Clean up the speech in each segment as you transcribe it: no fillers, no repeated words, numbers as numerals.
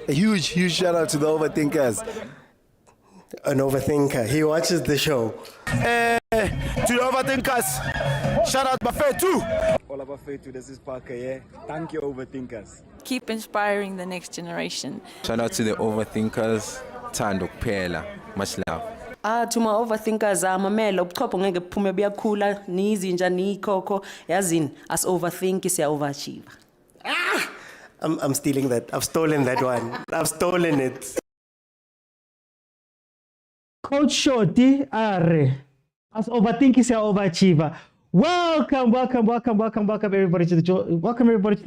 A huge shout out to the overthinkers. An overthinker. He watches the show. To the overthinkers, shout out Buffet too. All about faith to this is Parker, yeah. Thank you, overthinkers. Keep inspiring the next generation. Shout out to the overthinkers. Thando kuphela. Much love. To my overthinkers, mamela ubuchopho ngeke buphume buyakhula nizinja nikhokho yazini as overthink siya overachieve. I'm stealing that. I've stolen that one. I've stolen it. Coach Shorty, as overthinking is your overachiever. Welcome everybody to the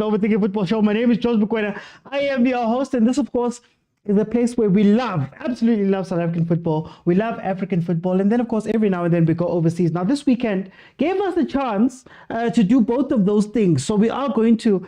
Overthinking Football Show. My name is George Mokwena. I am your host, and this, of course, is a place where we absolutely love South African football. We love African football, and then, of course, every now and then we go overseas. Now, this weekend gave us the chance to do both of those things. So we are going to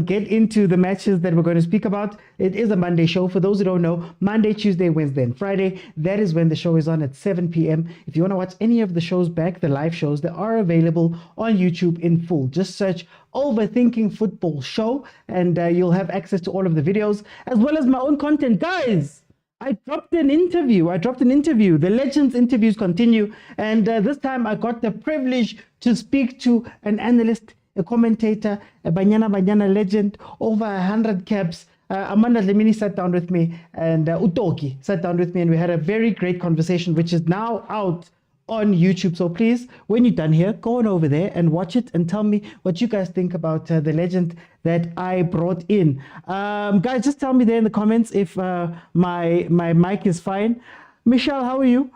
get into the matches that we're going to speak about. It is a Monday show. For those who don't know, Monday, Tuesday, Wednesday, and Friday, that is when the show is on at 7 p.m. If you want to watch any of the shows back, the live shows, they are available on YouTube in full. Just search Overthinking Football Show, and you'll have access to all of the videos as well as my own content. Guys, I dropped an interview. The Legends interviews continue, and this time I got the privilege to speak to an analyst, a commentator, a Banyana legend, over 100 caps. Amanda Lemini sat down with me, and Utoki sat down with me, and we had a very great conversation, which is now out on YouTube. So please, when you're done here, go on over there and watch it and tell me what you guys think about the legend that I brought in. Guys, just tell me there in the comments if my mic is fine. Michelle, how are you?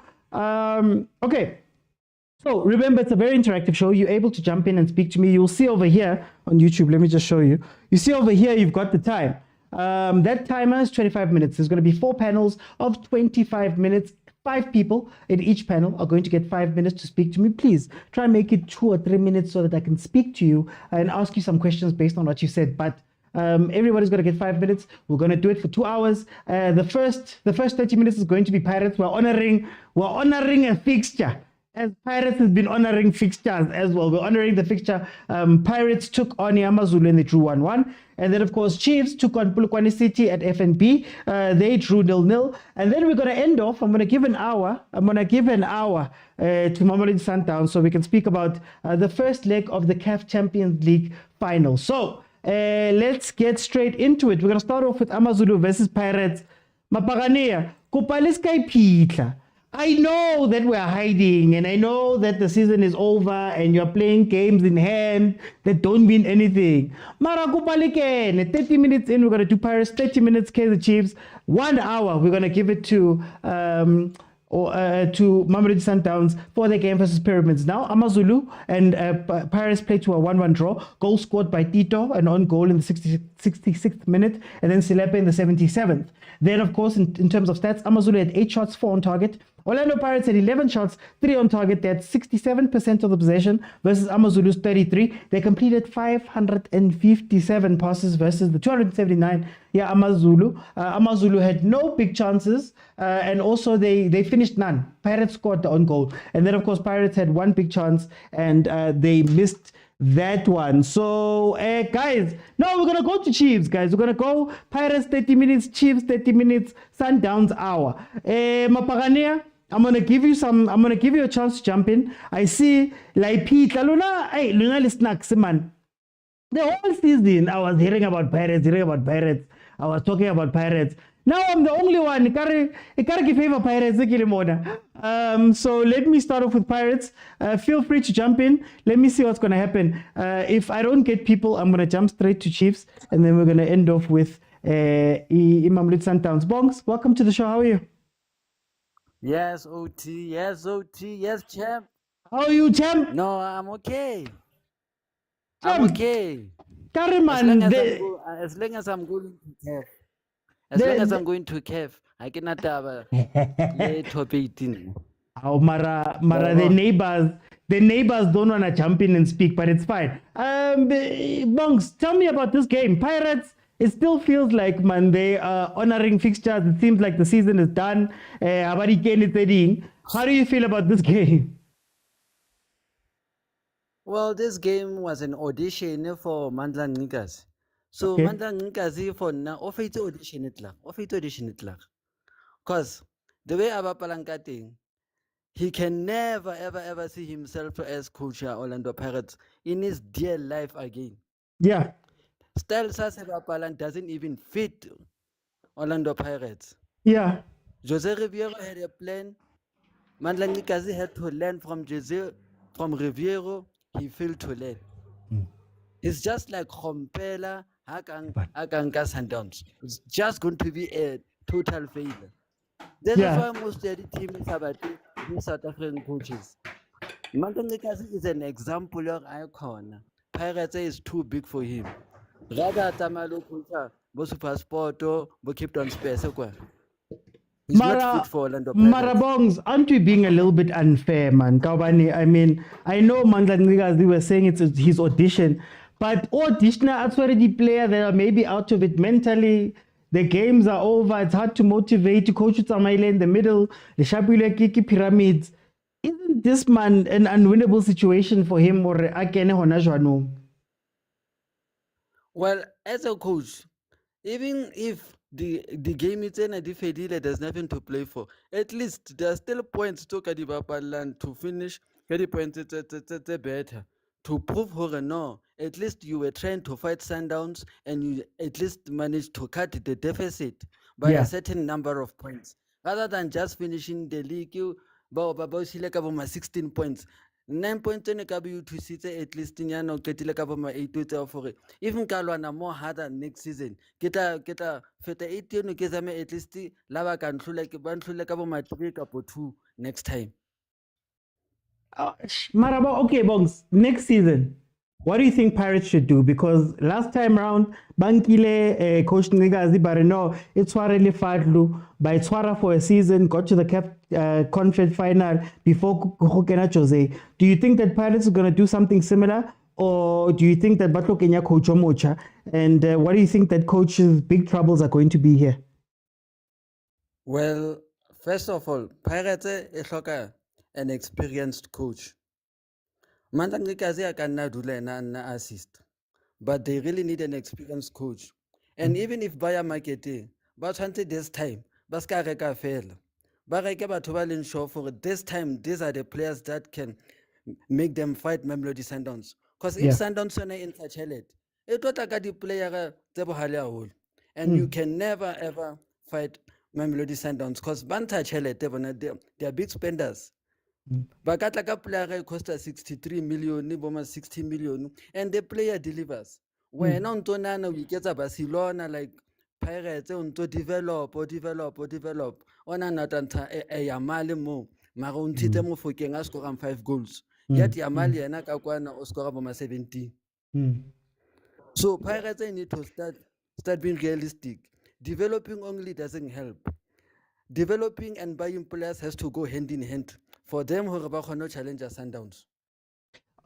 Okay. So remember, it's a very interactive show. You're able to jump in and speak to me. You'll see over here on YouTube. Let me just show you. You see over here, you've got the time. That timer is 25 minutes. There's going to be 4 panels of 25 minutes. 5 people in each panel are going to get 5 minutes to speak to me. Please try and make it 2 or 3 minutes so that I can speak to you and ask you some questions based on what you said. But everybody's going to get 5 minutes. We're going to do it for 2 hours. The first 30 minutes is going to be Pirates. We're honoring a fixture, as Pirates has been honoring fixtures as well. We're honoring the fixture. Pirates took on Amazulu and they drew 1-1. And then, of course, Chiefs took on Polokwane City at FNB. They drew 0-0. And then we're going to end off. I'm going to give an hour to Mamelodi Sundowns so we can speak about the first leg of the CAF Champions League final. So let's get straight into it. We're going to start off with Amazulu versus Pirates. Mapagania, kupaliska ipitla. I know that we're hiding, and I know that the season is over and you're playing games in hand that don't mean anything. Mara kupalikene, 30 minutes in, we're going to do Pirates, 30 minutes Kaizer Chiefs, 1 hour, we're going to give it to Mamelodi Sundowns for the game versus Pyramids. Now, Amazulu and Pirates play to a 1-1 draw. Goal scored by Tito, an on goal in the 66th minute, and then Silepe in the 77th. Then, of course, in terms of stats, Amazulu had 8 shots, 4 on target. Orlando Pirates had 11 shots, 3 on target. They had 67% of the possession versus Amazulu's 33. They completed 557 passes versus the 279. Yeah, Amazulu. Amazulu had no big chances, and also they finished none. Pirates scored the own goal. And then, of course, Pirates had 1 big chance, and they missed that one. So, guys, no, we're going to go to Chiefs, guys. We're going to go Pirates 30 minutes, Chiefs 30 minutes, Sundowns hour. Mapagania, I'm going to give you a chance to jump in. I see, like, Luna, hey, Luna, listen, man. The whole season, I was hearing about Pirates. I was talking about Pirates. Now I'm the only one. I can't give favor Pirates. So let me start off with Pirates. Feel free to jump in. Let me see what's going to happen. If I don't get people, I'm going to jump straight to Chiefs, and then we're going to end off with Mamelodi Sundowns. Bongs, welcome to the show. How are you? Yes, OT. Yes, champ. How are you, champ? No, I'm okay. Champ. I'm okay. Kariman, as long as I'm going to CAF. As long as I'm going to CAF, I cannot have a top 18. Oh, Mara, the neighbors don't want to jump in and speak, but it's fine. Bongs, tell me about this game. Pirates, it still feels like, man, they are honoring fixtures. It seems like the season is done. How do you feel about this game? Well, this game was an audition for Mandla Nikas. So Okay. mandla ngikazi for na offer audition it la. Cause the way abapalang ka teng, he can never ever see himself as coach at Orlando Pirates in his dear life again. Yeah. Style sa sebapalang doesn't even fit Orlando Pirates. Yeah. Jose Riviero had a plan. Mandla Ngikazi had to learn from Riviero. He failed to learn. It's just like Kompela, Hakanka Sundowns. It's just going to be a total failure. That is Yeah. why most of the team is about these South African coaches. Mandla is an example of icon. Pirates is too big for him. Rather, Tamalo Kucha, bo Supersport, bo Cape Town Space. He's not fit for Orlando Pirates. Marabongs, aren't we being a little bit unfair, man? Kawani, I mean, I know Mandla Ngigazi were saying it's his audition, but auditioner, that's already player that are maybe out of it mentally. The games are over. It's hard to motivate to coach Zamalek in the middle. The Shabule Kiki pyramids. Isn't this man an unwinnable situation for him or Akene Honajwano? Well, as a coach, even if the game is in a defeated, there's nothing to play for. At least there are still points to Kadibapa land to finish. Get the points better to prove her no. At least you were trying to fight Sundowns and you at least managed to cut the deficit by Yeah. a certain number of points, rather than just finishing the league. You 16 points. 9 points in the you to sit at least in Yano Ketila Kabama 8 for it. Even Kalwana more harder next season. Get a feta 18 Kezame at least Lava can like a bunch like Kabama 3 or 2 next time. Maraba, okay, Bongs, next season, what do you think Pirates should do? Because last time round, Bankile, Coach Ngigazi Barino, it's Warele Fadlu, by Tswara for a season, got to the CAF conference final before Khoza Jose. Do you think that Pirates are going to do something similar? Or do you think that Batlo Kenya Coach Omocha? And what do you think that coach's big troubles are going to be here? Well, first of all, Pirates is like an experienced coach. Mandangikazi can now do an assist, but they really need an experienced coach. And even if buyer marketing, but until this time, Baska Reka fail. Bareke Batubalin show for this time, these are the players that can make them fight Mamelodi Sundowns. Because if Sundowns are in such a it was like the player and you can never ever fight Mamelodi Sundowns because Banta Chele, they are big spenders. Bakataka player cost 63 million, Niboma 60 million, and the player delivers. When on Tonana we get a Barcelona like Pirates on to develop. On another a Yamali mo, Maroon Titemo for Kenga score 5 goals. Yet Yamali and Nakakwana score 70. So Pirates need to start being realistic. Developing only doesn't help. Developing and buying players has to go hand in hand for them who are no challenge Sundowns.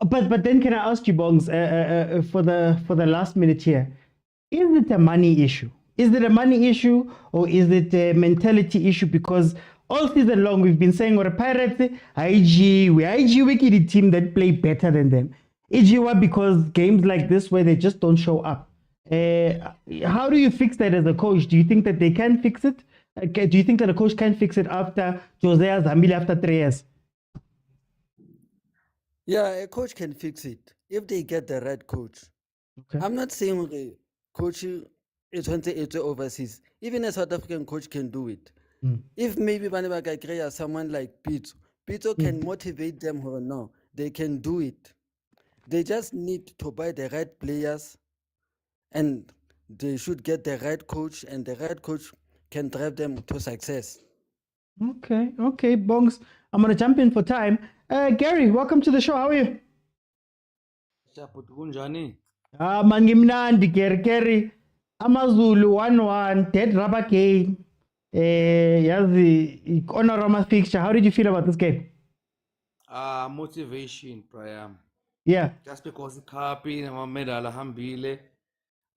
But then can I ask you, Bongs, for the last minute here, is it a money issue? Is it a money issue or is it a mentality issue? Because all season long we've been saying, we're Pirates, IG, we get a team that play better than them. IG, because games like this where they just don't show up. How do you fix that as a coach? Do you think that they can fix it? Do you think that a coach can fix it after Jose Zambili after 3 years? Yeah, a coach can fix it if they get the right coach. Okay. I'm not saying the coach is overseas. Even a South African coach can do it. If maybe someone like Pitso can motivate them or no, they can do it. They just need to buy the right players and they should get the right coach, and the right coach can drive them to success. Okay, Bongs. I'm going to jump in for time. Gary, welcome to the show. How are you? Mangimnandi, Gary. Amazulu 1-1, dead rubber game. Yazi, honorama fixture. How did you feel about this game? Motivation, Priam. Yeah. Just because the happy, I'm a medal, I'm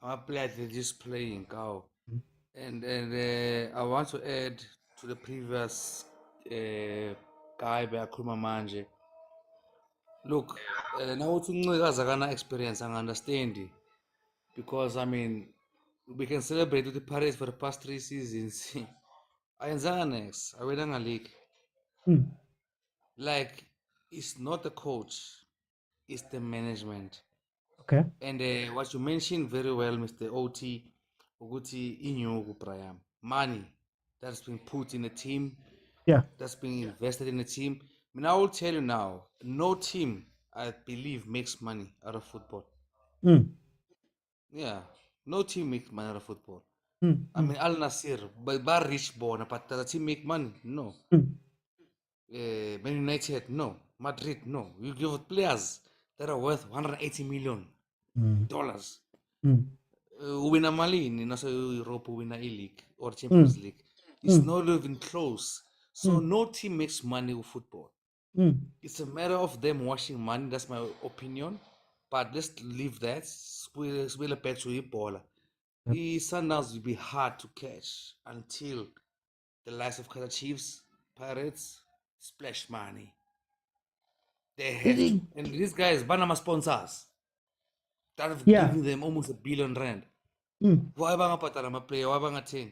a player that just playing cow. And I want to add to the previous guy by Akuma Manje. Look, now to know kana experience and understanding. because I mean we can celebrate with the Pirates for the past 3 seasons. Ayenzanga next, awinanga league. Like it's not the coach, it's the management. Okay. And what you mentioned very well, Mr. OT, Uguti Inyugu Prayam, money that's been put in the team, Yeah. that's being invested in the team. I mean, I will tell you now, no team, I believe, makes money out of football. Yeah, no team makes money out of football. I mean, Al Nasir, but rich born, but the team make money? No. Man United, no. Madrid, no. You give players that are worth $180 million. Win a Malin in Europe, win a league or Champions League. It's not even close. So no team makes money with football. It's a matter of them washing money. That's my opinion. But let's leave that. We'll back to Ebola. The Sundowns will be hard to catch until the likes of Kaizer Chiefs, Pirates, splash money. They have to. And these guys, Banama sponsors, that have given them almost R1 billion. Why bang a player? Why bang a thing?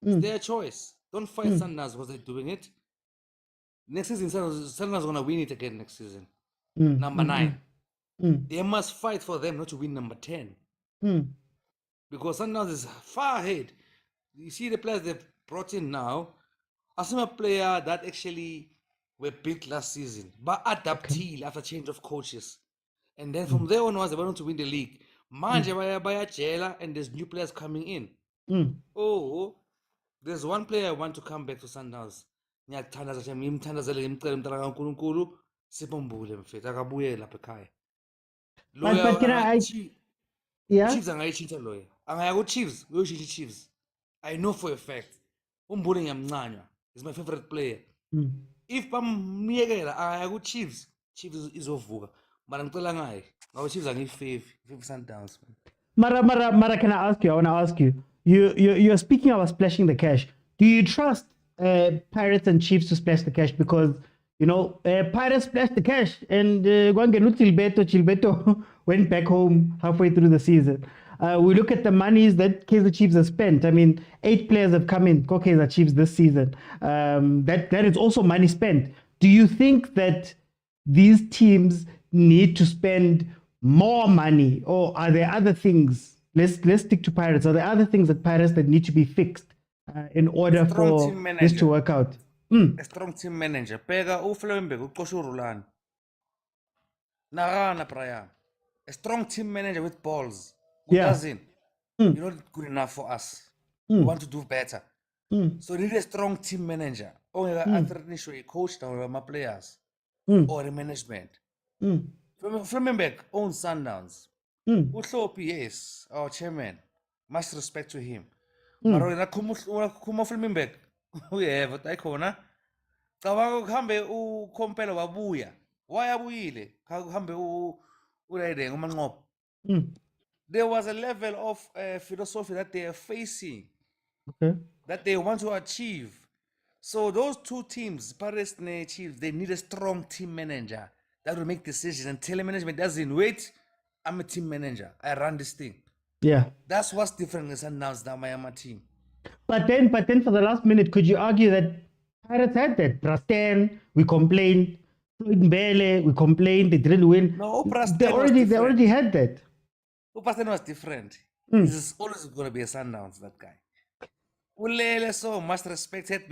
It's their choice. Don't fight Sundowns because they're doing it. Next season, Sundowns gonna win it again next season. Number 9. They must fight for them not to win number 10. Because Sundowns is far ahead. You see the players they've brought in now. I saw a player that actually were built last season, but adapted after change of coaches. And then from there onwards, they want to win the league. Manje baya jela, and there's new players coming in. Oh, there's one player I want to come back to Sundowns. Ngiyathandaza nje ngimthandazele ngimcela umntana kaNkulunkulu sibombule mfethu akabuyela lapha ekhaya. But can I Chiefs angayitshintsha loya. Angaya ku Chiefs, uyoshintsha Chiefs. I know for a fact. Umbule ngiyamncanywa. He's my favorite player. If bamyekela angaya ku Chiefs, Chiefs izovuka. Mara ngicela ngaye. Ngawo Chiefs angiyifave Sundowns. Mara, can I ask you? I want to ask you. You're speaking about splashing the cash. Do you trust Pirates and Chiefs to splash the cash? Because Pirates splashed the cash and Chilbeto went back home halfway through the season. We look at the monies that Kaizer Chiefs have spent. I mean, 8 players have come in, Kaizer Chiefs this season. That is also money spent. Do you think that these teams need to spend more money, or are there other things? Let's stick to Pirates. Are there other things at Pirates that need to be fixed in order for this to work out? A strong team manager. Pega uFlamengo uqosha uRulani. Narana Praya. A strong team manager with balls. You're not good enough for us. We want to do better. So you need a strong team manager. Or a coach or my players. Or a management. Flamengo owns Sundowns. Uhlopi, yes, our chairman. Much respect to him. Marona kuma Flamengo. Uyeva tayikhona. Cabanga kuhambe uKhompela wabuya. Wayabuyile. Kuhambe uRayden uManqobo. There was a level of philosophy that they are facing, that they want to achieve. So those two teams, Pirates and Chiefs, they need a strong team manager that will make decisions. And telemanagement doesn't wait. I'm a team manager. I run this thing. Yeah. That's what's different in Sundowns than my team. But then for the last minute, could you argue that Pirates had that? Prasten, we complained. Mbele, we complained. They didn't win. No, Prasten they already had that. Prasten was different. This is always going to be a Sundowns, that guy. Ulele so much respected.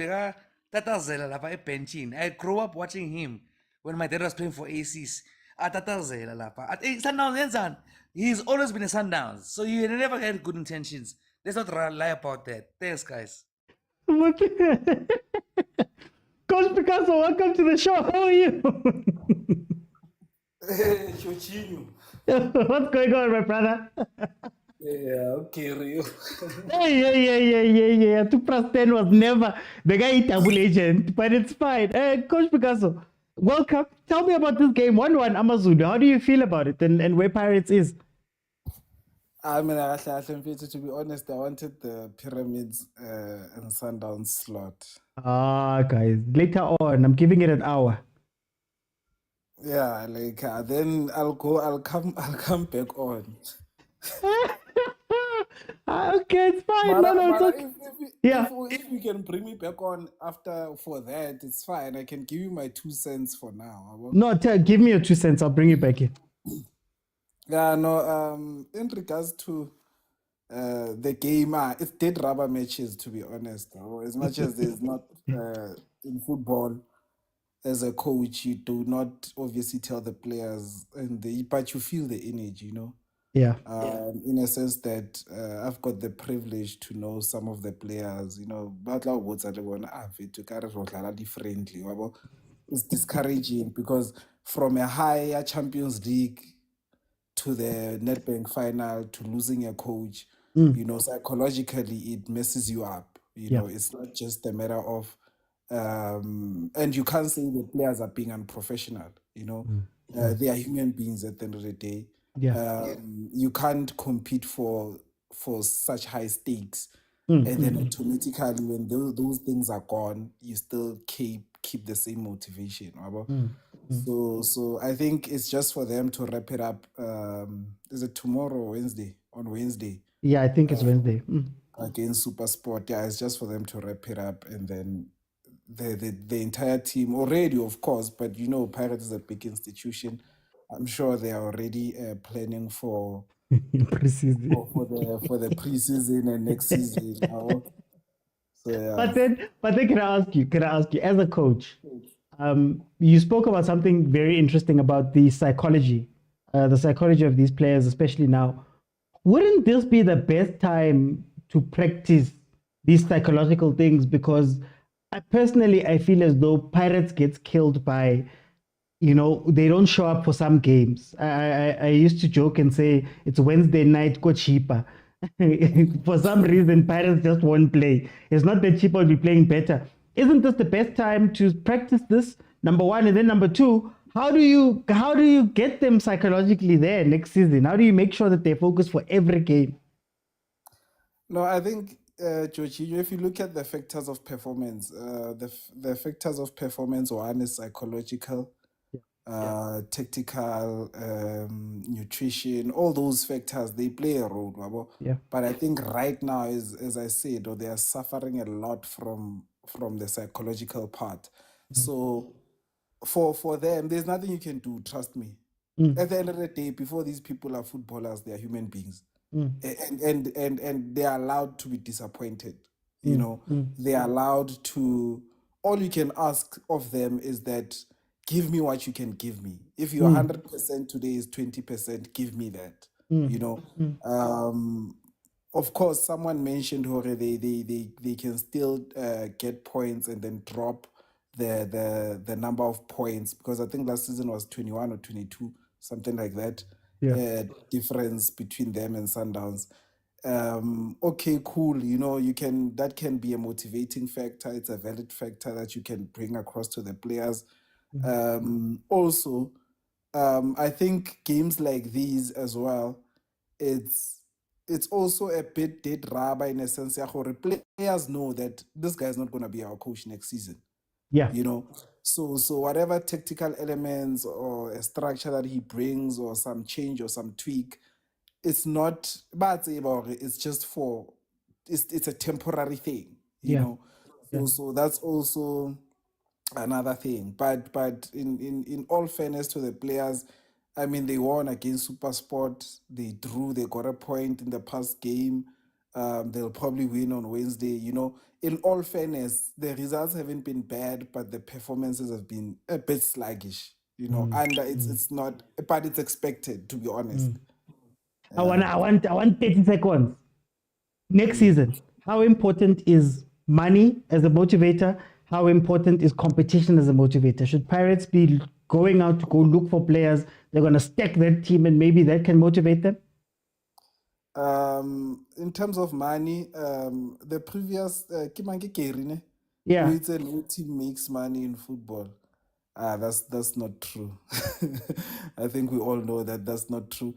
Tatazela lapa benching. I grew up watching him when my dad was playing for ACs. Tatazela lapa. Sundowns, he's always been a Sundowns. So you never had good intentions. Let's not lie about that. Thanks, guys. Coach Picasso, welcome to the show. How are you? What's going on, my brother? Yeah, okay, Rio. Yeah. To Prasten was never the guy double agent, but it's fine. Coach Picasso, welcome. Tell me about this game. 1-1 Amazulu. How do you feel about it and where Pirates is? I mean, to be honest, I wanted the Pyramids and Sundowns slot. Guys, later on, I'm giving it an hour. Yeah, then I'll come back on. Okay, it's fine. Mara, No, it's Mara, okay. Yeah. if you can bring me back on after for that, it's fine. I can give you my 2 cents for now. No, give me your 2 cents. I'll bring you back in. Yeah, no. In regards to the game, it's dead rubber matches, to be honest. As much as there's not in football, as a coach, you do not obviously tell the players, but you feel the energy, you know. Yeah. In a sense that I've got the privilege to know some of the players, you know, but differently. It's discouraging because from a higher Champions League to the Nedbank final to losing a coach, you know, psychologically it messes you up. You know, it's not just a matter of, and you can't say the players are being unprofessional, you know. They are human beings at the end of the day. You can't compete for such high stakes, and then automatically when those things are gone, you still keep the same motivation. So I think it's just for them to wrap it up. Is it tomorrow or Wednesday? On Wednesday. Yeah, I think it's Wednesday. Against Super Sport. Yeah, it's just for them to wrap it up, and then the entire team already, of course, but you know, Pirates is a big institution. I'm sure they are already planning for Preseason. for the preseason and next season. So, yeah. But then can I ask you, as a coach, you spoke about something very interesting about the psychology of these players, especially now. Wouldn't this be the best time to practice these psychological things? Because I feel as though Pirates gets killed by, you know, they don't show up for some games. I used to joke and say it's Wednesday night, go cheaper. For some reason, Pirates just won't play. It's not that Chipa will be playing better. Isn't this the best time to practice this? Number one, and then number two, how do you get them psychologically there next season? How do you make sure that they're focused for every game? No, I think, Georgie, if you look at the factors of performance, the factors of performance, one is psychological, tactical, nutrition, all those factors, they play a role. But I think right now, as I said, they are suffering a lot from the psychological part. So for them, there's nothing you can do, trust me. At the end of the day, before these people are footballers, they are human beings. And they are allowed to be disappointed. You know, they are allowed to, all you can ask of them is that, give me what you can give me. If you're 100% today is 20%, give me that. You know, of course, someone mentioned already they can still get points and then drop the number of points, because I think last season was 21 or 22, something like that. Difference between them and Sundowns. Okay, cool. You know, that can be a motivating factor. It's a valid factor that you can bring across to the players. Also, I think games like these as well, it's also a bit dead rubber in a sense. Players know that this guy is not going to be our coach next season. You know, so whatever tactical elements or a structure that he brings or some change or some tweak, it's not, but it's just it's a temporary thing, you know. So that's also another thing. But in all fairness to the players, I mean, they won against Super Sport. They got a point in the past game. They'll probably win on Wednesday. You know, in all fairness, the results haven't been bad, but the performances have been a bit sluggish. You know, and it's not, but it's expected, to be honest. I want 30 seconds. Next season, how important is money as a motivator? How important is competition as a motivator? Should Pirates be going out to go look for players? They're going to stack that team and maybe that can motivate them? In terms of money, the previous Yeah. who said no team makes money in football. That's not true. I think we all know that that's not true.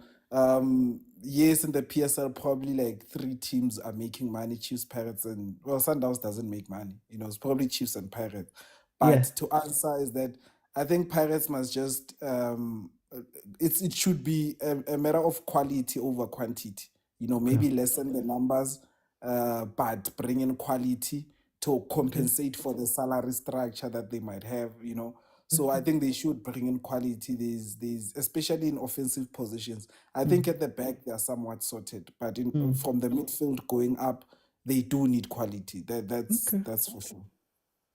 Yes, in the PSL, probably like 3 teams are making money: Chiefs, Pirates, and Sundowns doesn't make money. You know, it's probably Chiefs and Pirates. But to answer is that I think Pirates must just it should be a matter of quality over quantity. maybe lessen the numbers, but bring in quality to compensate for the salary structure that they might have, So I think they should bring in quality, these especially in offensive positions. I think at the back they are somewhat sorted, but from the midfield going up, they do need quality. That's for sure.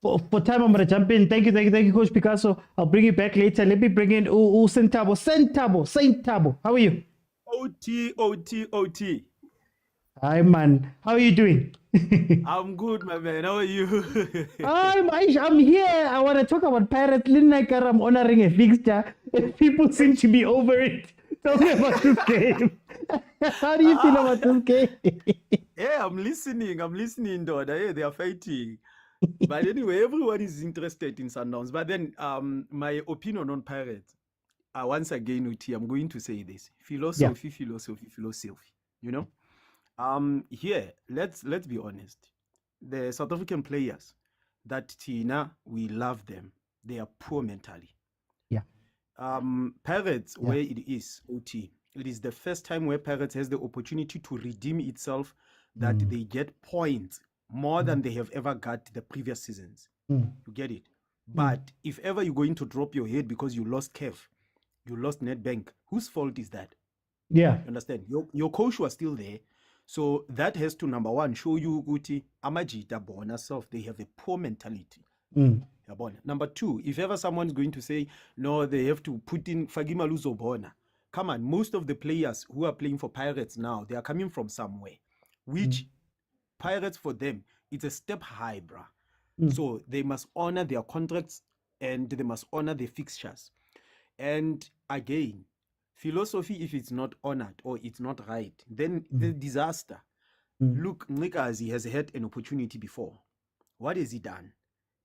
For time, I'm going to jump in. Thank you, Coach Picasso. I'll bring you back later. Let me bring in Saint Tabo. How are you? OT. Hi, man. How are you doing? I'm good, my man. How are you? I'm here. I want to talk about Pirates. I'm honoring a fixture. People seem to be over it. Tell me about this game. How do you feel about this game? Yeah, I'm listening, daughter. Yeah, they are fighting. But anyway, everyone is interested in Sundowns. But then my opinion on Pirates, once again, I'm going to say this. Philosophy. Here, let's be honest. The South African players, that Tina, we love them. They are poor mentally. Yeah. Pirates, where it is, OT, it is the first time where Pirates has the opportunity to redeem itself, that they get points more than they have ever got the previous seasons. You get it? But if ever you're going to drop your head because you lost CAF, you lost Nedbank, whose fault is that? Yeah. You understand? Your coach was still there. So that has to, number one, show you Guti, Amajita Bona self, they have a poor mentality. Number two, if ever someone's going to say, no, they have to put in Fagima Luzobona. Come on, most of the players who are playing for Pirates now, they are coming from somewhere, which Pirates for them, it's a step high, bruh. So they must honor their contracts and they must honor their fixtures. And again, philosophy, if it's not honored or it's not right, then the disaster. Look, Nikazi has had an opportunity before. What has he done?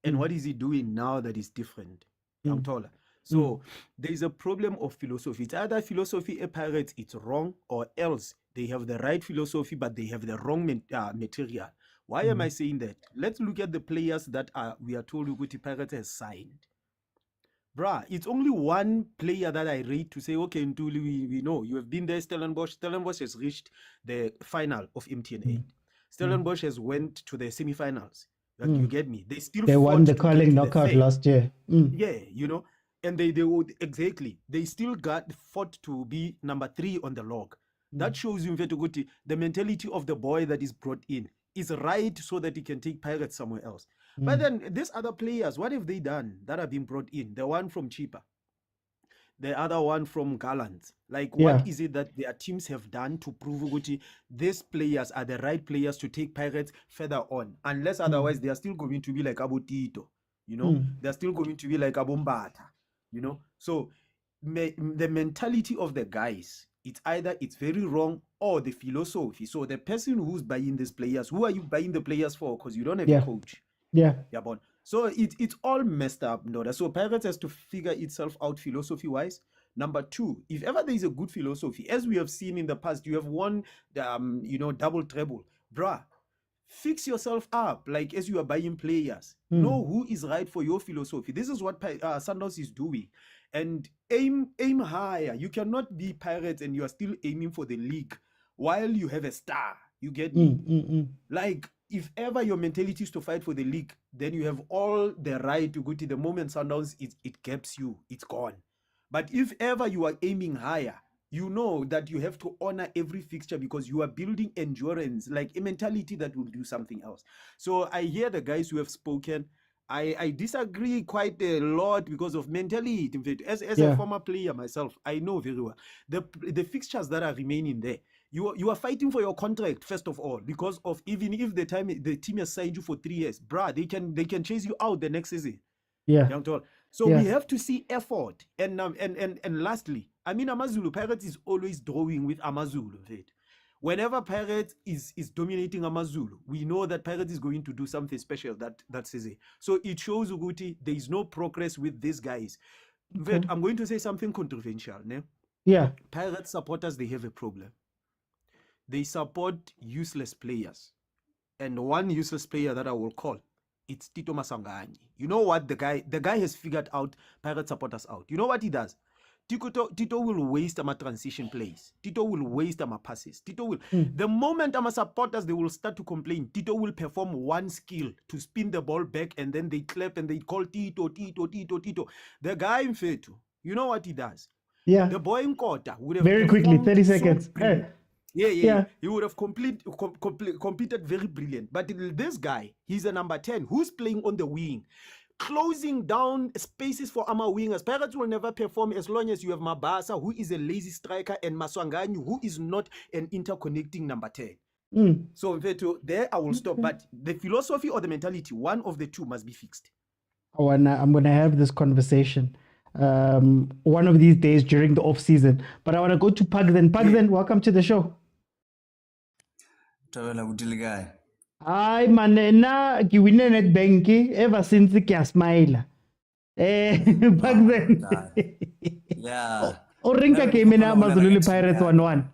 And what is he doing now that is different? I'm taller. So there is a problem of philosophy. It's either philosophy at Pirates, it's wrong, or else they have the right philosophy, but they have the wrong material. Why am I saying that? Let's look at the players that we are told Uguti Pirates has signed. Bruh, it's only one player that I rate to say, okay, Ntuli, we know you have been there, Stellenbosch. Stellenbosch has reached the final of MTN8. Stellenbosch has went to the semi-finals. You get me? They won the calling knockout last year. Yeah, and they would exactly. They still fought to be number 3 on the log. That shows you, Mfetuguti, the mentality of the boy that is brought in is right so that he can take Pirates somewhere else. But then these other players, what have they done that have been brought in? The one from Chipa, the other one from Gallant. Like, what is it that their teams have done to prove Uguti these players are the right players to take Pirates further on? Unless otherwise they are still going to be like Abu Tito, they're still going to be like Abu Mbata, So the mentality of the guys, it's either it's very wrong or the philosophy. So the person who's buying these players, who are you buying the players for? Because you don't have a coach. So it's all messed up. So Pirates has to figure itself out philosophy-wise. Number two, if ever there is a good philosophy, as we have seen in the past, you have won, double treble. Bruh, fix yourself up like as you are buying players. Know who is right for your philosophy. This is what Sundowns is doing. And aim higher. You cannot be Pirates and you are still aiming for the league while you have a star. You get me? Like, if ever your mentality is to fight for the league, then you have all the right to go to the moment Sundowns, it gaps you, it's gone. But if ever you are aiming higher, you know that you have to honor every fixture because you are building endurance, like a mentality that will do something else. So I hear the guys who have spoken. I disagree quite a lot because of mentality. As a former player myself, I know very well the fixtures that are remaining there. You are fighting for your contract first of all, because of even if the team has signed you for 3 years, bruh, they can chase you out the next season. So we have to see effort. And lastly, I mean, Amazulu Pirates is always drawing with Amazulu. Whenever Pirates is dominating Amazulu, we know that Pirates is going to do something special that season. So it shows Uguti there is no progress with these guys. Vert, I'm going to say something controversial. Pirates supporters, they have a problem. They support useless players. And one useless player that I will call, it's Tito Masangani. You know what? The guy has figured out Pirate supporters out. You know what he does? Tito will waste our transition plays. Tito will waste our passes. Tito will. The moment our supporters, they will start to complain. Tito will perform one skill to spin the ball back, and then they clap and they call Tito. The guy in Fetu, you know what he does? Yeah. The boy in Kota would have Very quickly, 30 so seconds. brilliant. Yeah. Yeah. He would have competed very brilliant. But this guy, he's a number 10 who's playing on the wing, closing down spaces for our wingers. Pirates will never perform as long as you have Mabasa, who is a lazy striker, and Maswanganyu, who is not an interconnecting number 10. So there I will stop. But the philosophy or the mentality, one of the two must be fixed. I'm gonna have this conversation one of these days during the off season. But I want to go to Pagden. Pagden, welcome to the show. Hi man, na ki win Nedbank ever since ke smile. Pagden. Yeah. Orinka came in Mazululi Pirates 1-1.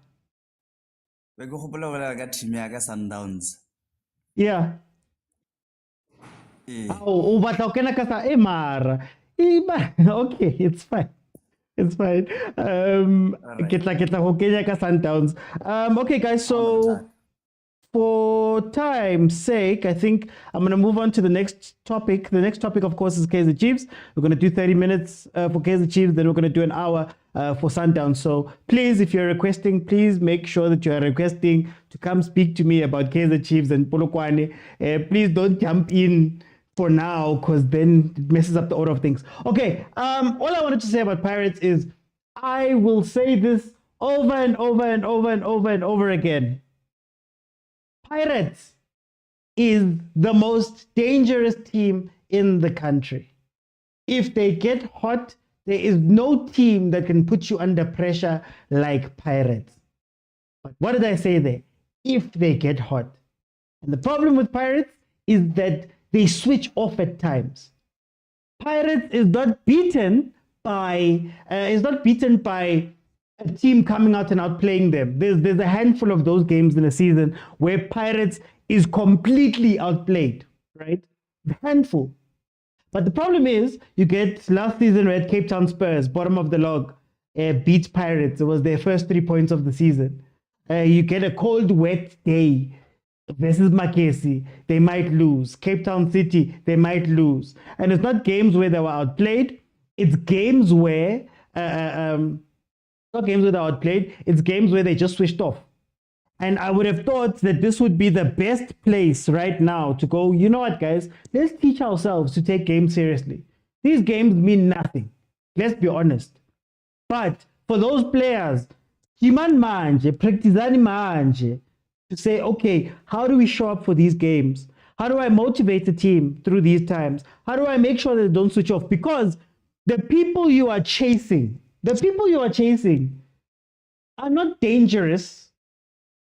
We go hopola ka team ya ka Sundowns. Yeah. Oh, but okay na kasa mara. Okay, it's fine. It's fine. Ketla ka Sundowns. Okay, guys, so for time's sake, I think I'm going to move on to the next topic. The next topic, of course, is Kaizer Chiefs. We're going to do 30 minutes for Kaizer Chiefs, then we're going to do an hour for Sundowns. So please, if you're requesting, please make sure that you're requesting to come speak to me about Kaizer Chiefs and Polokwane. Please don't jump in for now, because then it messes up the order of things. Okay, all I wanted to say about Pirates is I will say this over and over and over and over and over again. Pirates is the most dangerous team in the country. If they get hot, there is no team that can put you under pressure like Pirates. But what did I say there? If they get hot. And the problem with Pirates is that they switch off at times. Pirates is not beaten by a team coming out and outplaying them. There's a handful of those games in a season where Pirates is completely outplayed, right? A handful. But the problem is, you get last season where Cape Town Spurs, bottom of the log, beats Pirates. It was their first 3 points of the season. You get a cold, wet day versus Makesi, they might lose. Cape Town City, they might lose. And it's not games where they were outplayed. It's games where not games where they're outplayed, it's games where they just switched off. And I would have thought that this would be the best place right now to go, you know what, guys, let's teach ourselves to take games seriously. These games mean nothing. Let's be honest. But for those players, Kiman manje, practicani manje, to say, okay, how do we show up for these games? How do I motivate the team through these times? How do I make sure that they don't switch off? Because the people you are chasing are not dangerous.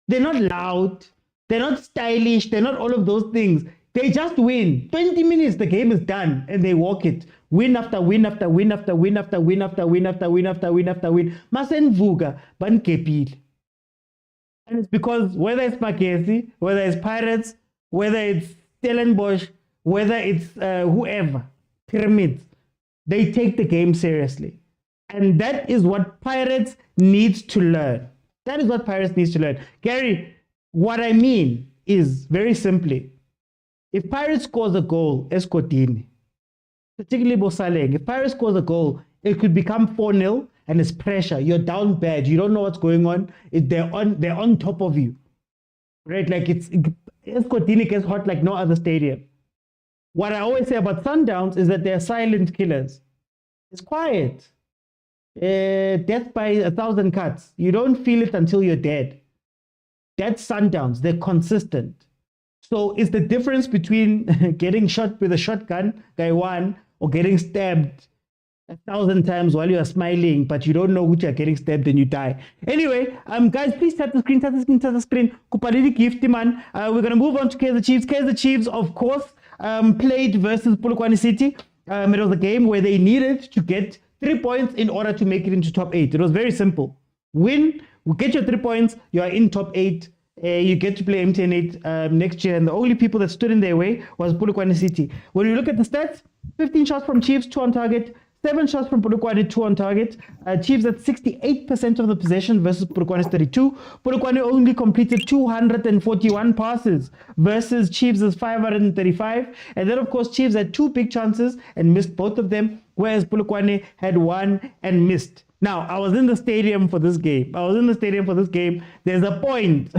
They're not loud. They're not stylish. They're not all of those things. They just win. 20 minutes, the game is done, and they walk it. Win after win after win after win after win after win after win after win after win. Masenvuga, bankepil. And it's because whether it's Makesi, whether it's Pirates, whether it's Stellenbosch, whether it's whoever, Pyramids, they take the game seriously. And that is what Pirates needs to learn. That is what Pirates needs to learn. Gary, what I mean is very simply, if Pirates scores a goal, Escotini, particularly Bosaleng, if Pirates scores a goal, it could become 4-0 and it's pressure. You're down bad. You don't know what's going on. They're on top of you. Right? Like Escotini gets hot like no other stadium. What I always say about Sundowns is that they're silent killers. It's quiet. Death by 1,000 cuts. You don't feel it until you're dead. That's Sundowns. They're consistent. So it's the difference between getting shot with a shotgun, guy one, or getting stabbed 1,000 times while you are smiling, but you don't know which you're getting stabbed and you die. Anyway, guys, please tap the screen, Kupalidi gift, man. We're going to move on to Kaizer Chiefs. Kaizer Chiefs, of course, played versus Polokwane City. It was a game where they needed to get 3 points in order to make it into top 8. It was very simple. Win, get your 3 points, you are in top 8. You get to play MTN 8 next year, and the only people that stood in their way was Polokwane City. When you look at the stats, 15 shots from Chiefs, 2 on target, 7 shots from Polokwane, 2 on target. Chiefs at 68% of the possession versus Polokwane's 32. Polokwane only completed 241 passes versus Chiefs' 535. And then, of course, Chiefs had 2 big chances and missed both of them, whereas Polokwane had 1 and missed. Now, I was in the stadium for this game. There's a point.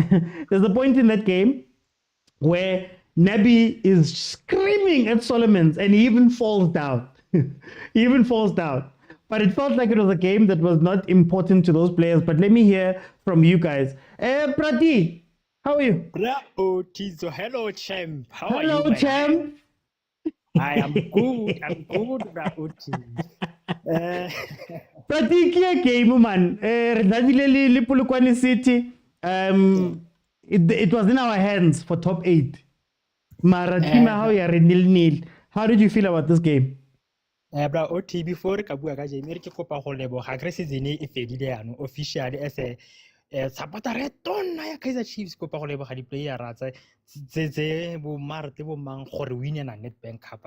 There's a point in that game where Nabi is screaming at Solomons and he even falls down. But it felt like it was a game that was not important to those players. But let me hear from you guys. Prati, how are you? Hello, champ. How are you? Hello, champ. I am good. I'm good, Prati. Prati, kia game, man. Le Polokwane City. It was in our hands for top 8. How did you feel about this game? Bra OT before ka bua ka je ke kopa go leboga ga season e fedile yana officially as a supporter ya tona ya Kaizer Chiefs kopa go leboga di players tse bo marte bo mang gore win na Nedbank Cup.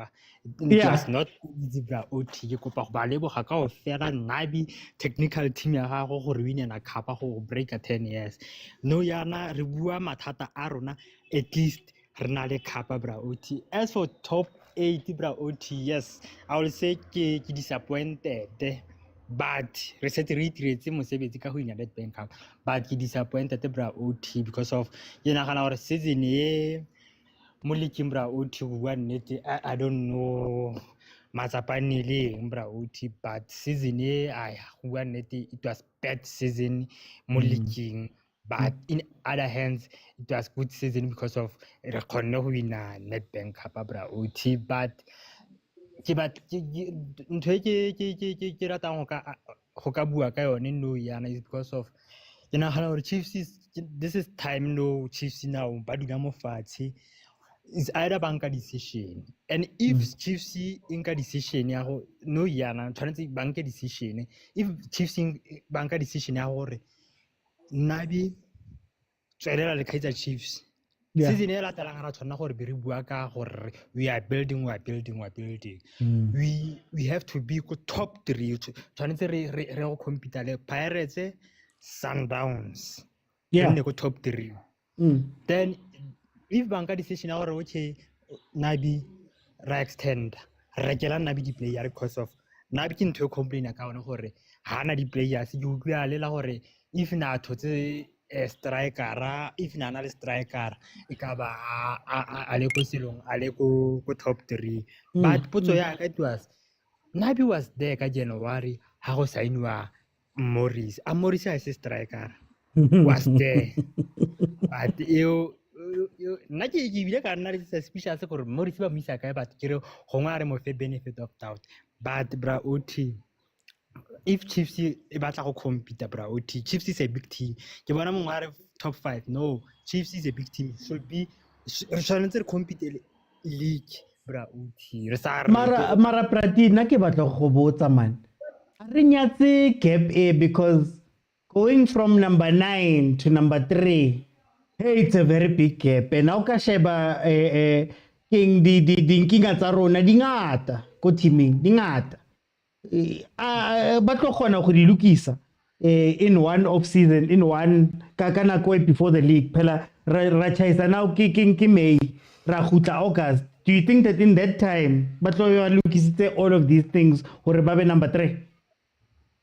It was not easy bra OT ke kopa go ba leboga ka o fela Nabi technical team ya gago gore win na cup go break a 10 years. No yana re bua mathata a rona at least re na le cup bra OT. As for top 8 bra OT, yes, I will say ke disappointed, but re setse re itiretse mosebetsi ka go ina Nedbank Cup, but ke disappointed bra OT because of ye nagana gore season e mo league bra OT bua nnete I don't know matsapane le bra OT, but season e bua nnete it was bad season mo league. But in other hands, it was good season because of the wina Nedbank Cup bra OT. But is because of Chiefs this is time no Chiefs now is either banka decision, and if Chiefs inka decision no yana banka decision, if Chiefs banka decision Nabi tswelela le Kaizer Chiefs. Season e latelang ra tshwana gore be re bua ka gore we are building. We have to be go top 3. Tshwanetse re go compete le Pirates, Sundowns. Then go top 3. Then if banka decision ya gore okay Nabi ra extend re kela Nabi di player because of Nabi ke ntho complain ka ona gore hana di players ke utlwa lela gore if na thotse striker if na le striker e ka ba a le go silong a le go top 3 but potso ya ka it was Nabi was there ka January ha go sainwa Morris as a striker was there but you nna ke bile ka nna le suspicious gore Morris ba misa kae but ke re gongwa re mo fe benefit of doubt but bra OT if Chiefs batla go compete bra OT Chiefs is a big team ke bona mongwe are top 5 no Chiefs is a big team should be tshwanetse re compete league bra OT mara Prati nna ke batla go botsa man re nyatse gap because going from number 9 to number 3 hey, it's a very big gap and now ka sheba king di nkinga tsa rona di ngata ko teaming di ngata ba tlo khona go di lukisa in one off season in one ka nako before the league phela ra chaisa now kicking ki May ra khutla August. Do you think that in that time ba tlo ya lukisitse all of these things gore ba be number 3?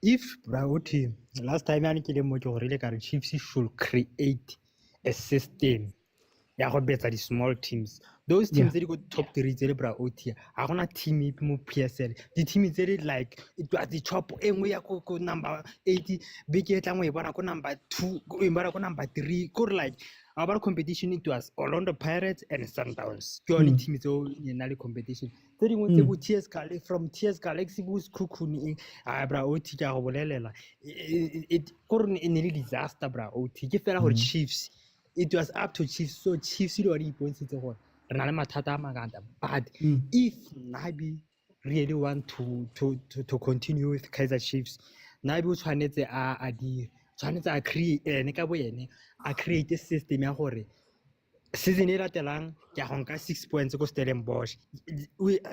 If Brauti last time I ke le mo ke gore le ka Chiefs should create a system ya go betsa di small teams. Those teams that go top 3 tse le Brauti ha gona team e mo PSL di team tse like it was the top engwe ya ko number 80 beke e tlangwe e bona ko number 2 e bona ko number 3 ko like our competition it was Orlando Pirates and Sundowns. Ke only team tse e na le competition tse dingwe tse go TS Galaxy from TS Galaxy bus Kukuni Brauti ka go bolelela it ko re ne le disaster Brauti ke fela gore Chiefs it was up to Chiefs so Chiefs ile already points gore re na le mathata a maganta but if Nabi really want to continue with Kaizer Chiefs Nabi o tshwanetse a di tshwanetse a create ne ka boyene a create a system ya gore season e latelang ke a go nka 6 points ko Stellenbosch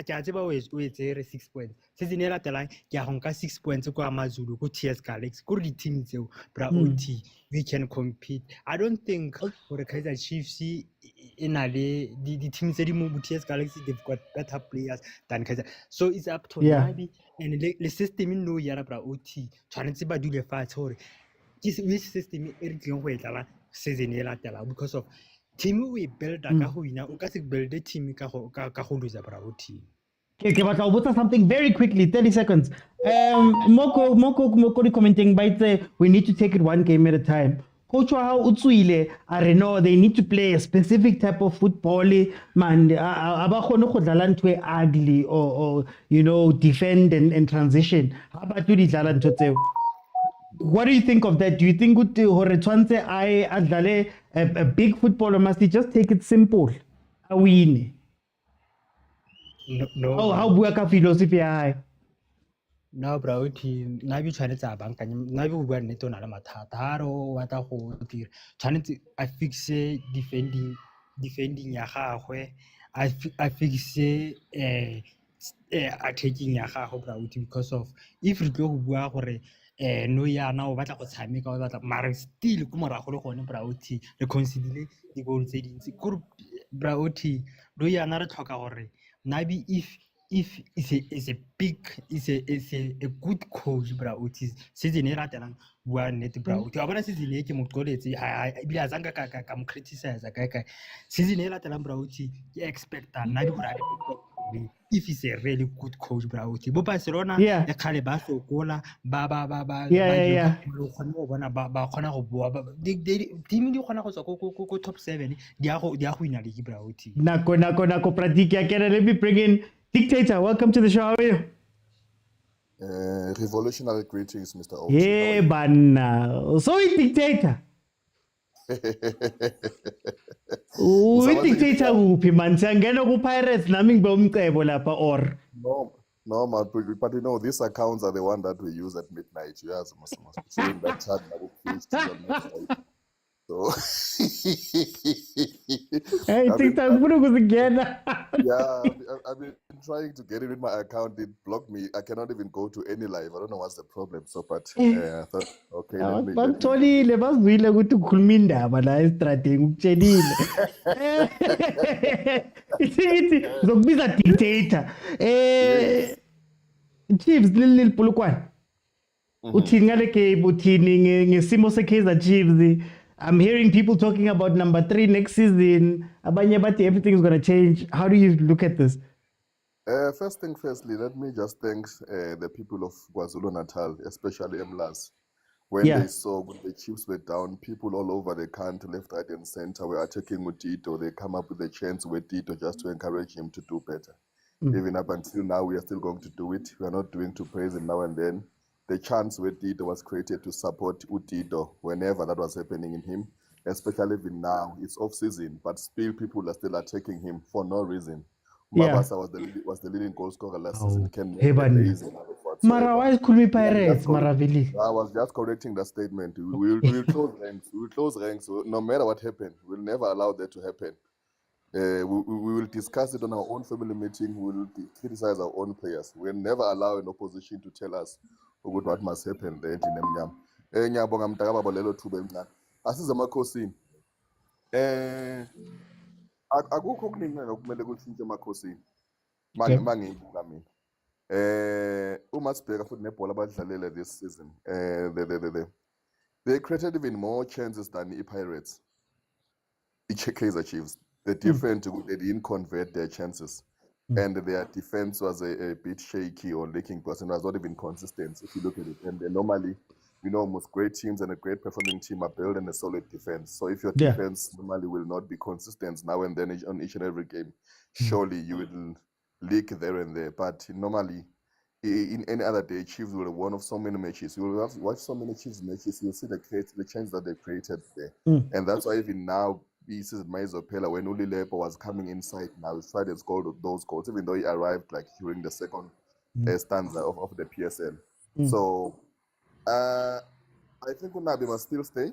ke a tseba o e tsere 6 points season e latelang ke a go nka 6 points ko Amazulu ko TS Galaxy ko di team tseo bra OT we can compete. I don't think for the Kaizer Chiefs in ale the teams tse di mo TS Galaxy they've got better players than Kaizer, so it's up to Nabi and the system no yara bra OT tshwanetse ba dule fatshe gore which system e re tleng go e tlala season e latela because of team we build ka go ina o ka se build a team ka go lose bra OT. Okay, but I'll put something very quickly, 30 seconds. Moko commenting by the we need to take it one game at a time. Coach how Utsuile are no, they need to play a specific type of football. Man, abakono kodlalan to ugly or you know defend and transition. How about you dalan to? What do you think of that? Do you think I adlale a big footballer must he just take it simple? A win. No. How bua ka philosophy ai? No bro, Nabi tshwanetse a bankanya Nabi o bua nnete o na le mathata ha re o batla go dira tshwanetse a fixe defending ya gagwe a fixe attacking ya gagwe bro, because of if re tlo go bua gore no yana o batla go tshameka o batla mara still ko morago le gone bro re consider di goal tse dintsi ko bro no yana re tlhoka gore Nabi if is a good coach bra Otis season e ratelang bua nnete bra Otis wa bona season e ke mo qoletse ebile a zanga ka mo criticize ka season e ratelang bra Otis ke expecta Nabi gore if is a really good coach bra Otis bo Barcelona e khale ba sokola ba khona go bona ba khona go bua team di khona go tswa ko top 7 di a go ina le bra Otis nako pratique ya kena. Let me bring in Dictator. Welcome to the show. How are you? Revolutionary greetings, Mr. O. Yeah, banna. So Dictator. Dictator uphi man siyangena ku Pirates nami ngibe umcebo lapha or no man, but you know these accounts are the one that we use at midnight. You guys must showing that chat now. So hey, TikTok yeah, I've been trying to get it in my account. It blocked me. I cannot even go to any live. I don't know what's the problem. So, but I thought, okay, let me. bazwile ukuthi ukhuluma indaba la estradeni ukutshela ithi zokubiza Dictator Chiefs lil Polokwane uthini ngale game uthini ngesimo seKaizer Chiefs. I'm hearing people talking about number 3 next season. Abanye bathi everything's going to change. How do you look at this? Firstly, let me just thank the people of KwaZulu-Natal, especially Mlas. When they saw when the Chiefs were down, people all over the country, left, right, and center, were attacking with Tito. They come up with a chance with Tito just to encourage him to do better. Even up until now, we are still going to do it. We are not doing to praise him now and then. The chance with Tito was created to support Utito whenever that was happening in him, especially even now. It's off-season, but still people are still attacking him for no reason. Mabasa was the leading goal scorer last season. Marawa could be Pirates, Maravili. I was just correcting that statement. We will close ranks. We will close ranks. So no matter what happens, we'll never allow that to happen. We will discuss it on our own family meeting. We will criticize our own players. We'll never allow an opposition to tell us what must happen there. Ngiyabonga mntakababa lelo thuba emncane. Asize emakhosini. Akukho okuningi okumele kutshintshe emakhosini. Mangiyibuka mina. Uma sibheka futhi nebhola abadlalele this season. They created even more chances than the Pirates. Kaizer Chiefs. The difference, they didn't convert their chances. And their defense was a bit shaky or leaking because it was not even consistent if you look at it. And normally, you know, most great teams and a great performing team are building a solid defense. So if your defense normally will not be consistent now and then on each and every game, surely you will leak there and there. But normally, in any other day, Chiefs will have won of so many matches. You will have watch so many Chiefs matches. You'll see the change that they created there. And that's why even now, this is Motsepe when Uli Lepo was coming inside now, he tried to score those goals, even though he arrived like during the second stanza of the PSL. So I think Unabi must still stay.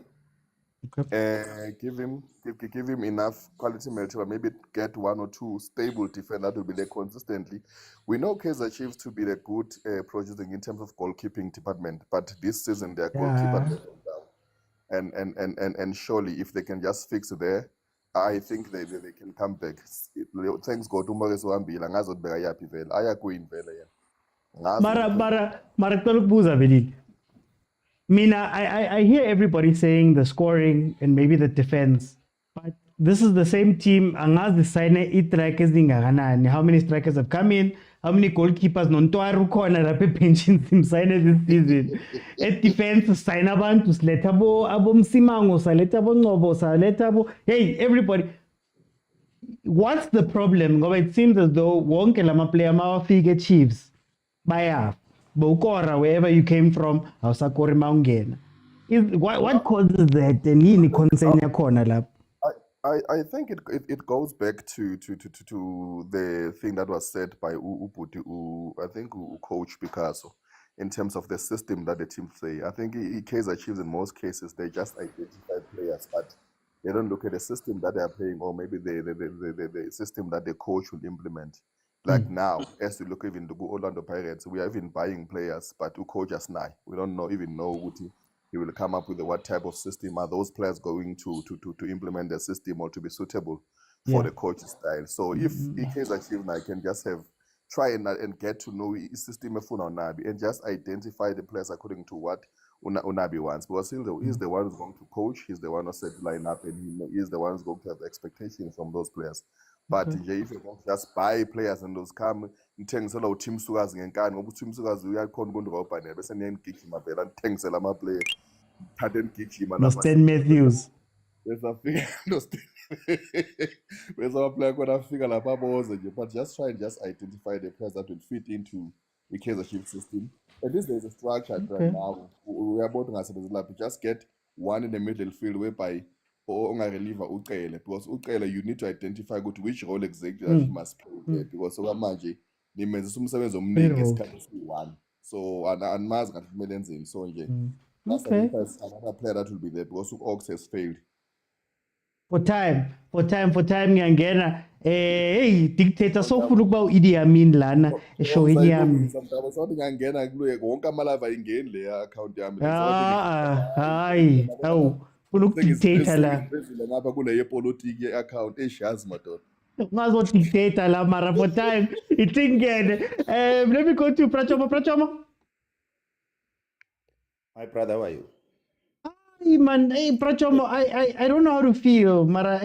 Give him enough quality material, maybe get one or two stable defenders that will be there consistently. We know Kaizer Chiefs to be the good producing in terms of goalkeeping department, but this season their goalkeeper let them down. And surely if they can just fix it there, I think they can come back. Thanks God, uMaurice uhambile angazodibeka yaphi vele ayakwini vele yena. Mara kubuza Velile. Mina, I hear everybody saying the scoring and maybe the defense, but this is the same team. Angas the sign strikers dingaganani. How many strikers have come in? How many goalkeepers nontwaru khona lapha pensions team sign this season? At defense sign abantu siletha abo Msimango saletha abo Ngcobo saletha abo hey everybody. What's the problem? Ngoba it seems as though wonke lama player mawafike Chiefs bayafa. Bokora, wherever you came from, awusakori mawungena. What causes that? And yini concern yakhona lapho? I think it goes back to the thing that was said by I think Coach Picasso in terms of the system that the team play. I think Kaizer Chiefs in most cases they just identify players, but they don't look at the system that they are playing or maybe the system that the coach will implement. Like now, as we look even to Orlando Pirates, we are even buying players, but coach just now. We don't even know what he will come up with what type of system are those players going to implement the system or to be suitable for the coach's style. So if Kaizer Chiefs now can just try and get to know his system of Unabi and just identify the players according to what Unabi wants. Because he's the one who's going to coach, he's the one who set the line up, and he's the one who's going to have expectations from those players. But if you just buy players and those come ngithengisela uTeam Sukazi ngenkani ngoba uTeam Sukazi uyakhona ukuntu wawubhanela bese niyengigijima vela ngithengisela ama player thathe ngigijima no Stan Matthews bese ama player khona afika lapha aboze nje, but just try and just identify the players that will fit into the Kaizer Chiefs system. At least there's a structure right now. Uyabona ngasebenza lapho, just get one in the middle field whereby ongarelieve ucele, because ucele you need to identify which role exactly that he must play there, because okwamanje nimenzisa umsebenzi omningi esikhathi esiyi-1, so animazi ngathi kumele enzeni, so nje that's another player that will be there because Ox has failed. For time ngiyangena hey dictator sofuna ukuba uIdi Amin lana eshowini yami sothi ngangena kuye wonke amalava ingeni le account yami hayi awu funa ukudictator la ngapha kule yepolitiki ye-account eshazi madoda ungazodictator la mara for time itingene. Let me go to Prachomo. My brother, how are you? Hey man, hey Prachomo, I don't know how to feel. Mara,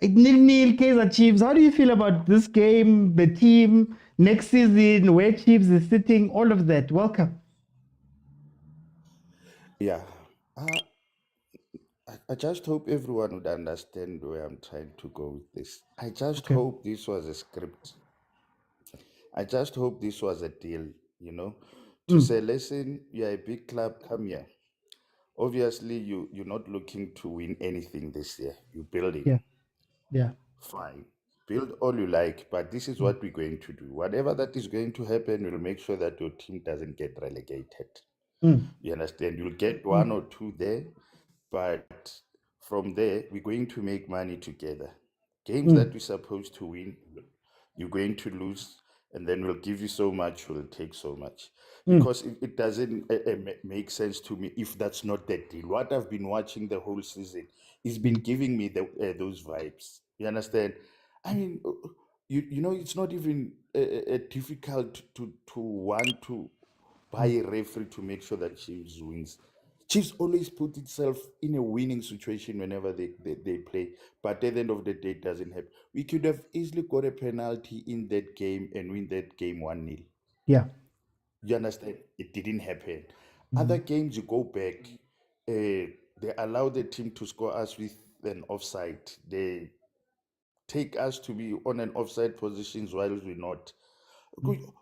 nil Kaizer Chiefs. How do you feel about this game, the team, next season, where Chiefs is sitting, all of that? Welcome. Yeah. I just hope everyone would understand where I'm trying to go with this. I just hope this was a script. I just hope this was a deal, to say, listen, you're a big club, come here. Obviously, you're not looking to win anything this year. You're building. Yeah. Fine. Build all you like, but this is what we're going to do. Whatever that is going to happen, we'll make sure that your team doesn't get relegated. You understand? You'll get one or two there, but from there, we're going to make money together. Games that we're supposed to win, you're going to lose, and then we'll give you so much, we'll take so much. Because it doesn't make sense to me if that's not the deal. What I've been watching the whole season has been giving me those vibes. You understand? I mean, it's not even difficult to want to buy a referee to make sure that Chiefs wins. Chiefs always put itself in a winning situation whenever they play, but at the end of the day, it doesn't happen. We could have easily got a penalty in that game and win that game 1-0. Yeah. You understand? It didn't happen. Other games, you go back, they allow the team to score us with an offside. They take us to be on an offside positions while we're not.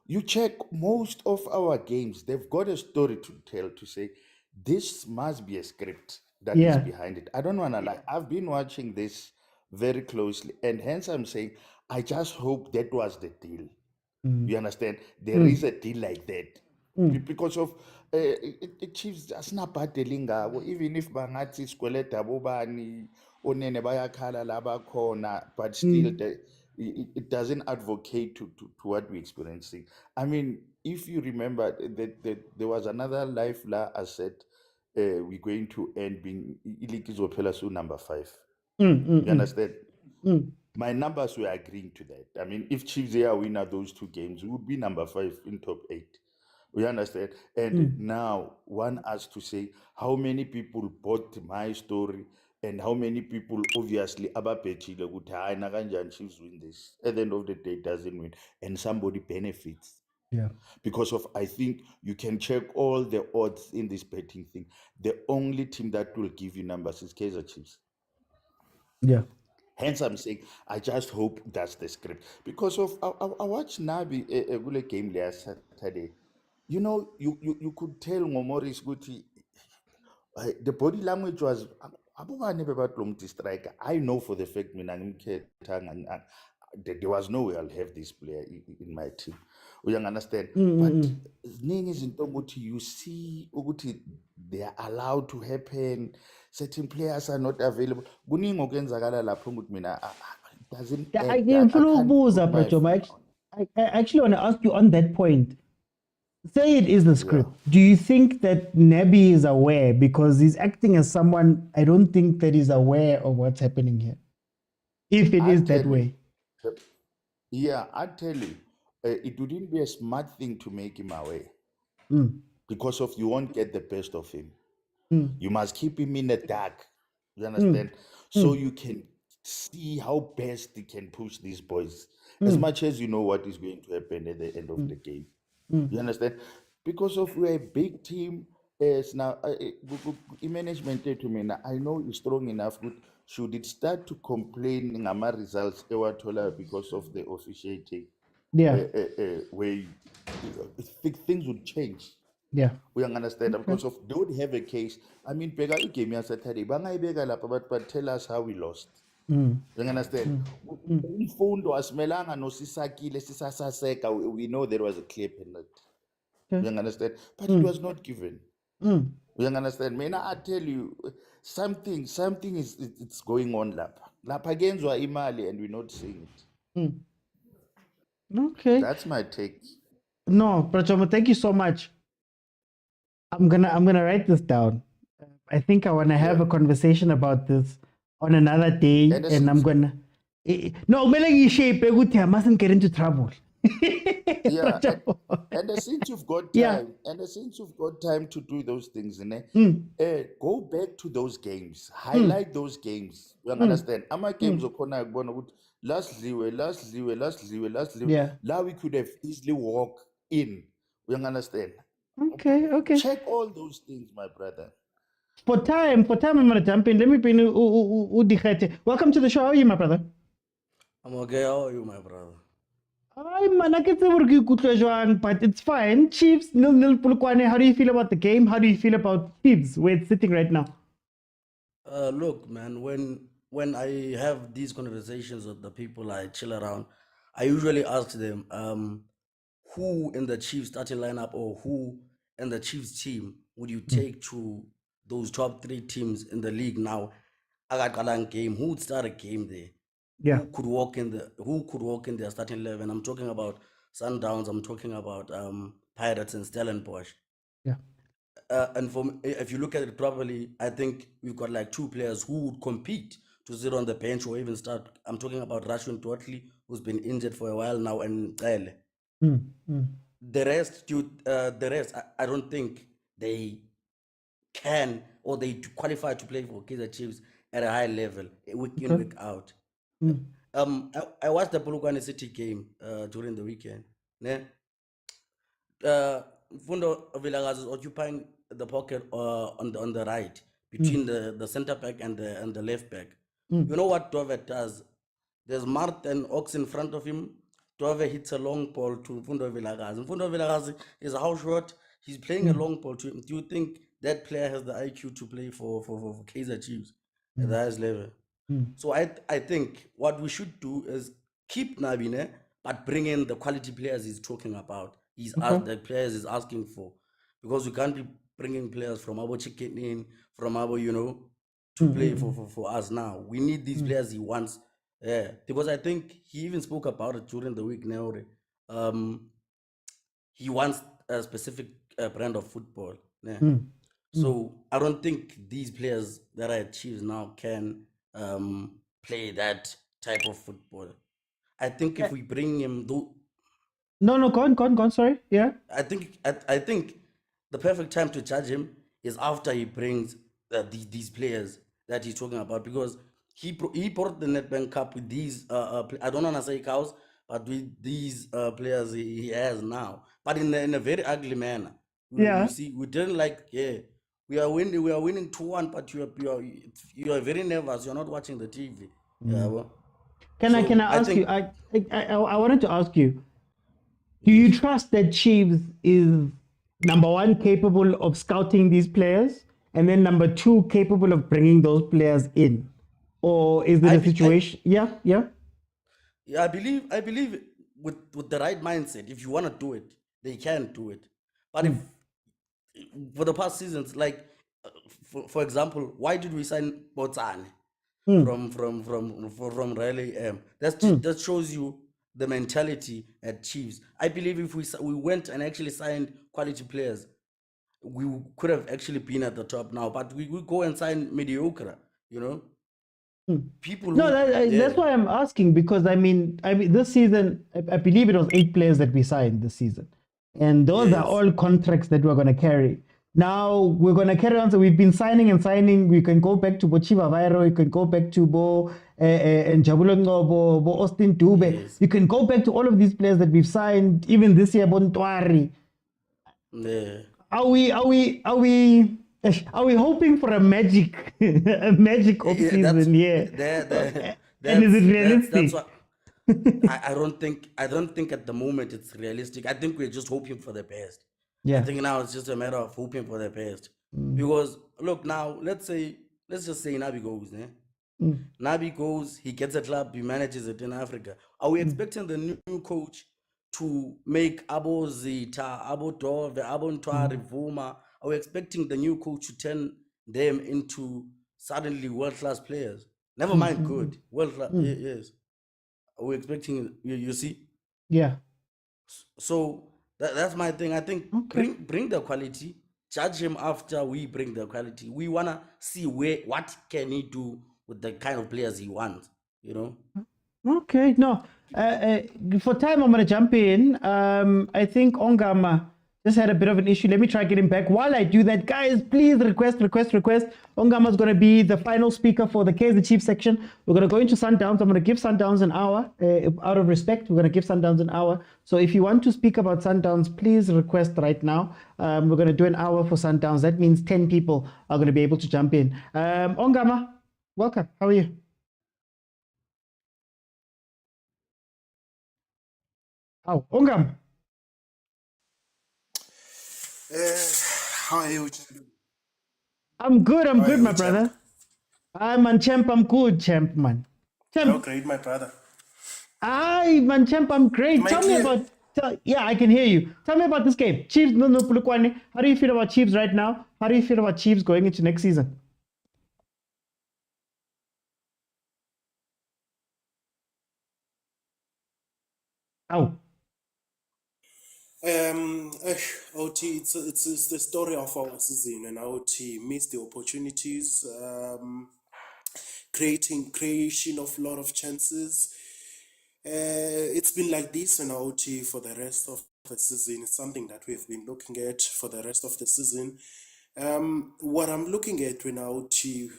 You check most of our games, they've got a story to tell, to say, this must be a script that is behind it. I don't want to lie. I've been watching this very closely, and hence I'm saying, I just hope that was the deal. You understand? There is a deal like that. because of Chiefs asinabhadeli ngabo, even if bangathi sikweleda bobani onene bayakhala laba khona, but still it doesn't advocate to what we're experiencing. I mean, if you remember that there was another life la I said we're going to end being league is number 5. You understand? My numbers were agreeing to that. I mean, if Chiefs are winner those 2 games, we would be number 5 in top 8. We understand. And now one has to say how many people bought my story and how many people obviously ababetile ukuthi hayi nakanjani Chiefs win this. At the end of the day, it doesn't win, and somebody benefits. Yeah. Because of, I think you can check all the odds in this betting thing. The only team that will give you numbers is Kaizer Chiefs. Yeah. Hence, I'm saying I just hope that's the script. Because of I watched Nabi a good game last Saturday. You know, you could tell Momoris Guti the body language was striker. I know for the fact there was no way I'll have this player in my team. We understand. But you see they are allowed to happen. Certain players are not available. Doesn't I actually want to ask you on that point. Say it is the script. Do you think that Nebi is aware, because he's acting as someone I don't think that is aware of what's happening here? If it is that way. Yeah, I tell you, it wouldn't be a smart thing to make him aware. Because of you won't get the best of him. You must keep him in the dark. You understand? So you can see how best he can push these boys. As much as you know what is going to happen at the end of the game. You understand? Because of we're a big team, now management to me. I know you're strong enough. But should it start to complain in our results because of the officiating? Yeah. Where things would change. Yeah. We understand because of they would have a case. I mean, Pega came here Saturday, but tell us how we lost. You understand? Phone was melanga no sisakile sisasaseka. We know there was a clear penalty. You understand? But it was not given. You understand? May I tell you something is it's going on lapa against imali and we're not seeing it. Okay. That's my take. No, Prachomo, thank you so much. I'm gonna write this down. I think I wanna have a conversation about this on another day, and I'm gonna no, I mustn't get into trouble. Yeah, and since you've got time, since you've got time to do those things, go back to those games, highlight those games. You understand? Ama games last liwe. Now we could have easily walked in. You understand? Okay. Check all those things, my brother. For time, I'm gonna jump in. Let me bring welcome to the show. How are you, my brother? I'm okay. How are you, my brother? But it's fine. Chiefs 0-0 Polokwane. How do you feel about the game? How do you feel about Chiefs where it's sitting right now? Look, man, when I have these conversations with the people I chill around, I usually ask them, who in the Chiefs starting lineup or who in the Chiefs team would you take to those top 3 teams in the league now? Game, who would start a game there? Yeah. Who could walk in their starting 11? I'm talking about Sundowns. I'm talking about Pirates and Stellenbosch. Yeah. And if you look at it properly, I think we've got like 2 players who would compete to sit on the bench or even start. I'm talking about Rashwin Twatley, who's been injured for a while now, and Cele. The rest, I don't think they can or they qualify to play for Kaizer Chiefs at a high level, week in, week out. I watched the Polokwane City game during the weekend. Fundo Vilakazi is occupying the pocket on the right between the center back and the left back. You know what Dove does? There's Martin Ox in front of him. Dove hits a long ball to Fundo Vilakazi. Fundo Vilakazi is how short. He's playing a long ball to him. Do you think that player has the IQ to play for Kaizer Chiefs at the highest level? So I think what we should do is keep Nabine, but bring in the quality players he's talking about. the players is asking for, because we can't be bringing players from our chicken in, from our, to play for us now. We need these players he wants. Yeah, because I think he even spoke about it during the week now. He wants a specific brand of football. Yeah. So I don't think these players that are at Chiefs now can play that type of football. I think if we bring him, No, go on, sorry. Yeah. I think the perfect time to judge him is after he brings these players that he's talking about, because he brought the Nedbank Cup with these I don't want to say cows, but with these players he has now, but in a very ugly manner. You see, we didn't we are winning 2-1, but you are very nervous. You're not watching the TV. Can I ask you? I wanted to ask you. Do you trust that Chiefs is number one capable of scouting these players, and then number two capable of bringing those players in, or is it a situation? Yeah. I believe with the right mindset, if you want to do it, they can do it. But if for the past seasons, like for example, why did we sign Motsane from Raleigh? That shows you the mentality at Chiefs. I believe if we went and actually signed quality players, we could have actually been at the top now. But we go and sign mediocre, people. That's why I'm asking, because I mean this season I believe it was 8 players that we signed this season, and those are all contracts that we're going to carry. Now we're going to carry on. So we've been signing and signing. We can go back to Bochiva Vairo. You can go back to Bo and Jabulongo, Bo Austin Dube. Yes. You can go back to all of these players that we've signed, even this year, Bontwari. Yeah. Are we hoping for a magic off season? Yeah. And is it realistic? I don't think at the moment it's realistic. I think we're just hoping for the best. Yeah. I think now it's just a matter of hoping for the best. Because look now, let's just say Nabi goes. Nabi goes, he gets a club, he manages it in Africa. Are we expecting the new coach to make Abo Zita, Abo Dove, Abo Ntwari, Vuma? Are we expecting the new coach to turn them into suddenly world-class players? Never mind good, world-class, yes. Are we expecting, you see? Yeah. So that's my thing. I think bring the quality, judge him after we bring the quality. We want to see what can he do with the kind of players he wants, Okay, no. For time, I'm going to jump in. I think Ongama just had a bit of an issue. Let me try to get him back. While I do that, guys, please request. Ongama is going to be the final speaker for the Kaizer Chiefs section. We're going to go into Sundowns. I'm going to give Sundowns an hour. Out of respect, we're going to give Sundowns an hour. So if you want to speak about Sundowns, please request right now. We're going to do an hour for Sundowns. That means 10 people are going to be able to jump in. Ongama, welcome. How are you? Oh, Ongam. How are you? I'm good, my brother. I'm on champ, I'm good, champ, man. Champ. Oh, great, my brother. Aye, man, champ, I'm great. Tell me about, yeah, I can hear you. Tell me about this game. Chiefs, no, Pulukwani. How do you feel about Chiefs right now? How do you feel about Chiefs going into next season? Oh. OT, it's the story of our season, and OT missed the opportunities, creation of a lot of chances. It's been like this in OT for the rest of the season. It's something that we've been looking at for the rest of the season. What I'm looking at when OT,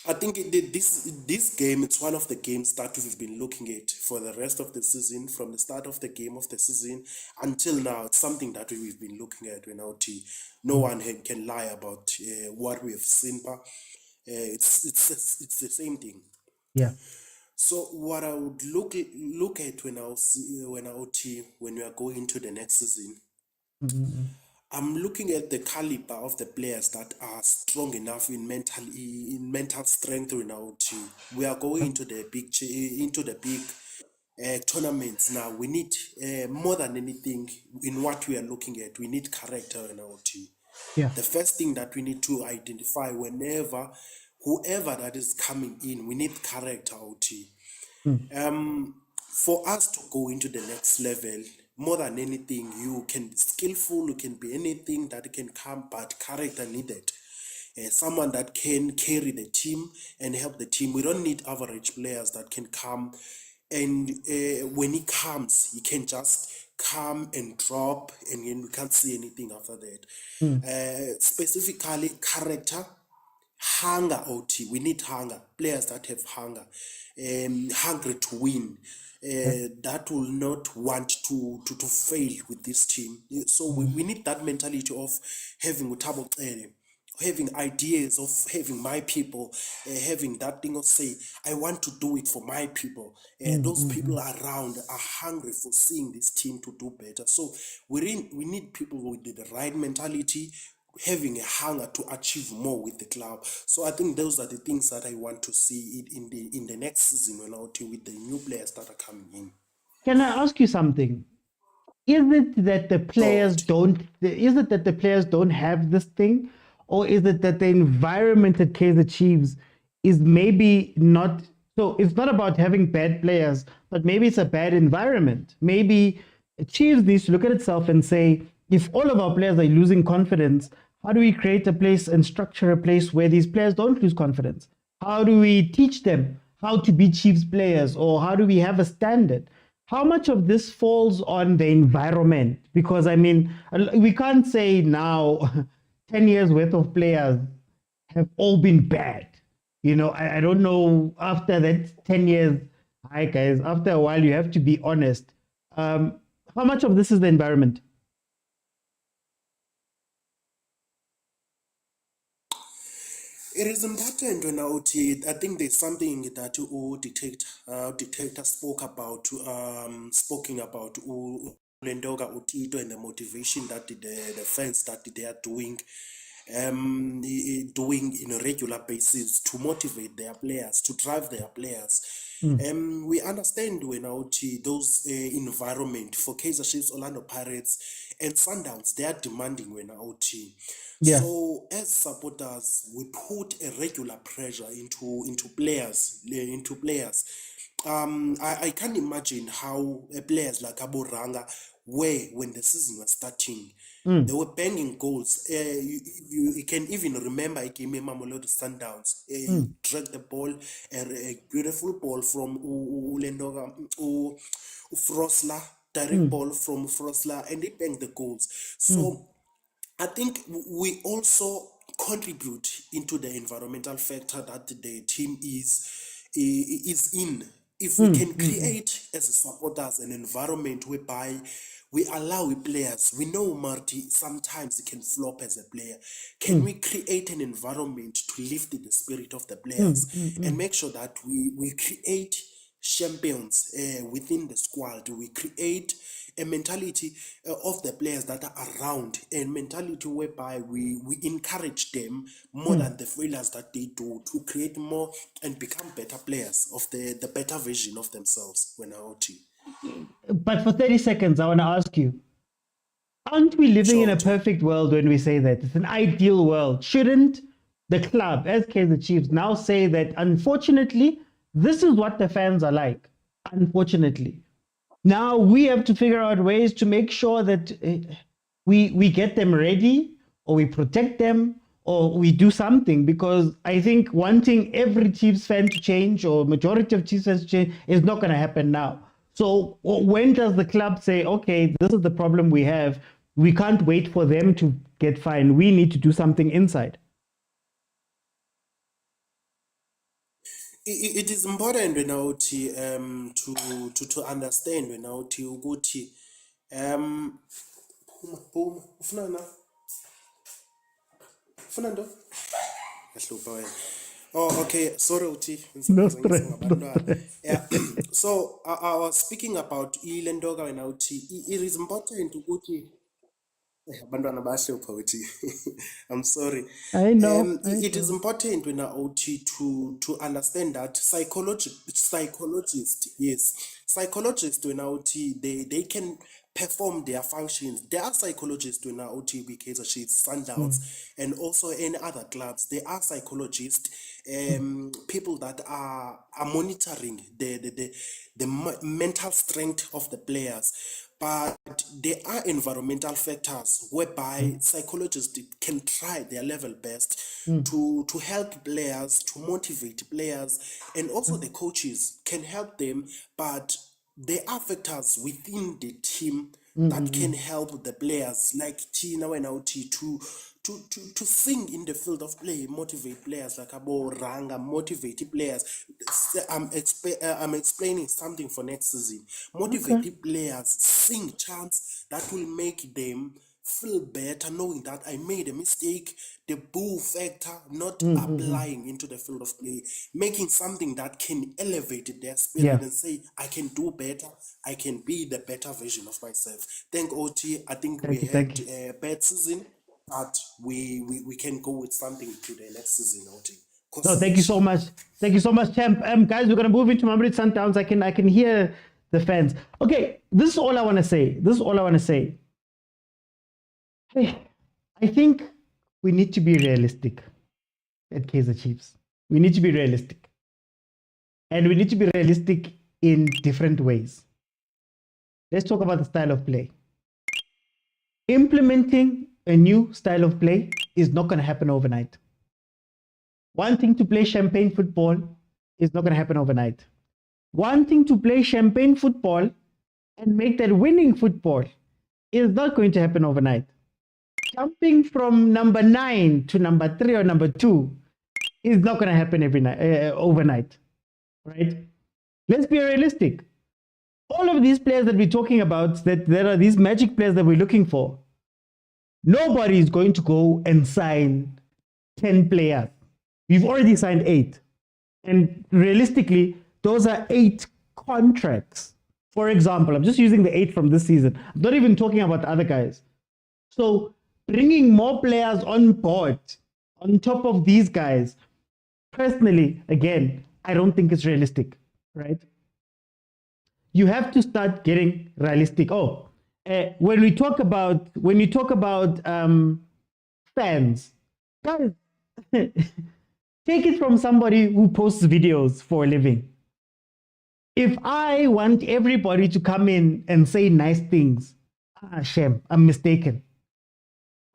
I think this game, it's one of the games that we've been looking at for the rest of the season, from the start of the game of the season until now. It's something that we've been looking at when OT. No one can lie about what we've seen, but it's the same thing. Yeah. So what I would look at when we are going into the next season, I'm looking at the caliber of the players that are strong enough in mental strength in our team. We are going into the big tournaments now, we need more than anything in what we are looking at, we need character in our team. Yeah. The first thing that we need to identify whenever, whoever that is coming in, we need character our team. For us to go into the next level, more than anything, you can be skillful, you can be anything that can come, but character needed. Someone that can carry the team and help the team. We don't need average players that can come and when he comes, he can just come and drop and then we can't see anything after that. Specifically, character, hunger, OT. We need hunger. Players that have hunger, hungry to win. That will not want to fail with this team. So we need that mentality of having utabo having ideas of having my people, having that thing of say, I want to do it for my people. Those people around are hungry for seeing this team to do better. So we need people with the right mentality, having a hunger to achieve more with the club. So I think those are the things that I want to see in the next season when out with the new players that are coming in. Can I ask you something? Is it that the players don't have this thing, or is it that the environment at Kaizer Chiefs is maybe not? So it's not about having bad players, but maybe it's a bad environment. Maybe Chiefs needs to look at itself and say, if all of our players are losing confidence, how do we create a place and structure a place where these players don't lose confidence? How do we teach them how to be Chiefs players, or how do we have a standard? How much of this falls on the environment? Because I mean, we can't say now 10 years worth of players have all been bad. You know, I don't know, after that 10 years, hi guys, after a while you have to be honest. How much of this is the environment? It is important when I think there's something that dictator spoke about, speaking about Lendoga Utito and the motivation that the fans that they are doing in a regular basis to motivate their players, to drive their players. We understand when those environment for Kaizer Chiefs, Orlando Pirates, and Sundowns, they are demanding when Yeah. So as supporters, we put a regular pressure into players. I can't imagine how players like Abu Ranga were when the season was starting. They were banging goals. You can even remember a game in Mamelodi Sundowns. He dragged the ball, a beautiful ball from Ulendoga, Frosla, direct ball from Frosla, and they banged the goals. So I think we also contribute into the environmental factor that the team is in. If we can create as a supporters an environment whereby we allow players, we know Marty sometimes it can flop as a player. Can we create an environment to lift the spirit of the players and make sure that we create champions within the squad? We create a mentality of the players that are around, a mentality whereby we encourage them more than the failures that they do, to create more and become better players of the better version of themselves when out. But for 30 seconds, I want to ask you, aren't we living in a perfect world when we say that? It's an ideal world. Shouldn't the club, as Kaizer Chiefs, now say that, unfortunately, this is what the fans are like? Unfortunately. Now we have to figure out ways to make sure that we get them ready, or we protect them, or we do something, because I think wanting every Chiefs fan to change, or majority of Chiefs fans to change, is not going to happen now. So when does the club say, okay, this is the problem we have, we can't wait for them to get fined, we need to do something inside? It is important to understand ukuthi oh, okay, sorry uthi. No stress. Yeah. So I was speaking about Ilendoga and it is important ukuthi Bantwana bahlupha uthi. I'm sorry. I know. It is important when to understand that psychologists, yes, Psychologists when OT they can perform their functions. There are psychologists when OT with Kaizer Chiefs, Sundowns, and also in other clubs. There are psychologists, people that are monitoring the mental strength of the players. But there are environmental factors whereby psychologists can try their level best to help players, to motivate players, and also the coaches can help them. But there are factors within the team that can help the players, like Tina and Auti, to sing in the field of play, motivate players like Abo Ranga, motivate players. I'm explaining something for next season. Motivate players, sing chants that will make them feel better, knowing that I made a mistake. The boo factor, not applying into the field of play, making something that can elevate their spirit and say, I can do better, I can be the better version of myself. Thank OT. I think we had a bad season, but we can go with something to the next season, OT. No, thank you so much. Thank you so much, champ. Guys, we're gonna move into Mamelodi Sundowns. I can hear the fans. Okay, this is all I want to say. I think we need to be realistic at Kaizer Chiefs. We need to be realistic. And we need to be realistic in different ways. Let's talk about the style of play. Implementing a new style of play is not going to happen overnight. Wanting to play champagne football is not going to happen overnight. Wanting to play champagne football and make that winning football is not going to happen overnight. Jumping from number 9 to number 3 or number 2 is not going to happen overnight, right? Let's be realistic. All of these players that we're talking about, that there are these magic players that we're looking for, nobody is going to go and sign 10 players. We've already signed 8. And realistically, those are 8 contracts. For example, I'm just using the 8 from this season. I'm not even talking about the other guys. So bringing more players on board on top of these guys, personally, again, I don't think it's realistic, right? You have to start getting realistic. When you talk about fans, guys, take it from somebody who posts videos for a living. If I want everybody to come in and say nice things, shame, I'm mistaken.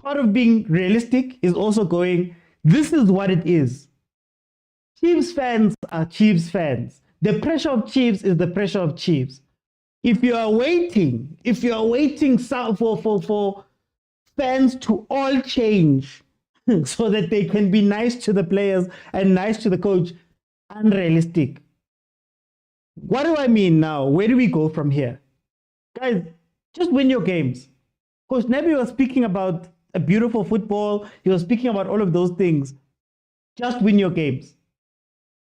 Part of being realistic is also going, this is what it is. Chiefs fans are Chiefs fans. The pressure of Chiefs is the pressure of Chiefs. If you are waiting for fans to all change so that they can be nice to the players and nice to the coach, unrealistic. What do I mean now? Where do we go from here? Guys, just win your games. Coach Nebi was speaking about a beautiful football. He was speaking about all of those things. Just win your games.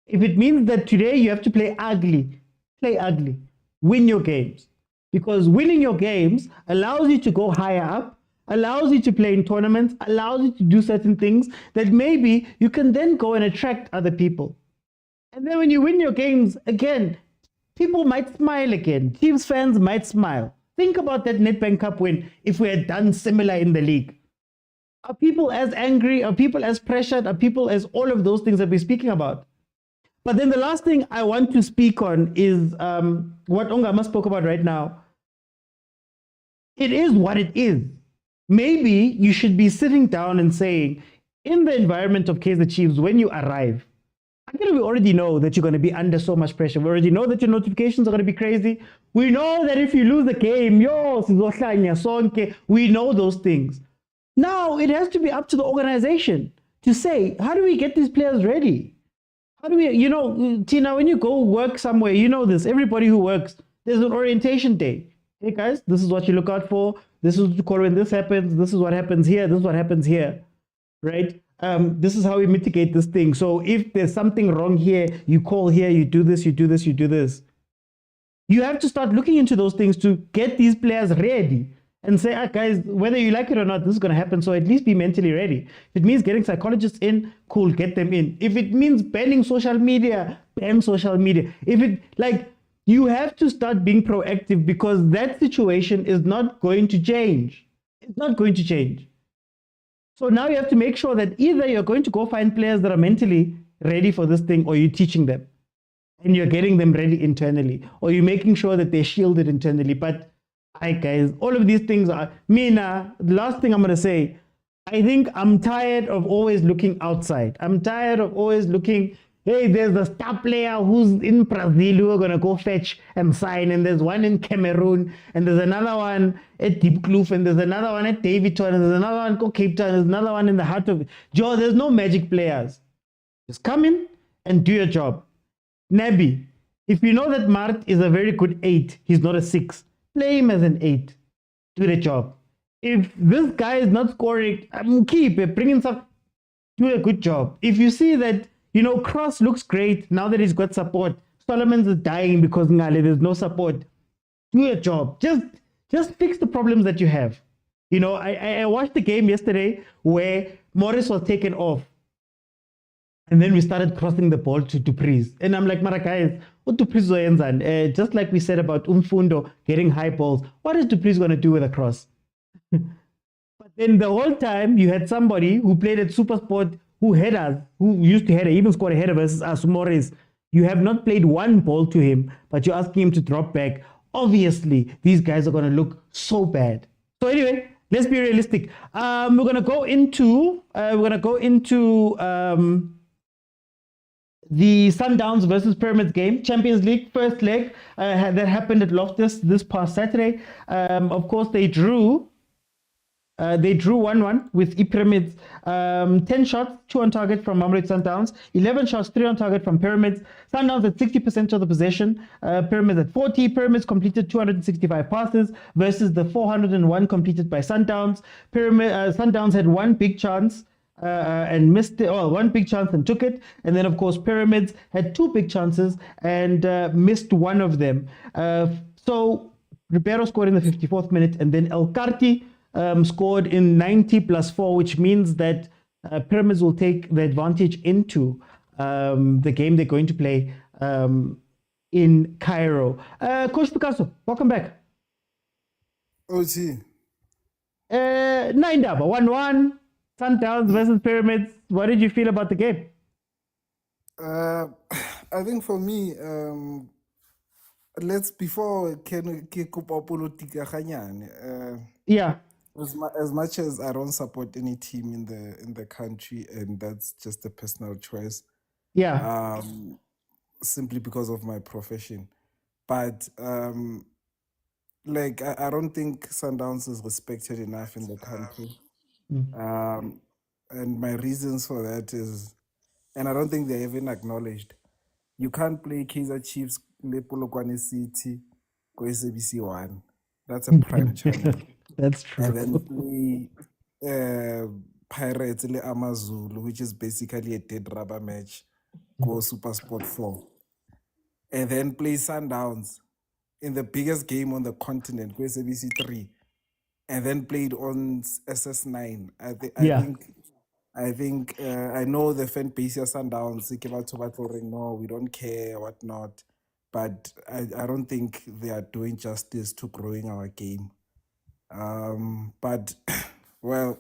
If it means that today you have to play ugly, play ugly. Win your games. Because winning your games allows you to go higher up, allows you to play in tournaments, allows you to do certain things that maybe you can then go and attract other people. And then when you win your games, again, people might smile again. Chiefs fans might smile. Think about that Nedbank Cup win if we had done similar in the league. Are people as angry? Are people as pressured? Are people as all of those things that we're speaking about? But then the last thing I want to speak on is what Ongama spoke about right now. It is what it is. Maybe you should be sitting down and saying, in the environment of Kaizer Chiefs, when you arrive, we already know that you're going to be under so much pressure. We already know that your notifications are going to be crazy. We know that if you lose the game, we know those things. Now it has to be up to the organization to say, how do we get these players ready? How do we, Tina, when you go work somewhere, you know this, everybody who works, there's an orientation day. Hey guys, this is what you look out for. This is what you call when this happens. This is what happens here. This is what happens here, right? This is how we mitigate this thing. So if there's something wrong here, you call here, you do this, you do this, you do this. You have to start looking into those things to get these players ready and say, guys, whether you like it or not, this is going to happen. So at least be mentally ready. If it means getting psychologists in, cool, get them in. If it means banning social media, ban social media. If it, you have to start being proactive because that situation is not going to change. It's not going to change. So now you have to make sure that either you're going to go find players that are mentally ready for this thing, or you're teaching them and you're getting them ready internally, or you're making sure that they're shielded internally. But hi guys, all of these things are, the last thing I'm going to say, I think I'm tired of always looking outside. I'm tired of always looking, hey, there's a star player who's in Brazil who are going to go fetch and sign, and there's one in Cameroon, and there's another one at Diepkloof, and there's another one at Davidton, and there's another one at Cape Town, there's another one in the heart of Joe. There's no magic players. Just come in and do your job. Nabi, if you know that Mart is a very good 8, he's not a 6, play him as an 8. Do the job. If this guy is not scoring, keep it, bring in some, do a good job. If you see that, Cross looks great now that he's got support, Solomon's is dying because there's no support, do your job. Just fix the problems that you have. I watched the game yesterday where Morris was taken off. And then we started crossing the ball to Dupreez. And I'm like, Mara guys, what Dupreez is just like we said about Umfundo getting high balls, what is Dupreez going to do with a cross? But then the whole time you had somebody who played at Supersport who used to header, even scored a header versus us, Morris. You have not played one ball to him, but you're asking him to drop back. Obviously, these guys are going to look so bad. So anyway, let's be realistic. We're going to go into the Sundowns versus Pyramids game, Champions League, first leg that happened at Loftus this past Saturday. Of course, they drew 1-1 with Pyramids. 10 shots, 2 on target from Mamelodi Sundowns, 11 shots, 3 on target from Pyramids. Sundowns at 60% of the possession, Pyramids at 40. Pyramids completed 265 passes versus the 401 completed by Sundowns. Sundowns had one big chance and missed it, one big chance and took it. And then, of course, Pyramids had 2 big chances and missed one of them. So Ribeiro scored in the 54th minute, and then El Karti scored in 90 plus 4, which means that Pyramids will take the advantage into the game they're going to play in Cairo. Coach Picasso, welcome back. OT. 1-1. Sundowns versus Pyramids. What did you feel about the game? I think for me, before can yeah. As much as I don't support any team in the country, and that's just a personal choice. Yeah. Simply because of my profession, but I don't think Sundowns is respected enough in the country. And my reasons for that is, and I don't think they're even acknowledged. You can't play Kaizer Chiefs, Polokwane City, go SABC 1. That's a prime channel. That's true. And then play Pirates, Le Amazulu, which is basically a dead rubber match, go SuperSport 4. And then play Sundowns in the biggest game on the continent, go SABC 3. And then played on SS9. I think I know the fan base of Sundowns, no, we don't care, whatnot. But I don't think they are doing justice to growing our game. But, well,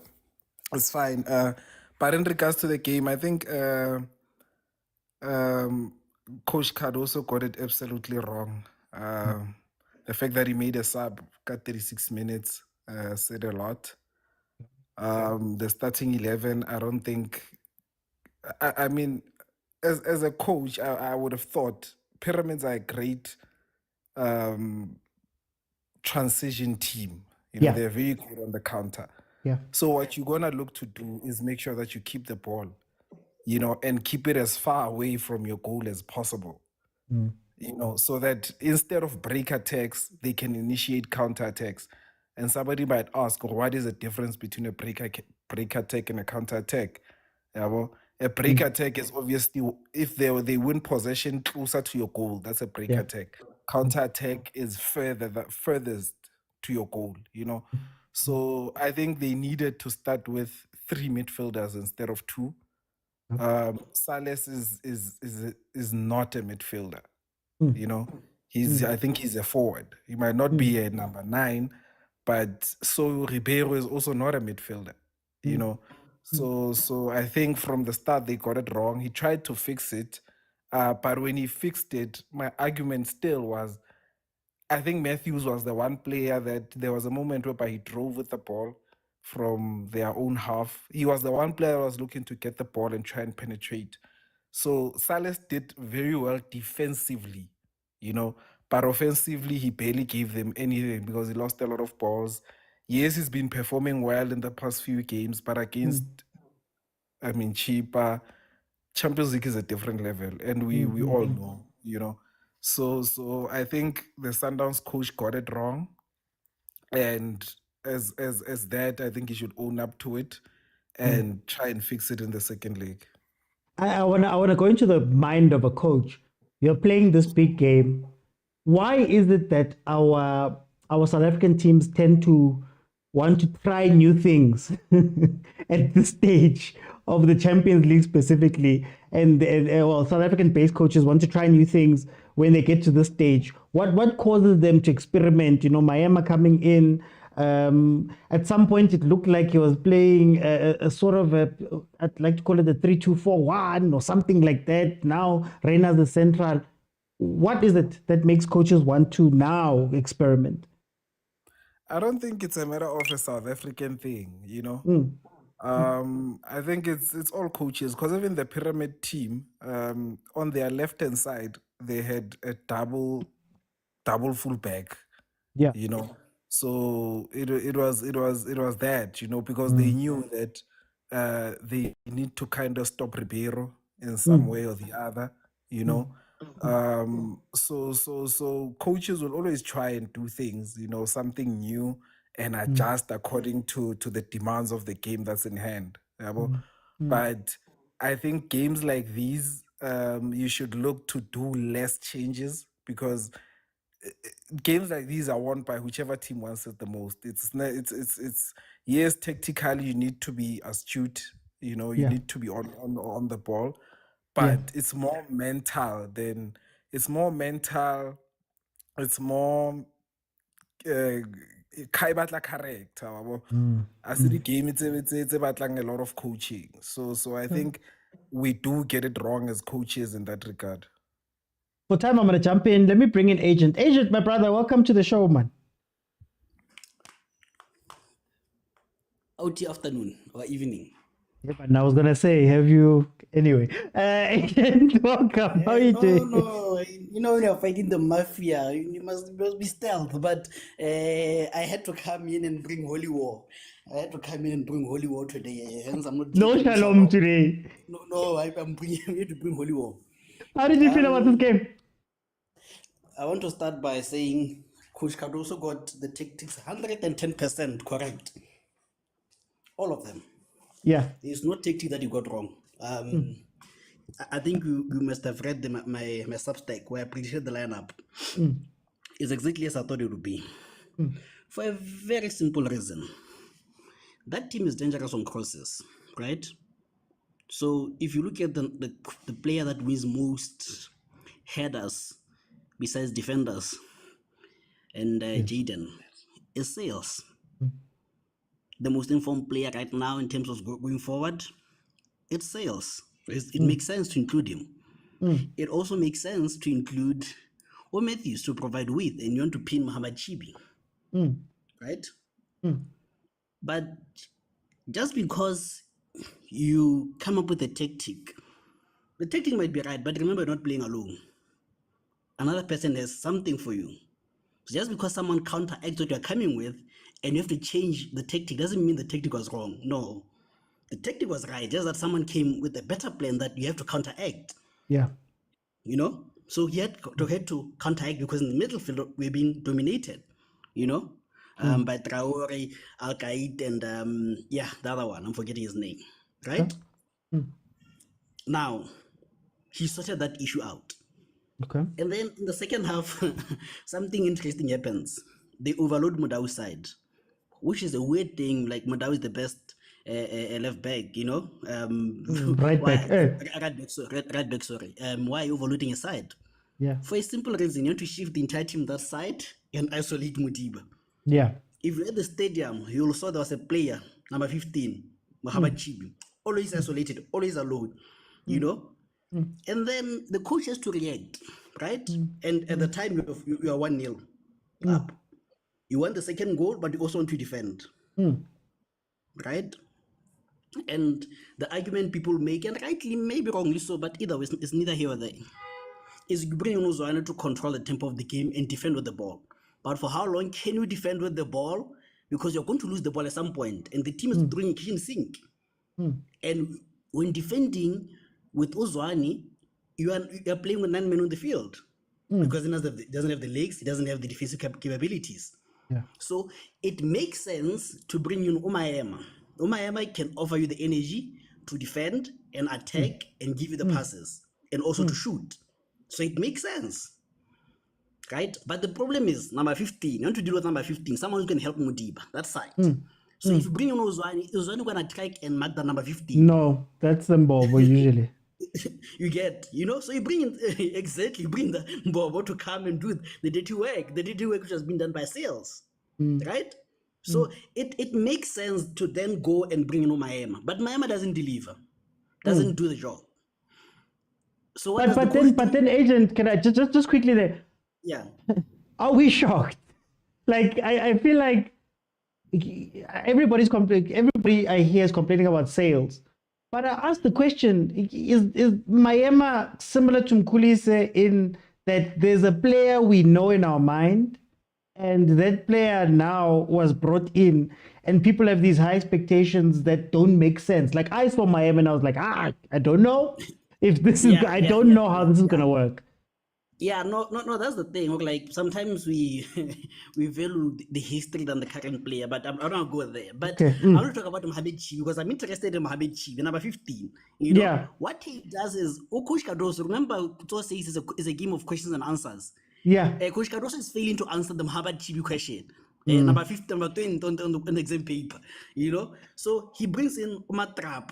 it's fine. But in regards to the game, I think Coach Cardoso got it absolutely wrong. The fact that he made a sub, got 36 minutes, said a lot. The starting 11, I don't think... I mean, as a coach, I would have thought Pyramids are a great transition team. They're very good on the counter. Yeah. So what you're going to look to do is make sure that you keep the ball, and keep it as far away from your goal as possible. So that instead of break attacks, they can initiate counter attacks. And somebody might ask, what is the difference between a break attack and a counter attack? A break attack is obviously if they win possession closer to your goal, that's a break attack. Counter attack is furthest to your goal, So I think they needed to start with 3 midfielders instead of 2. Sales is not a midfielder, I think he's a forward. He might not be a number 9, but so Ribeiro is also not a midfielder, you know. So I think from the start they got it wrong. He tried to fix it, but when he fixed it, my argument still was, I think Matthews was the one player that there was a moment whereby he drove with the ball from their own half. He was the one player that was looking to get the ball and try and penetrate. So Salas did very well defensively, you know, but offensively he barely gave them anything because he lost a lot of balls. Yes, he's been performing well in the past few games, but against, I mean, cheaper, Champions League is a different level, and we all know, you know. So I think the Sundowns coach got it wrong, and as that, I think he should own up to it and try and fix it in the second leg. I wanna go into the mind of a coach. You're playing this big game. Why is it that our South African teams tend to want to try new things at this stage of the Champions League specifically, and South African-based coaches want to try new things when they get to this stage? What causes them to experiment? You know, Mayema coming in. At some point, it looked like he was playing a sort of I'd like to call it a 3-2-4-1 or something like that. Now, Reina's the central. What is it that makes coaches want to now experiment? I don't think it's a matter of a South African thing, you know. I think it's all coaches, because even the pyramid team, on their left-hand side, they had a double fullback. Yeah. You know. So it was that, you know, because they knew that they need to kind of stop Ribeiro in some way or the other, you know. So coaches will always try and do things, you know, something new, and adjust according to the demands of the game that's in hand. But I think games like these, you should look to do less changes, because games like these are won by whichever team wants it the most. It's yes, tactically you need to be astute, you know, you need to be on the ball, but it's more mental than it's more Kaibatla character. I see the game, it's about like a lot of coaching. So I think we do get it wrong as coaches in that regard. For time, I'm going to jump in. Let me bring in Agent. Agent, my brother, welcome to the show, man. OT afternoon or evening. Yeah, but I was going to say, have you... Anyway, Agent, welcome. How are you doing? No, you know, when you're fighting the mafia, you must be stealth. But I had to come in and bring holy war. Today. Hence, I'm not. No shalom today. No, I'm bringing you to bring holy war. How did you feel about this game? I want to start by saying Coach Cardoso got the tactics 110% correct. All of them. Yeah. There's no tactic that you got wrong. I think you must have read my Substack where I predicted the lineup. It's exactly as I thought it would be. For a very simple reason. That team is dangerous on crosses, right? So if you look at the player that wins most headers besides defenders and Jayden, is Sales. The most informed player right now in terms of going forward, it's Sales. It makes sense to include him. It also makes sense to include Matthews to provide width, and you want to pin Muhammad Chibi, right? But just because you come up with a tactic, the tactic might be right, but remember, you're not playing alone. Another person has something for you. So just because someone counteracts what you're coming with and you have to change the tactic doesn't mean the tactic was wrong. No, the tactic was right, just that someone came with a better plan that you have to counteract. Yeah. You know? So he had to counteract, because in the midfield we're being dominated, you know, by Traore, Al-Qaid, and the other one, I'm forgetting his name, right? Now, he sorted that issue out. Okay. And then in the second half, something interesting happens. They overload Modau's side, which is a weird thing. Like, Modau is the best left back, you know. Right back. Right back, sorry. Why are you overloading his side? Yeah. For a simple reason, you want to shift the entire team that side and isolate Modiba. Yeah. If you're at the stadium, you saw there was a player, number 15, Mohamed Chibi, always isolated, always alone, you know? And then the coach has to react, right? And at the time, you are 1-0 up. You want the second goal, but you also want to defend, right? And the argument people make, and rightly, maybe wrongly so, but either way, it's neither here or there, is you bring Uzwana to control the tempo of the game and defend with the ball. But for how long can you defend with the ball? Because you're going to lose the ball at some point, and the team is doing a kitchen sink. And when defending with Uzwani, you are playing with 9 men on the field because he doesn't have the legs, he doesn't have the defensive capabilities. Yeah. So it makes sense to bring in Umayema. Umayema can offer you the energy to defend and attack and give you the passes and also to shoot. So it makes sense. Right? But the problem is number 15. You want to deal with number 15, someone who can help Modiba, that side. So if you bring in Uzwani going to track and mark the number 15. No, that's the Mbobo usually. You get, you know, so you bring in, exactly, you bring the Mbobo to come and do the dirty work which has been done by sales, right? So it makes sense to then go and bring in Umayema, but Mayema doesn't deliver, doesn't do the job. So but then agent, can I just quickly there? Yeah. Are we shocked? Like I feel like everybody I hear is complaining about sales. But I asked the question, is Mayema similar to Mkhulise in that there's a player we know in our mind, and that player now was brought in, and people have these high expectations that don't make sense. Like I saw Mayema and I was like, I don't know if this is, I don't know how this is going to work. Yeah, no, that's the thing. Like sometimes we value the history than the current player, but I'm not going to go there. But I want to talk about Mohamed Chibi because I'm interested in Mohamed Chibi, number 15. You know, what he does is, Coach Cardoso, remember, Kuto says it's a game of questions and answers. Yeah. Coach Cardoso is failing to answer the Mohamed Chibi question. Number 15, number 20 on the exam paper. You know, so he brings in Umatrap.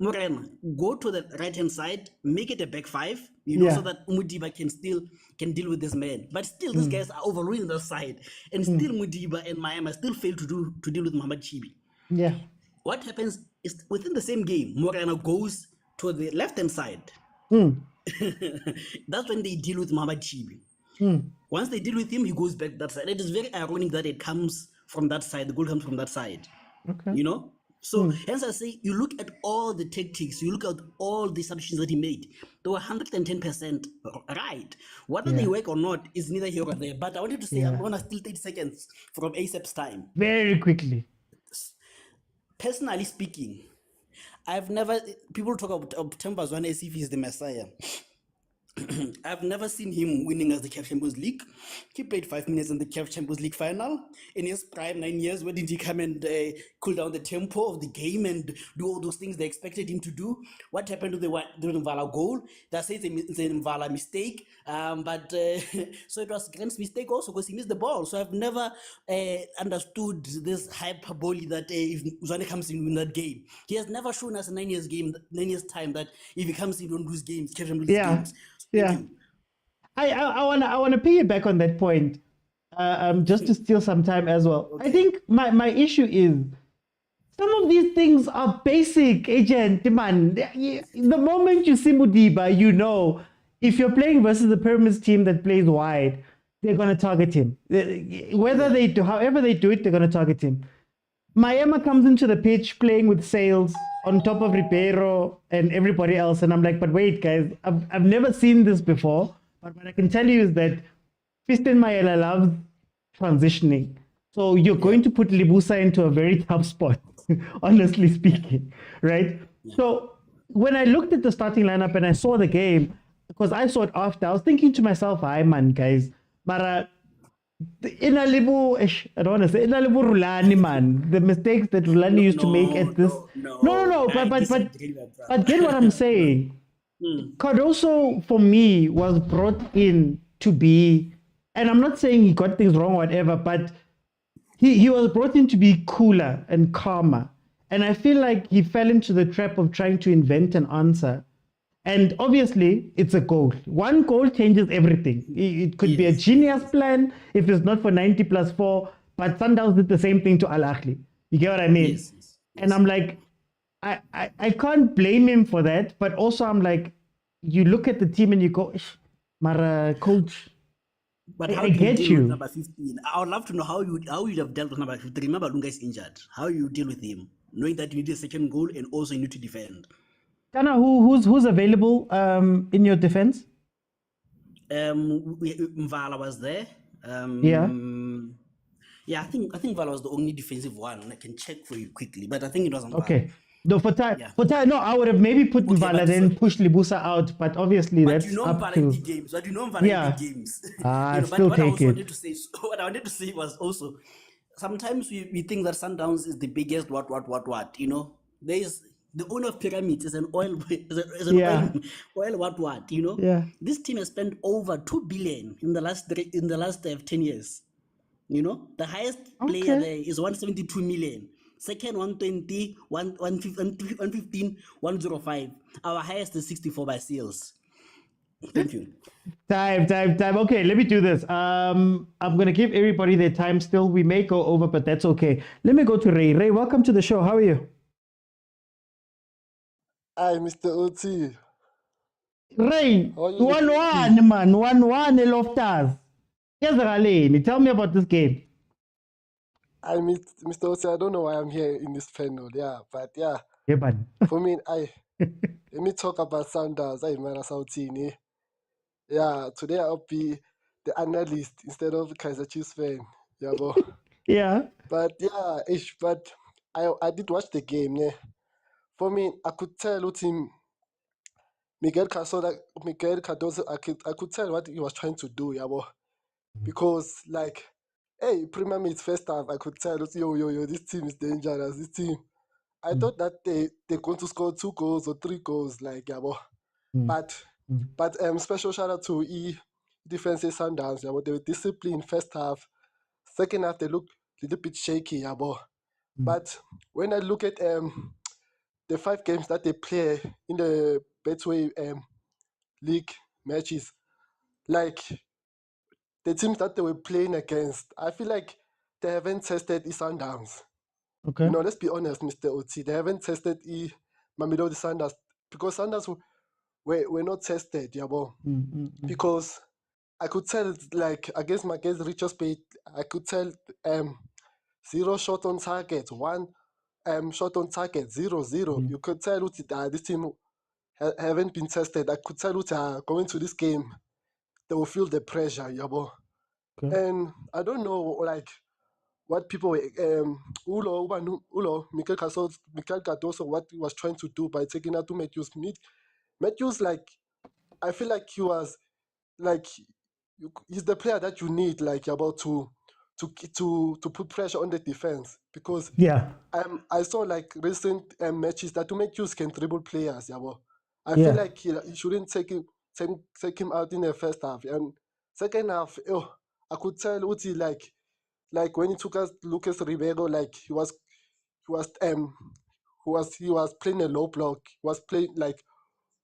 Morena, go to the right-hand side, make it a back five, you know, so that Modiba can deal with this man. But still, these guys are overruling the side, and still Modiba and Mayema still fail to deal with Mohamed Chibi. Yeah. What happens is within the same game, Morena goes to the left-hand side. That's when they deal with Mohamed Chibi. Once they deal with him, he goes back that side. It is very ironic that it comes from that side. The goal comes from that side. Okay. You know. So hence I say, you look at all the tactics, you look at all the substitutions that he made, they were 110% right. Whether they work or not is neither here or there. But I wanted to say, I'm going to steal 30 seconds from ASAP's time. Very quickly. Personally speaking, people talk about Tembazwane as if he's the Messiah. I've never seen him winning as the CAF Champions League. He played 5 minutes in the CAF Champions League final. In his prime 9 years, where did he come and cool down the tempo of the game and do all those things they expected him to do? What happened to the Mvala goal? That says it's a Mvala mistake. So it was Grant's mistake also because he missed the ball. So I've never understood this hyperbole that if Zwane comes in that game. He has never shown us in 9 years time that if he comes in, he don't lose games, CAF Champions League games. Yeah, I want to piggyback on that point, just to steal some time as well. I think my issue is some of these things are basic, agent. Man, the moment you see Modiba, you know if you're playing versus the Pyramids team that plays wide, they're gonna target him. However they do it, they're gonna target him. Mayema comes into the pitch playing with Sales on top of Ribeiro and everybody else, and I'm like, but wait, guys, I've never seen this before. But what I can tell you is that Fiston Mayela loves transitioning. So you're going to put Libusa into a very tough spot, honestly speaking, right? Yeah. So when I looked at the starting lineup and I saw the game, because I saw it after, I was thinking to myself, "Hi, man, guys, but Inalibu, I don't want to say Inalibu Rulani, man. The mistakes that Rulani used to make at this. No. But get what I'm saying. Cardoso, for me, was brought in to be, and I'm not saying he got things wrong or whatever, but he was brought in to be cooler and calmer. And I feel like he fell into the trap of trying to invent an answer. And obviously, it's a goal. One goal changes everything. It could be a genius plan if it's not for 90 plus 4, but Sundowns did the same thing to Ahly. You get what I mean? And I'm like, I can't blame him for that, but also I'm like, you look at the team and you go, Mara, coach, But how I do you get deal you. with number 15? I would love to know how you'd have dealt with number 15. Remember, Lunga is injured. How you deal with him, knowing that you need a second goal and also you need to defend. Tana, who's available in your defense? Mvala was there. Yeah, I think Vala was the only defensive one. I can check for you quickly, but I think it was Mvala. Okay. No, for time, no, I would have maybe put Mvala then push Libusa out, but obviously But that's you know up Mvala to. in the games. But you know Mvala in the games. I But still what I take also it. wanted to say, what I wanted to say was also, sometimes we think that Sundowns is the biggest what. You know, there is the owner of Pyramids is an oil oil what. You know, Yeah. this team has spent over 2 billion in the last 10 years. You know, the highest player there is 172 million. Second, 120, 115, 105. Our highest is 64 by sales. Thank you. Time. Okay, let me do this. I'm gonna give everybody their time still. We may go over, but that's okay. Let me go to Ray. Ray, welcome to the show. How are you? Hi, Mr. OT. Ray, How are you? 1-1, man. 1-1, Loftas. Yes, Raleigh. Tell me about this game. Hi, Mr. OT. I don't know why I'm here in this panel. Yeah, but yeah. Yeah, man. For me, let me talk about Sundowns. I'm Marasauti. Yeah, today I'll be the analyst instead of Kaizer Chiefs fan. Yeah, bro. Yeah. But yeah, but I did watch the game. Yeah. For me, I could tell what him Miguel Cardoso, I could tell what he was trying to do, yeah, bro. Because like, hey, Premier League first half, I could tell, yo, this team is dangerous. This team, I thought that they're going to score 2 goals or 3 goals, like, yeah, bro. But special shout out to defensive Sundowns, yeah, but they were disciplined first half. Second half, they looked a little bit shaky, yeah, bro. But when I look at the 5 games that they play in the Betway league matches, like the teams that they were playing against, I feel like they haven't tested Sundowns. Okay. You know, let's be honest, Mr. OT. They haven't tested mamelodi Sundowns because Sundowns were not tested, yeah, bro. Because I could tell, like, against Richards Bay, I could tell 0 shot on target, 1 shot on target, 0-0. You could tell this team haven't been tested. I could tell going to this game, they will feel the pressure, yeah, bro. And I don't know, like, what people were, Mikel Cardoso, what he was trying to do by taking out to Matthews. Matthews, like, I feel like he was, like, he's the player that you need, like, about to put pressure on the defense, because I saw like recent matches that Matthews can dribble players, yeah, bro. I feel like he shouldn't take him out in the first half, and second half, I could tell Uti, like when he took us Lucas Ribeiro, like he was playing a low block. He was playing like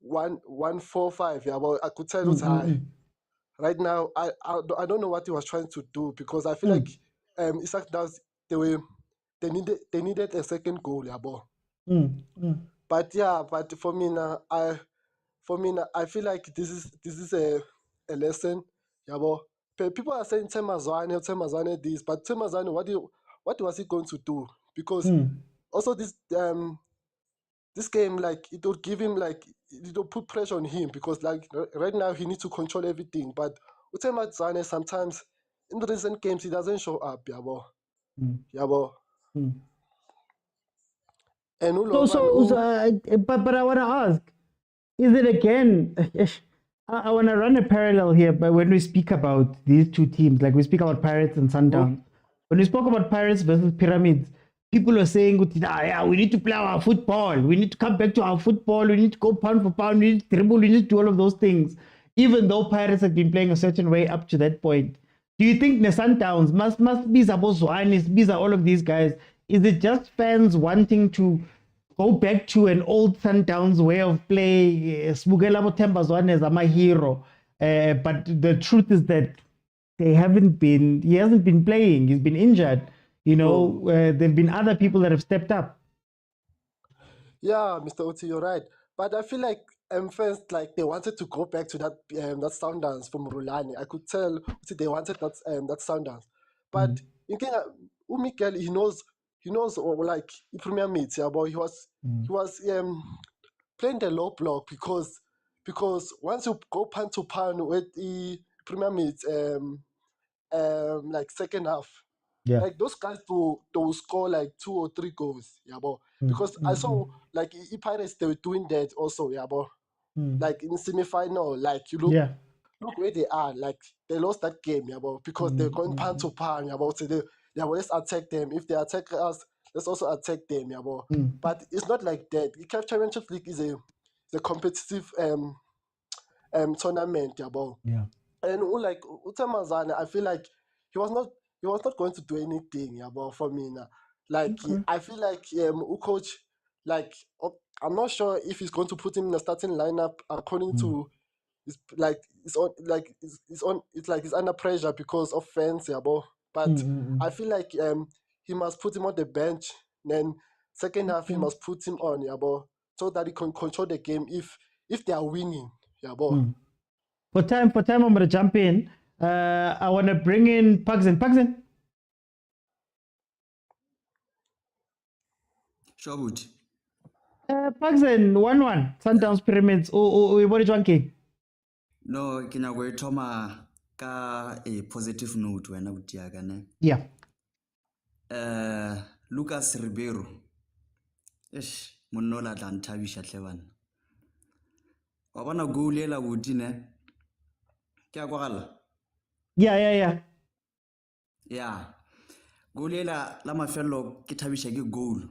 1-4-5. Yeah, but I could tell right now I don't know what he was trying to do, because I feel like Isaac does they needed a second goal, yeah, bro. But yeah, but for me now I feel like this is a lesson, yeah, bro. People are saying Temazwane this, but Temazwane, what was he going to do? Because also this game, like, it will give him, like, it will put pressure on him, because like right now he needs to control everything. But Temazwane, sometimes in the recent games he doesn't show up, yeah, bro. Yeah, bro. And but I want to ask, is it again? I want to run a parallel here, but when we speak about these two teams, like we speak about Pirates and Sundowns, when we spoke about Pirates versus Pyramids, people are saying, we need to play our football, we need to come back to our football, we need to go pound for pound, we need to dribble, we need to do all of those things, even though Pirates have been playing a certain way up to that point. Do you think the Sundowns must be Zwanis, be all of these guys? Is it just fans wanting to go back to an old Sundowns way of play. Smugela Mothemba Zwane is my hero. But the truth is that he hasn't been playing. He's been injured. You know, there've been other people that have stepped up. Yeah, Mr. Oti, you're right. But I feel like first, like they wanted to go back to that Sundowns from Rulani. I could tell they wanted that Sundowns. But in Kenya, Miguel, he knows like Premier Mates, yeah, but he was playing the low block because once you go pan to pan with the Premier Mates, like second half. Yeah. Like those guys to score like 2 or 3 goals, yeah, but because I saw like Pirates they were doing that also, yeah, but like in semi-final, like you look where they are, like they lost that game, yeah, but because they're going pan to pan, yeah, but so let's attack them. If they attack us, let's also attack them, yeah, but it's not like that. The CAF Champions League is a competitive tournament, yeah, but and like Utamazane, I feel like he was not going to do anything, yeah, but for me now. Like I feel like coach, like I'm not sure if he's going to put him in the starting lineup according to it's under pressure because of fans, yeah, but I feel like he must put him on the bench, then second half he must put him on, yeah, so that he can control the game if they are winning, yeah, For time, I'm gonna jump in. I want to bring in Pugsin. Sure, good. Pugsin, 1-1. Sundowns Pyramids. What is one? No, kina go thoma ka a positive note wena butiaga ne. Yeah. Lucas Ribeiro. Monno la tla nthabisha tlebana. Wa bona goal ela boti ne. Ke a kwagala. Yeah. Yeah. Goal ela la mafello ke thabisha ke goal.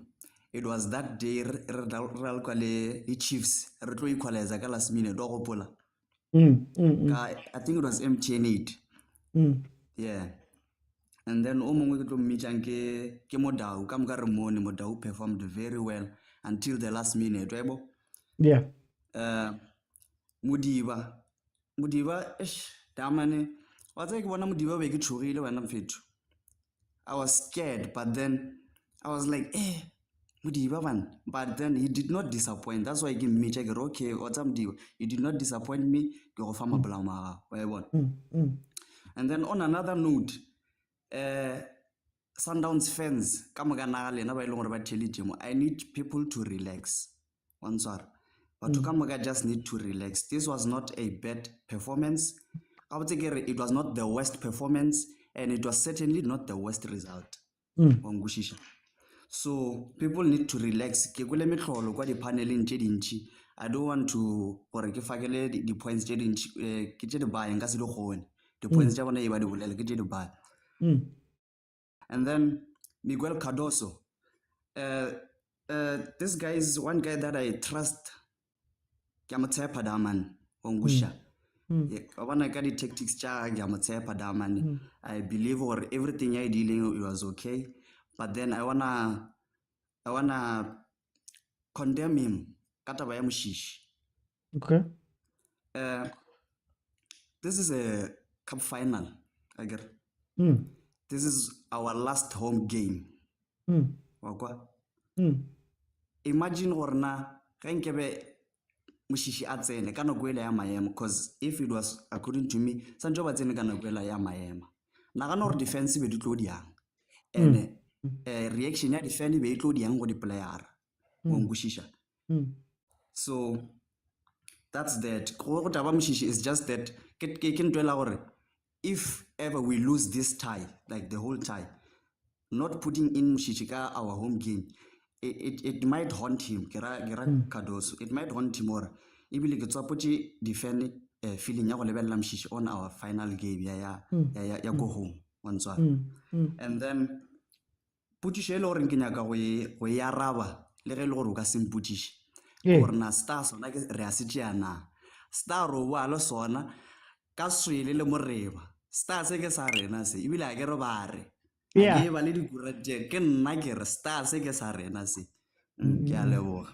It was that day Real kwale the Chiefs re tlo equalizer ka last minute do gopola. I think it was MTN8. Yeah. And then mongwe ke tlo mmitjang ke Motaung ka mka re mone Motaung performed very well until the last minute, right? Yeah. Mudiba damane wa tsaya ke bona Mudiba be ke tshogile wena mfethu. I was scared, but then I was like, Mudiba man, but then he did not disappoint. That's why I give me check. Okay, what's up, Mudiba? You did not disappoint me. Go for my blama. And then on another note, Sundowns fans, I need people to relax. But to just need to relax. This was not a bad performance. I would say it was not the worst performance, and it was certainly not the worst result. So people need to relax. I don't want to the points the points and then Miguel Cardoso. This guy is one guy that I trust. I got the tactics I believe or everything I dealing it was okay. But then I wanna condemn him. Okay. This is a cup final. I get. This is our last home game. Imagine orna mushishi atsene kana kwela ya mayema, because if it was according to me sanjo batsene kana kwela ya mayema na kana or defense be ditlo diang and reaction ya defense be itlo diang go di player ngushisha. So that's that. Go taba mushishi is just that ke ntwela gore if ever we lose this tie, like the whole tie, not putting in Mushishika our home game, it might haunt him. Cardoso. It might haunt him more. If we defend feeling on our final game, go home once. And then Putishe Loren Kinyaga we yaraba, Lerelo Gasim Putish. Or na stars on like Reasitiana. Star Walo Sona, Casri Lille Moreva. Stars against Arena, you will like a robare. Yeah. I gave a little good can Niger stars against Arena. Ke a leboga.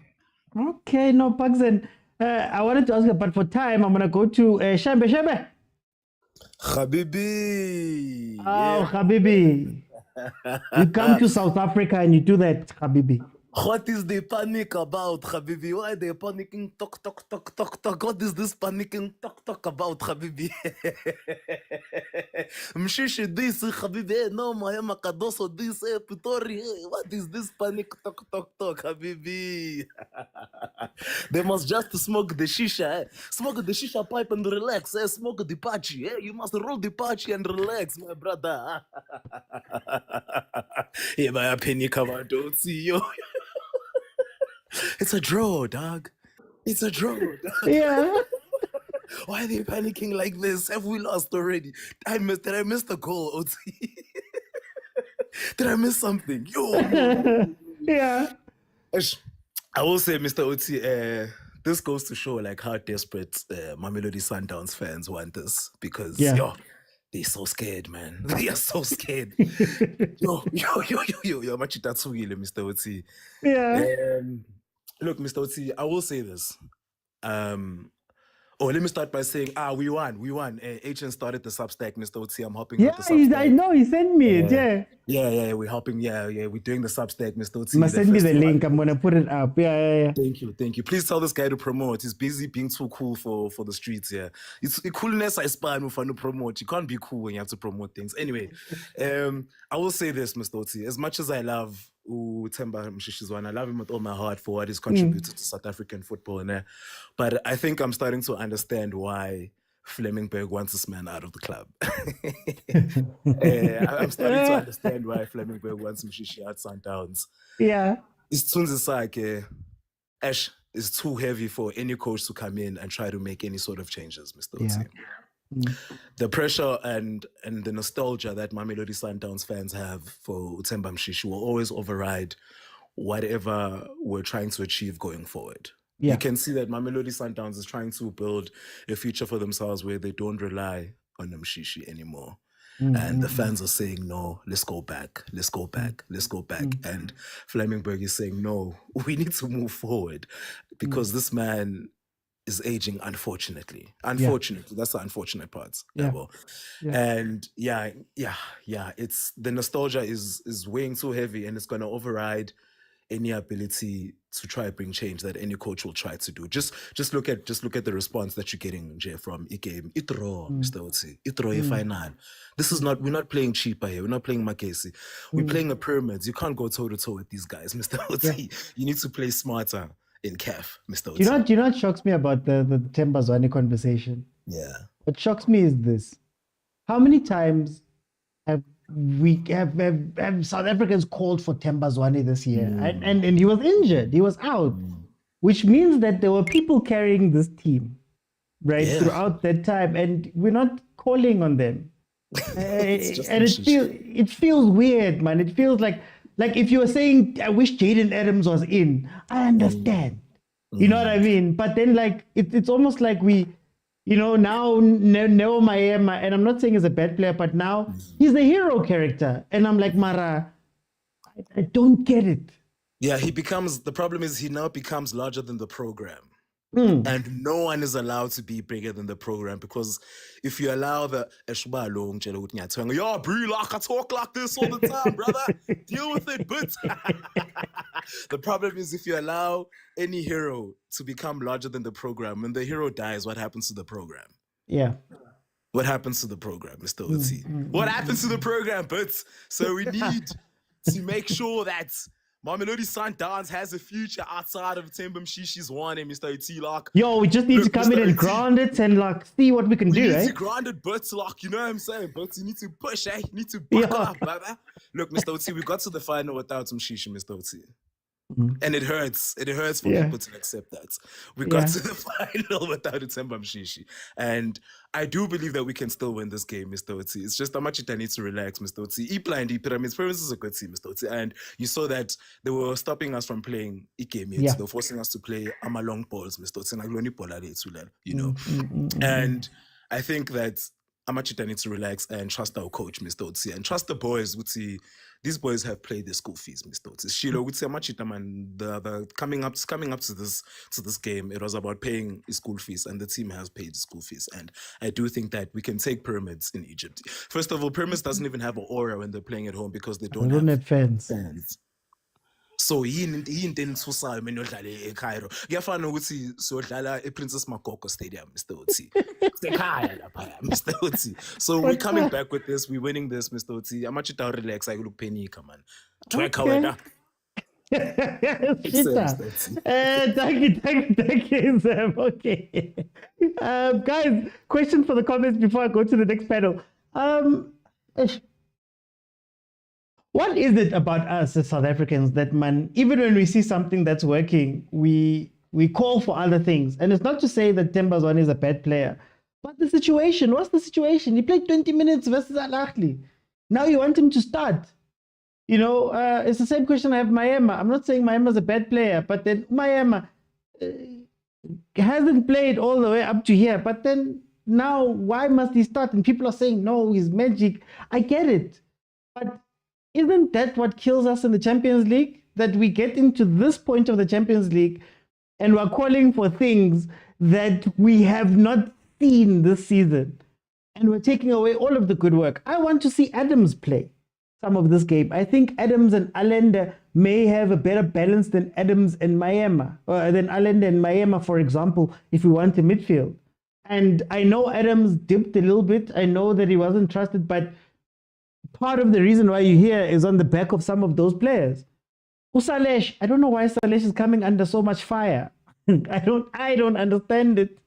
Okay, no, Pakzen. I wanted to ask you, but for time, I'm gonna go to Shembe. Shembe. Habibi. Oh, Habibi. You come to South Africa and you do that, Habibi. What is the panic about, Habibi? Why are they panicking? Talk, talk, talk, talk, talk. What is this panicking? Talk, talk about, Habibi. Mshishi this, Habibi. No, Mayama Kadoso this, Pitori. What is this panic? Talk, talk, talk, Habibi. They must just smoke the shisha, smoke the shisha pipe and relax. Smoke the patchy. You must roll the patchy and relax, my brother. Yeah, my opinion, come on, don't see you. It's a draw, dog. It's a draw, dog. Yeah. Why are they panicking like this? Have we lost already? Did I miss the goal, OT? Did I miss something? Yo. Yeah. I will say, Mr. OT, this goes to show like how desperate Mamelodi Sundowns fans want this because yo, they're so scared, man. They are so scared. yo, machitatsugile, Mr. OT. Yeah. Look, Mr. OT, I will say this. Let me start by saying, we won. HN started the Substack, Mr. OT. I'm helping with the Substack. I know, he sent me it, Yeah, we're helping. Yeah, we're doing the Substack, Mr. OT. Must send me the link. I'm gonna put it up. Yeah. Thank you. Please tell this guy to promote. He's busy being too cool for the streets. Yeah, it's coolness I spy for to promote. You can't be cool when you have to promote things. Anyway, I will say this, Mr. OT. As much as I love Themba Mshishizwana, I love him with all my heart for what he's contributed to South African football, but I think I'm starting to understand why Flemingberg wants this man out of the club. I'm starting to understand why Flemingberg wants Mshishi at Sundowns. Yeah. It's Tunzisake. Ash is too heavy for any coach to come in and try to make any sort of changes, Mr. OT. The pressure and the nostalgia that Mamelodi Sundowns fans have for Themba Mshishi will always override whatever we're trying to achieve going forward. You can see that Mamelodi Sundowns is trying to build a future for themselves where they don't rely on Mshishi anymore. And the fans are saying, no, let's go back. And Flemingberg is saying, no, we need to move forward because this man is aging, unfortunately. That's the unfortunate part. And it's the nostalgia is weighing so heavy and it's going to override any ability to try to bring change that any coach will try to do. Just look at the response that you're getting, Jay, from game. Mr. Otsi. Final. We're not playing cheaper here. We're not playing Makesi. We're playing the pyramids. You can't go toe to toe with these guys, Mr. Otsi. You need to play smarter in CAF, Mr. Otsi. Do you know what shocks me about the Themba Zwane conversation? Yeah. What shocks me is this. How many times have South Africans called for Themba Zwane this year? And he was injured. He was out. Which means that there were people carrying this team, right, throughout that time. And we're not calling on them. And it feels weird, man. It feels like if you were saying, I wish Jaden Adams was in, I understand. You know what I mean? But then it's almost like we, now Neo Mayema, and I'm not saying he's a bad player, but now he's the hero character. And I'm like, Mara, I don't get it. Yeah, the problem is he now becomes larger than the program. And no one is allowed to be bigger than the program because if you allow yo, bro, I talk like this all the time, brother. Deal with it, but the problem is if you allow any hero to become larger than the program, when the hero dies, what happens to the program? Yeah. What happens to the program, Mr. Oti? What happens to the program, but so we need to make sure that Mamelodi Sundowns has a future outside of Themba Mshishi's one and Mr. Oti. Yo, we just need to come in and ground it and see what we can do, We need eh? to ground it, but you know what I'm saying? But you need to push, eh? You need to buckle up, brother. Look, Mr. Oti, we got to the final without Mshishi, Mr. Oti. And it hurts. It hurts for people to accept that. We got to the final without Themba Mshishi. And I do believe that we can still win this game, Mr. Oti. It's just how much it needs to relax, Mr. Oti. Pyramids is a good team, Mr. Oti. And you saw that they were stopping us from playing game. They were forcing us to play long balls, Mr. Oti. You know? And I think that Amachita needs to relax and trust our coach, Mr. Otsi, and trust the boys. These boys have paid their school fees, Mr. Otsi. Shilo would say Amachita, man, the coming up to this game, it was about paying his school fees, and the team has paid his school fees. And I do think that we can take Pyramids in Egypt. First of all, Pyramids doesn't even have an aura when they're playing at home because they don't have fans. So yini into enithusayo mina odlala eCairo kuyafana ukuthi siyodlala ePrincess Makoko Stadium, Mr. Otsi. Sekhaya lapha, Mr. Otsi. So we're coming back with this, we're winning this, Mr. Otsi. Amachita relax, ayikulukupenika man. Tweka wena. Thank you, Sam. Okay. Guys, question for the comments before I go to the next panel. What is it about us as South Africans that, man, even when we see something that's working, we call for other things? And it's not to say that Tembazwane is a bad player, but the situation, what's the situation? He played 20 minutes versus Ahly. Now you want him to start. You know, it's the same question I have Mayema. I'm not saying Mayema's a bad player, but then Mayema hasn't played all the way up to here. But then now, why must he start? And people are saying, no, he's magic. I get it. But isn't that what kills us in the Champions League? That we get into this point of the Champions League and we're calling for things that we have not seen this season. And we're taking away all of the good work. I want to see Adams play some of this game. I think Adams and Allende may have a better balance than Adams and Mayema, or than Allende and Mayema, for example, if we want a midfield. And I know Adams dipped a little bit. I know that he wasn't trusted, but part of the reason why you're here is on the back of some of those players. Usalesh, I don't know why Salesh is coming under so much fire. I don't understand it.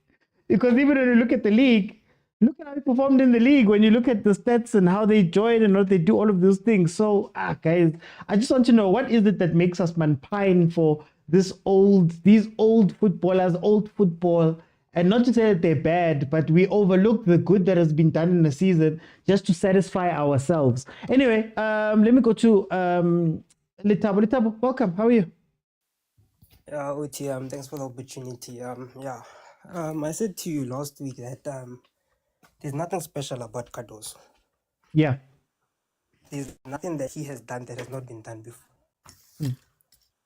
Because even when you look at the league, look at how he performed in the league. When you look at the stats and how they join and what they do, all of those things. So, guys, I just want to know, what is it that makes us pine for these old footballers, old football? And not to say that they're bad, but we overlook the good that has been done in the season just to satisfy ourselves. Anyway, let me go to Litabo. Litabo, welcome. How are you? Uti, thanks for the opportunity. I said to you last week that there's nothing special about Cardoso. Yeah. There's nothing that he has done that has not been done before.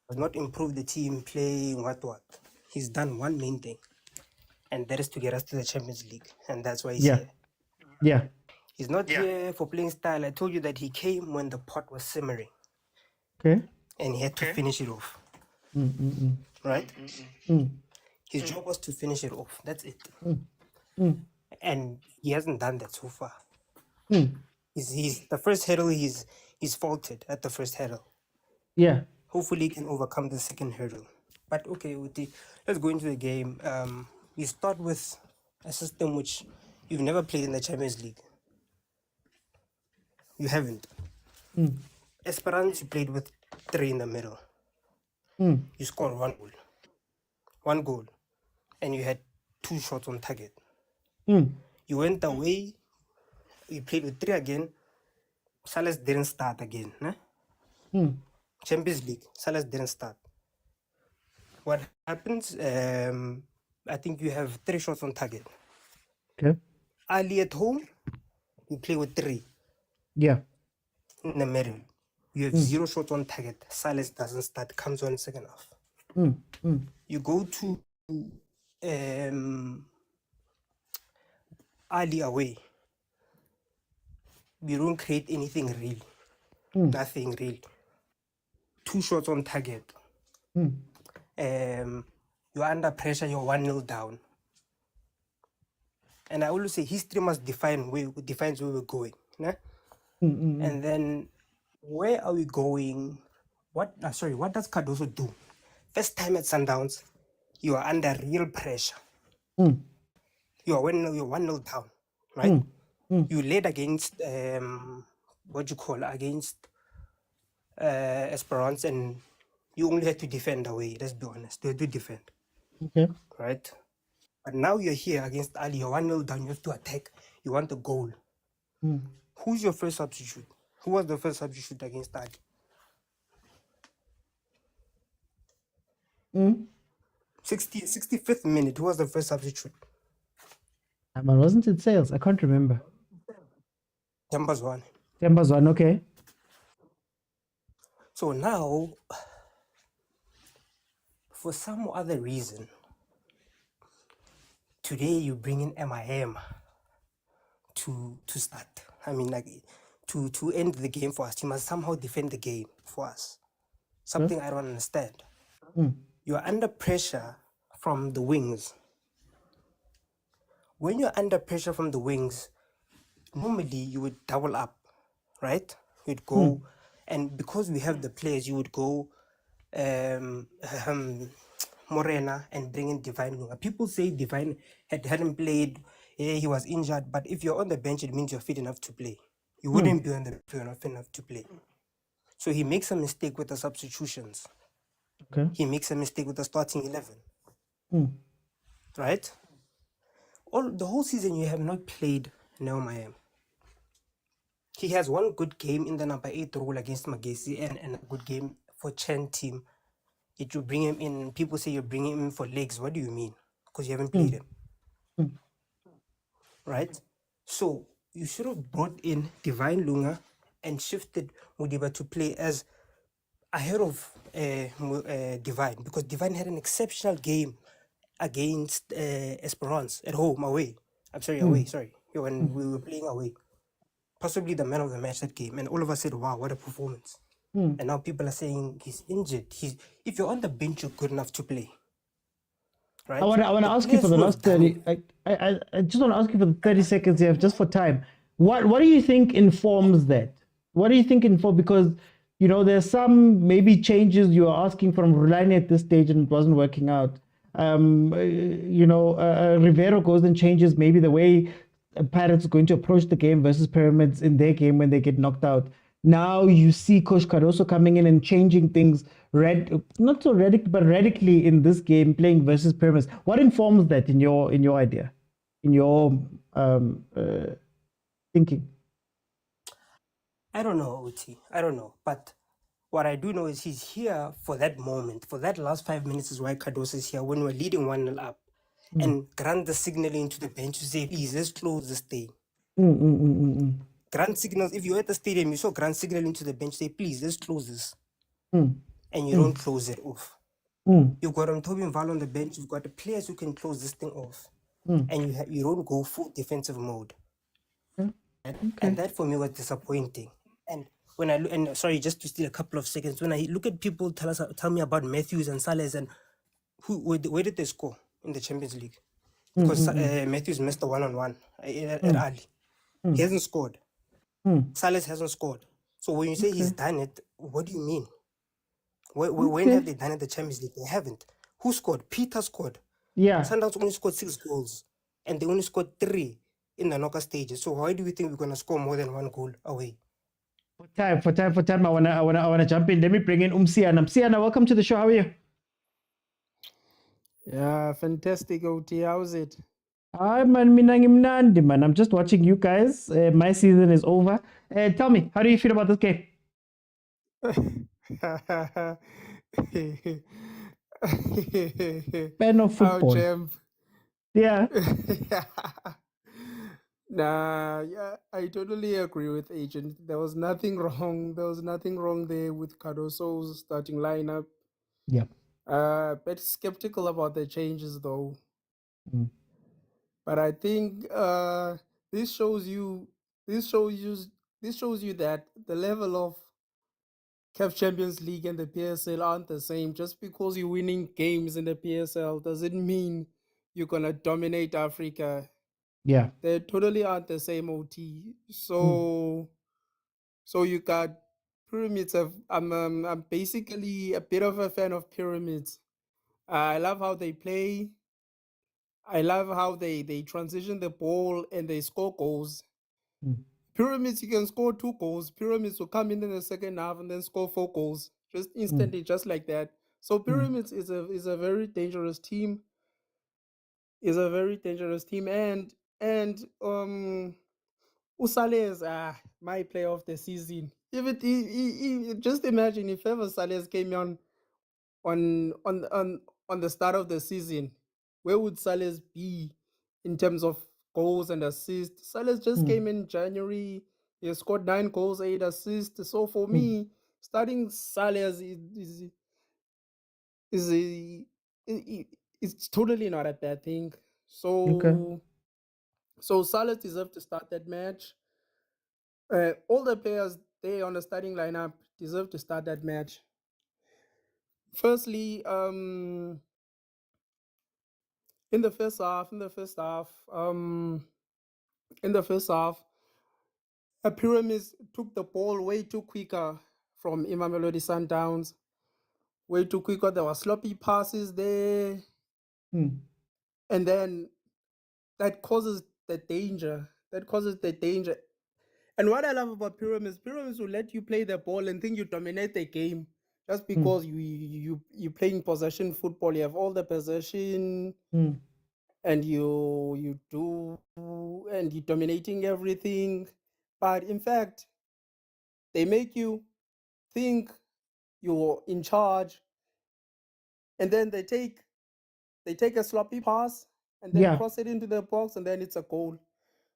Has not improved the team, playing, what. He's done one main thing, and that is to get us to the Champions League. And that's why he's here. Yeah. He's not here for playing style. I told you that he came when the pot was simmering. Okay. And he had to finish it off. Right? His job was to finish it off. That's it. And he hasn't done that so far. He's the first hurdle he's faulted at the first hurdle. Yeah. Hopefully he can overcome the second hurdle. But okay, Uti, let's go into the game. We start with a system which you've never played in the Champions League. You haven't. Esperance, you played with 3 in the middle. You scored 1 goal. 1 goal. And you had 2 shots on target. You went away. You played with 3 again. Salas didn't start again. Champions League. Salas didn't start. What happens? I think you have 3 shots on target. Okay. Ahly at home, you play with 3. Yeah. In the middle, you have 0 shots on target. Salas doesn't start, comes on second half. You go to Ahly away. You don't create anything real. Nothing real. 2 shots on target. You're under pressure, you're 1-0 down. And I always say history must defines where we're going. And then where are we going? What does Cardoso do? First time at Sundowns, you are under real pressure. You are 1-0 down, right? You led against against Esperance, and you only had to defend away. Let's be honest, you had to defend. Okay. Right? But now you're here against Ahly, you're 1-0 down, you have to attack, you want a goal. Who's your first substitute? Who was the first substitute against Ahly? 65th minute, who was the first substitute? Man, wasn't it Sales? I can't remember. Tembazwane. Tembazwane, okay. So now, for some other reason, today you bring in MIM to start. I mean, like to end the game for us. He must somehow defend the game for us. Something I don't understand. You are under pressure from the wings. When you're under pressure from the wings, normally you would double up, right? You'd go, and because we have the players, you would go Morena and bring in Divine Lunga. People say Divine hadn't played, he was injured, but if you're on the bench, it means you're fit enough to play. You wouldn't be on the bench if you're not fit enough to play. So he makes a mistake with the substitutions. Okay. He makes a mistake with the starting 11. Right? The whole season you have not played Neomayem. He has one good game in the number 8 role against Magesi and a good game for Chen team. If you bring him in, people say you're bringing him in for legs. What do you mean? Because you haven't played him. Right? So you should have brought in Divine Lunga and shifted Mudiba to play as ahead of Divine, because Divine had an exceptional game against Esperance at home, away. Away, sorry. When we were playing away. Possibly the man of the match that game. And all of us said, wow, what a performance. And now people are saying he's injured. If you're on the bench, you're good enough to play. Right? I want to ask you for the last 30. I just want to ask you for the 30 seconds here, just for time. What do you think informs that? What do you think informs? Because, you know, there's some maybe changes you are asking from Rulani at this stage and it wasn't working out. Rivero goes and changes maybe the way Pirates are going to approach the game versus Pyramids in their game when they get knocked out. Now you see Coach Cardoso coming in and changing things, not so radically in this game, playing versus Pyramids. What informs that in your idea, in your thinking? I don't know, Oti. I don't know. But what I do know is he's here for that moment. For that last 5 minutes is why Cardoso is here, when we're leading 1-0 up. And grant the signaling to the bench to say, please, let's close this thing. Grant signals, if you're at the stadium, you saw grant signaling to the bench, say, please, let's close this. And you don't close it off. You've got Toby Val on the bench, you've got the players who can close this thing off. And you don't go full defensive mode. And that for me was disappointing. And when I sorry, just to steal a couple of seconds, when I look at people tell me about Matthews and Sales and where did they score in the Champions League? Because Matthews missed the one-on-one at Ahly. He hasn't scored. Sales hasn't scored. So when you say he's done it, what do you mean? When have they done it in the Champions League? They haven't. Who scored? Peter scored. Yeah. Sundowns only scored 6 goals. And they only scored 3 in the knockout stages. So why do we think we're gonna score more than 1 goal away? For time, I wanna jump in. Let me bring in Siana. Siana, welcome to the show. How are you? Yeah, fantastic, OT. How's it? Man. I'm just watching you guys. My season is over. Tell me, how do you feel about this game? Fan of football. Champ. Yeah. Yeah, I totally agree with Agent. There was nothing wrong. There was nothing wrong there with Cardoso's starting lineup. Yeah. But skeptical about the changes though. But I think this shows you that the level of CAF Champions League and the PSL aren't the same. Just because you're winning games in the PSL doesn't mean you're gonna dominate Africa. Yeah. They totally aren't the same, OT. So you got Pyramids. I'm basically a bit of a fan of Pyramids. I love how they play. I love how they transition the ball and they score goals. Pyramids, you can score 2 goals. Pyramids will come in the second half and then score 4 goals just instantly, just like that. So Pyramids is a very dangerous team. And Usales, my player of the season. Just imagine if ever Sales came on the start of the season, where would Sales be in terms of goals and assists? Sales just came in January. He has scored 9 goals, 8 assists. So for me, starting Salas it's totally not a bad thing. So Salas deserved to start that match. All the players there on the starting lineup deserve to start that match. Firstly, in the first half, Pyramids took the ball way too quicker from Mamelodi Sundowns. Way too quicker. There were sloppy passes there. And then that causes the danger. And what I love about Pyramids will let you play the ball and think you dominate the game just because you're playing possession football. You have all the possession and you're dominating everything. But in fact, they make you think you're in charge, and then they take a sloppy pass and then cross it into the box, and then it's a goal.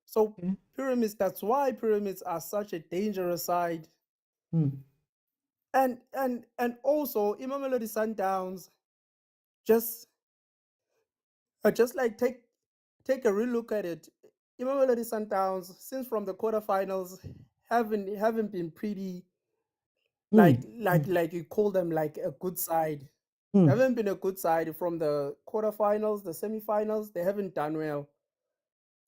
So Pyramids, that's why Pyramids are such a dangerous side. And also Mamelodi Sundowns just like take a real look at it. Mamelodi Sundowns, since from the quarterfinals, haven't been pretty like you call them like a good side. They haven't been a good side from the quarterfinals, the semifinals. They haven't done well.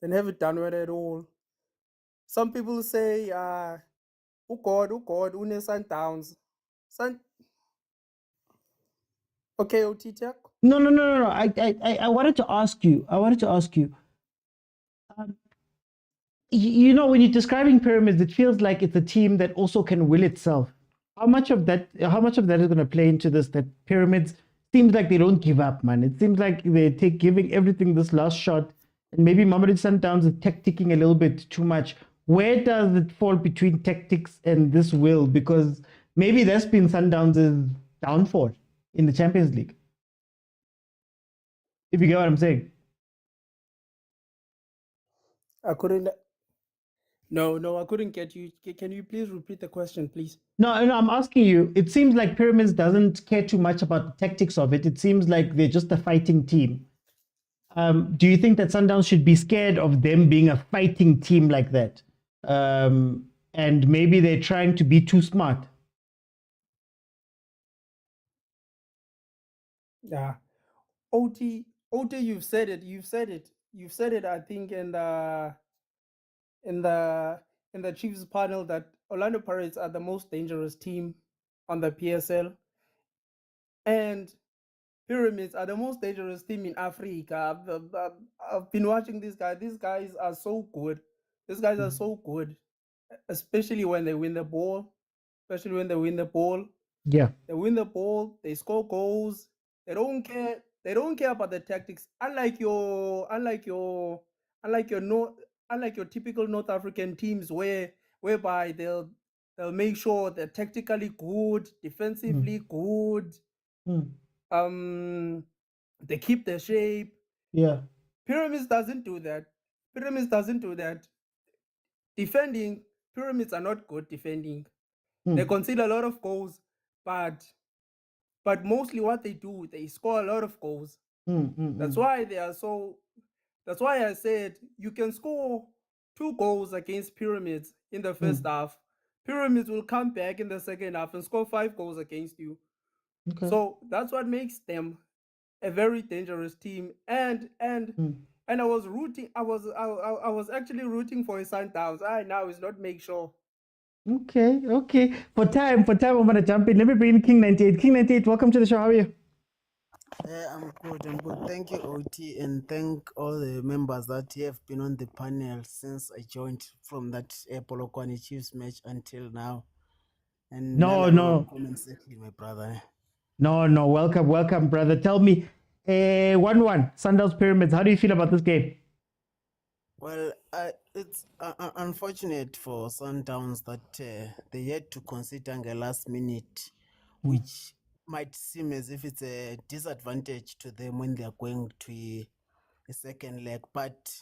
They haven't done well at all. Some people say, oh God, une Sundowns. Okay, OT Tech. No. I wanted to ask you. You know, when you're describing Pyramids, it feels like it's a team that also can will itself. How much of that is going to play into this? That Pyramids seems like they don't give up, man. It seems like they take giving everything this last shot, and maybe Mamelodi Sundowns is tacticking a little bit too much. Where does it fall between tactics and this will? Because maybe that's been Sundowns' downfall in the Champions League. If you get what I'm saying. I couldn't. No, I couldn't get you. Can you please repeat the question, please? No, I'm asking you. It seems like Pyramids doesn't care too much about the tactics of it. It seems like they're just a fighting team. Do you think that Sundowns should be scared of them being a fighting team like that? And maybe they're trying to be too smart. Yeah. OT, you've said it. I think in the Chiefs panel that Orlando Pirates are the most dangerous team on the PSL, and Pyramids are the most dangerous team in Africa. I've been watching these guys. These guys are so good. Especially when they win the ball. Yeah. They win the ball. They score goals. They don't care. They don't care about the tactics. Unlike your typical North African teams, whereby they'll make sure they're tactically good, defensively good. They keep their shape. Yeah. Pyramids doesn't do that. Defending, Pyramids are not good defending. They concede a lot of goals, but mostly what they do, they score a lot of goals. That's why they are so. That's why I said you can score 2 goals against Pyramids in the first half. Pyramids will come back in the second half and score 5 goals against you. Okay. So that's what makes them a very dangerous team. And I was rooting. I was actually rooting for a Sundowns. Now it's not make sure. Okay. For time, I'm gonna jump in. Let me bring in King 98. King 98, welcome to the show. How are you? I'm good. Thank you, OT, and thank all the members that have been on the panel since I joined from that Polokwane Chiefs match until now. And No. Comment secondly, my brother. No. Welcome, brother. Tell me, 1-1, Sundowns Pyramids. How do you feel about this game? Well, it's unfortunate for Sundowns that they had to consider the last minute, which might seem as if it's a disadvantage to them when they are going to a second leg. But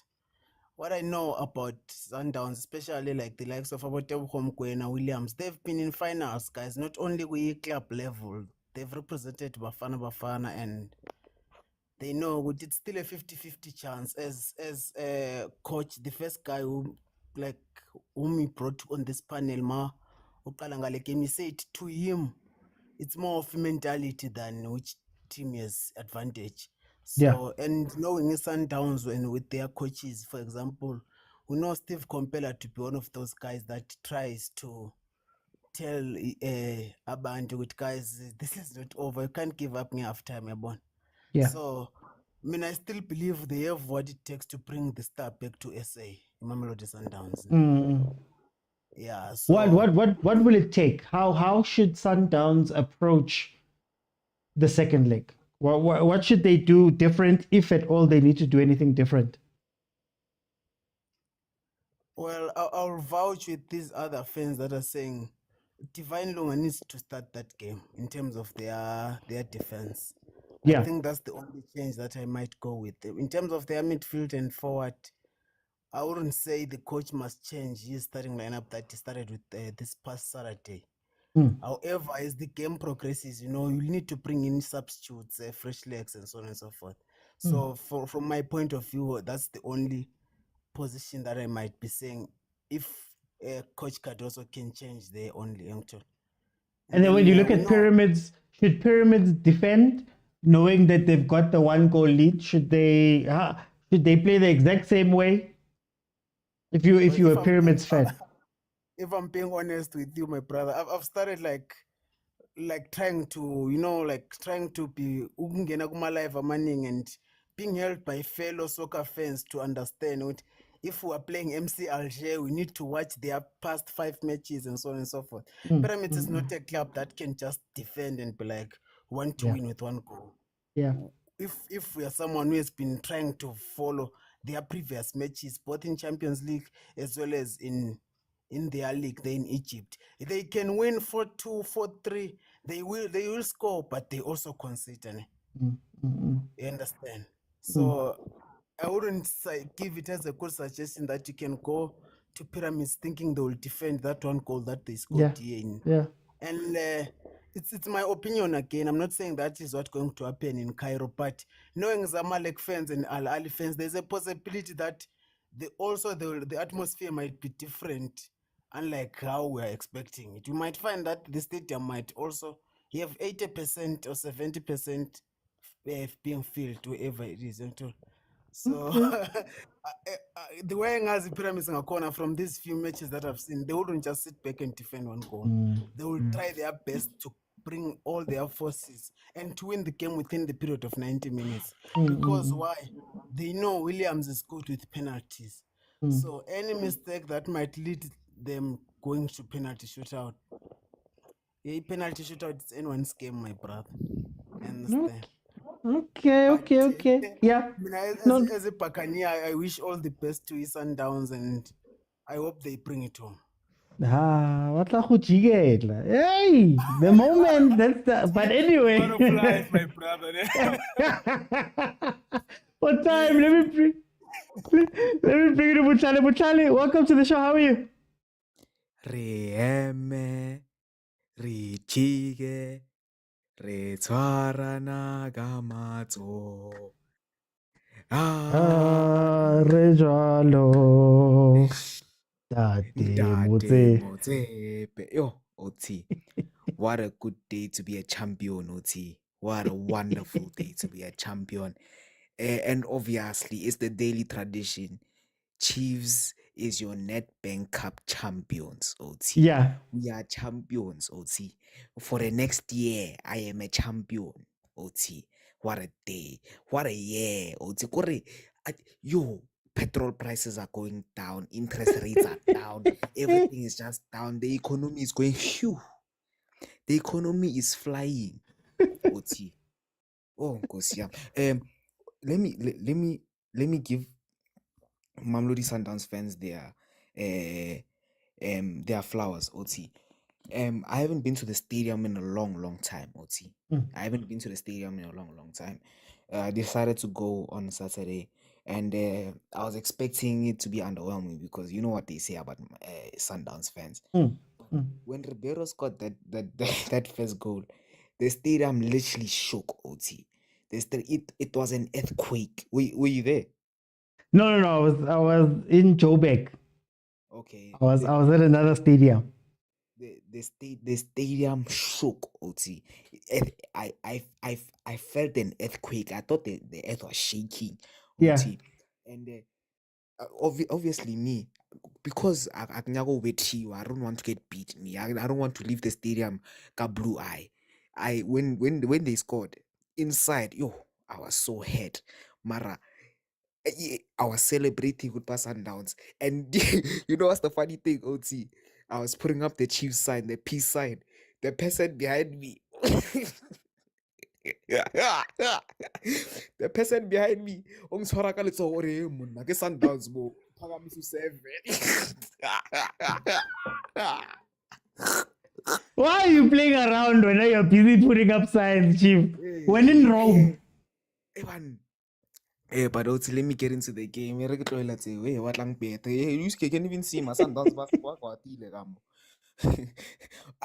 what I know about Sundowns, especially like the likes of Mokwena, Williams, they've been in finals, guys, not only with club level, they've represented Bafana, and they know it's still a 50-50 chance. As coach, the first guy whom he brought on this panel, he said to him, it's more of a mentality than which team has advantage. So, and knowing Sundowns and with their coaches, for example, we know Steve Compella to be one of those guys that tries to tell Abantu with guys, this is not over. You can't give up me after time, born. Yeah. So, I mean, I still believe they have what it takes to bring the star back to SA, Mamelodi Sundowns. Yeah. So What will it take? How should Sundowns approach the second leg? What should they do different, if at all they need to do anything different? Well, I'll vouch with these other fans that are saying Divine Lunga needs to start that game in terms of their defense. Yeah. I think that's the only change that I might go with. In terms of their midfield and forward, I wouldn't say the coach must change his starting lineup that he started with this past Saturday. However, as the game progresses, you'll need to bring in substitutes, fresh legs, and so on and so forth. So, from my point of view, that's the only position that I might be saying if Coach Cardoso can change there only. And then when you look at Pyramids, should Pyramids defend, knowing that they've got the 1-goal lead? Should they play the exact same way? If you're a Pyramids fan. If I'm being honest with you, my brother, I've started like trying to be live and being helped by fellow soccer fans to understand what if we are playing MC Alger, we need to watch their past 5 matches and so on and so forth. Pyramids is not a club that can just defend and be like want to win with 1 goal. Yeah. If we are someone who has been trying to follow their previous matches, both in Champions League as well as in their league, they're in Egypt. They can win 4-2, 4-3. They will score, but they also concede. You understand? So I wouldn't give it as a good suggestion that you can go to Pyramids thinking they will defend that 1 goal that they scored here. And it's my opinion again. I'm not saying that is what's going to happen in Cairo, but knowing Zamalek fans and Ahly fans, there's a possibility that the atmosphere might be different, unlike how we are expecting it. You might find that the stadium might also have 80% or 70% being filled, wherever it is. So the way Ngazi Pyramids in a corner from these few matches that I've seen, they wouldn't just sit back and defend 1 goal. They will try their best to bring all their forces and to win the game within the period of 90 minutes. Because why? They know Williams is good with penalties. So any mistake that might lead them going to penalty shootout, penalty shootout is anyone's game, my brother. I understand. Okay. Yeah. As a Pakania, I wish all the best to his Sundowns and I hope they bring it home. What la jigela. Hey, the moment but anyway. Part of life, my brother. What time? Let me bring you to Butlale. Butlale, welcome to the show. How are you? Re eme, re jige, re tshwarana ka matso. Re jalo. Motsepe. Yo, Oti. What a good day to be a champion, Oti. What a wonderful day to be a champion. And obviously, it's the daily tradition. Chiefs is your Nedbank Cup Champions, Oti. Yeah. We are champions, Oti. For the next year, I am a champion, Oti. What a day. What a year, Oti. Yo, petrol prices are going down. Interest rates are down. Everything is just down. The economy is going, phew. The economy is flying, Oti. Oh, Gosia. Let me give Mamelodi Sundowns fans their flowers, Oti. I haven't been to the stadium in a long time, Oti. I haven't been to the stadium in a long time. I decided to go on Saturday. And I was expecting it to be underwhelming because you know what they say about Sundowns fans. When Ribeiro scored that first goal, the stadium literally shook. OT, it was an earthquake. Were you there? No. I was in Joburg. Okay. I was at another stadium. The stadium shook. OT, I felt an earthquake. I thought the earth was shaking. OT, and obviously me, because I don't want to get beat. I don't want to leave the stadium ka blue eye. When they scored inside, I was so hurt. Mara, I was celebrating with Sundowns. And you know what's the funny thing, OT? I was putting up the Chiefs sign, the peace sign. The person behind me. The person behind me, ongitshwara ka letsogo ore monna ke Sundowns mo phakamiso 7. Why are you playing around when you're busy putting up signs, Chief? When in Rome. But also, let me get into the game. What lang better? You can even see my Sundowns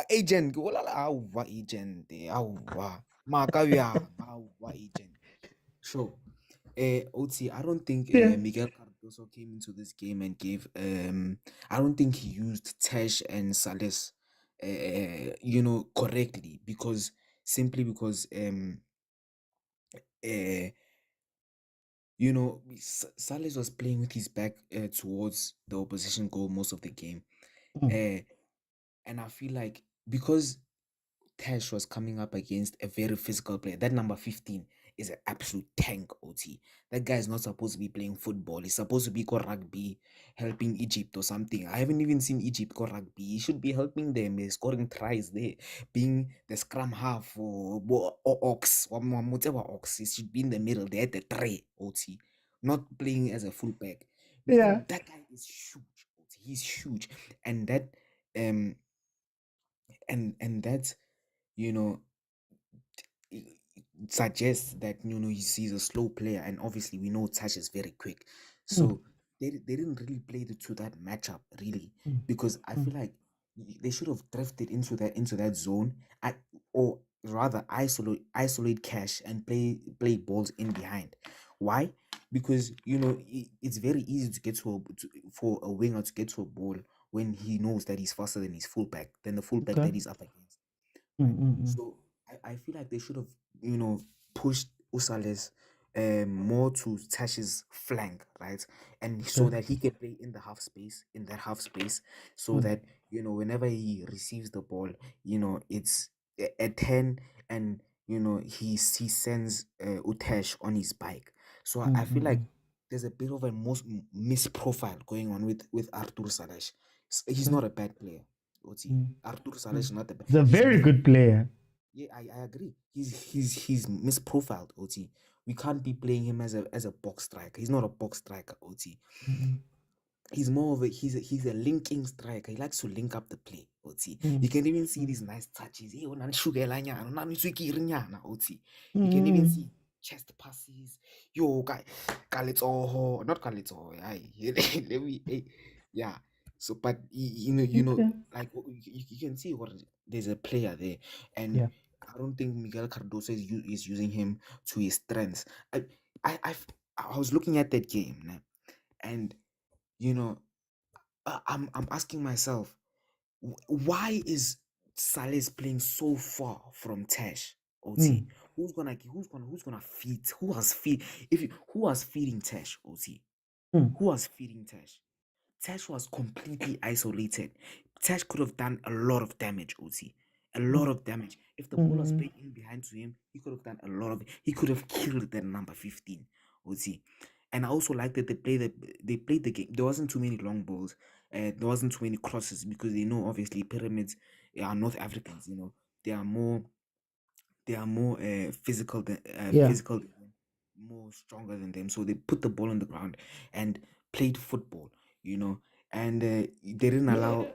agent, agent, agent. Sure. OT, I don't think Miguel Cardoso came into this game and gave I don't think he used Tesh and Sales correctly because Sales was playing with his back towards the opposition goal most of the game. And I feel like because Tesh was coming up against a very physical player. That number 15 is an absolute tank, OT. That guy is not supposed to be playing football. He's supposed to be go rugby, helping Egypt or something. I haven't even seen Egypt go rugby. He should be helping them, scoring tries there, being the scrum half or Ox, or whatever Ox. He should be in the middle there at the tray, OT. Not playing as a fullback. Yeah. That guy is huge, OT. He's huge. And that and that suggests that he's a slow player, and obviously we know Tash is very quick, so they didn't really play to that matchup really, because I feel like they should have drifted into that zone, or rather isolate Cash and play balls in behind. Why? Because it's very easy to get for a winger to get to a ball when he knows that he's faster than his fullback, than the fullback that he's up against. So I feel like they should have, pushed Usales more to Tash's flank, right? And so that he can play in that half space, so that, whenever he receives the ball, it's a 10, and, he sends Utesh on his bike. So I feel like there's a bit of a misprofile going on with Artur Salesh. He's not a bad player. Artur Salesh is not a bad. He's a very good player. Yeah, I agree. He's misprofiled, OT. We can't be playing him as a box striker. He's not a box striker, OT. He's more of he's a linking striker. He likes to link up the play, OT. You can even see these nice touches. OT. You can even see chest passes. Yo, guy, Kalitsoho, not Kalitsoho. Let me, yeah. So, but like you can see what there's a player there, and I don't think Miguel Cardoso is using him to his strengths. I was looking at that game, and I'm asking myself, why is Sales playing so far from Tash? OT, who's gonna feed? Who was feeding Tash? OT, who was feeding Tash? Tash was completely isolated. Tash could have done a lot of damage, OT. A lot of damage. If the ball was played in behind to him, he could have done a lot of it. He could have killed that number 15, OT. And I also like that they played the game. There wasn't too many long balls. There wasn't too many crosses, because they know obviously Pyramids are North Africans. They are more physical than physical, more stronger than them. So they put the ball on the ground and played football. And they didn't allow.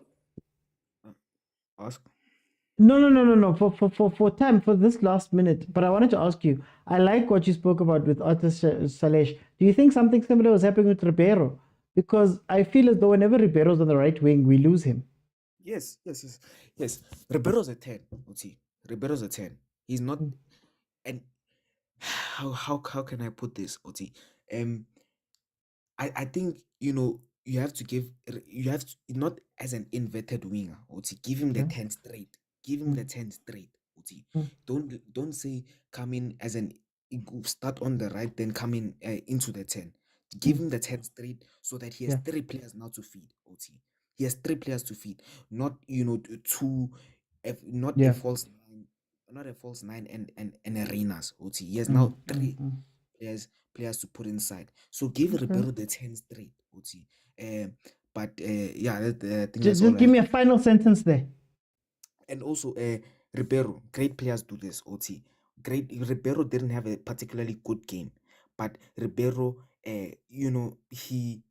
Ask. No. For time, for this last minute. But I wanted to ask you, I like what you spoke about with Artis Salesh. Do you think something similar was happening with Ribeiro? Because I feel as though whenever Ribeiro's on the right wing, we lose him. Yes. Ribeiro's a 10, Uti. Ribeiro's a 10. He's not, and how can I put this, Uti? I think, you have to, not as an inverted winger, Uti. Give him the 10 straight. Give him the 10 straight, Uti. Don't say come in as an start on the right, then come in into the 10. Give him the 10 straight so that he has 3 players now to feed, Ot. He has 3 players to feed, not two, not a false 9, not a false 9 and a Reina's, Ot. He has now 3 players to put inside. So give Ribeiro the 10 straight, Ot. But just give me a final sentence there. And also, Ribeiro, great players do this, Ot. Ribeiro didn't have a particularly good game, but Ribeiro, he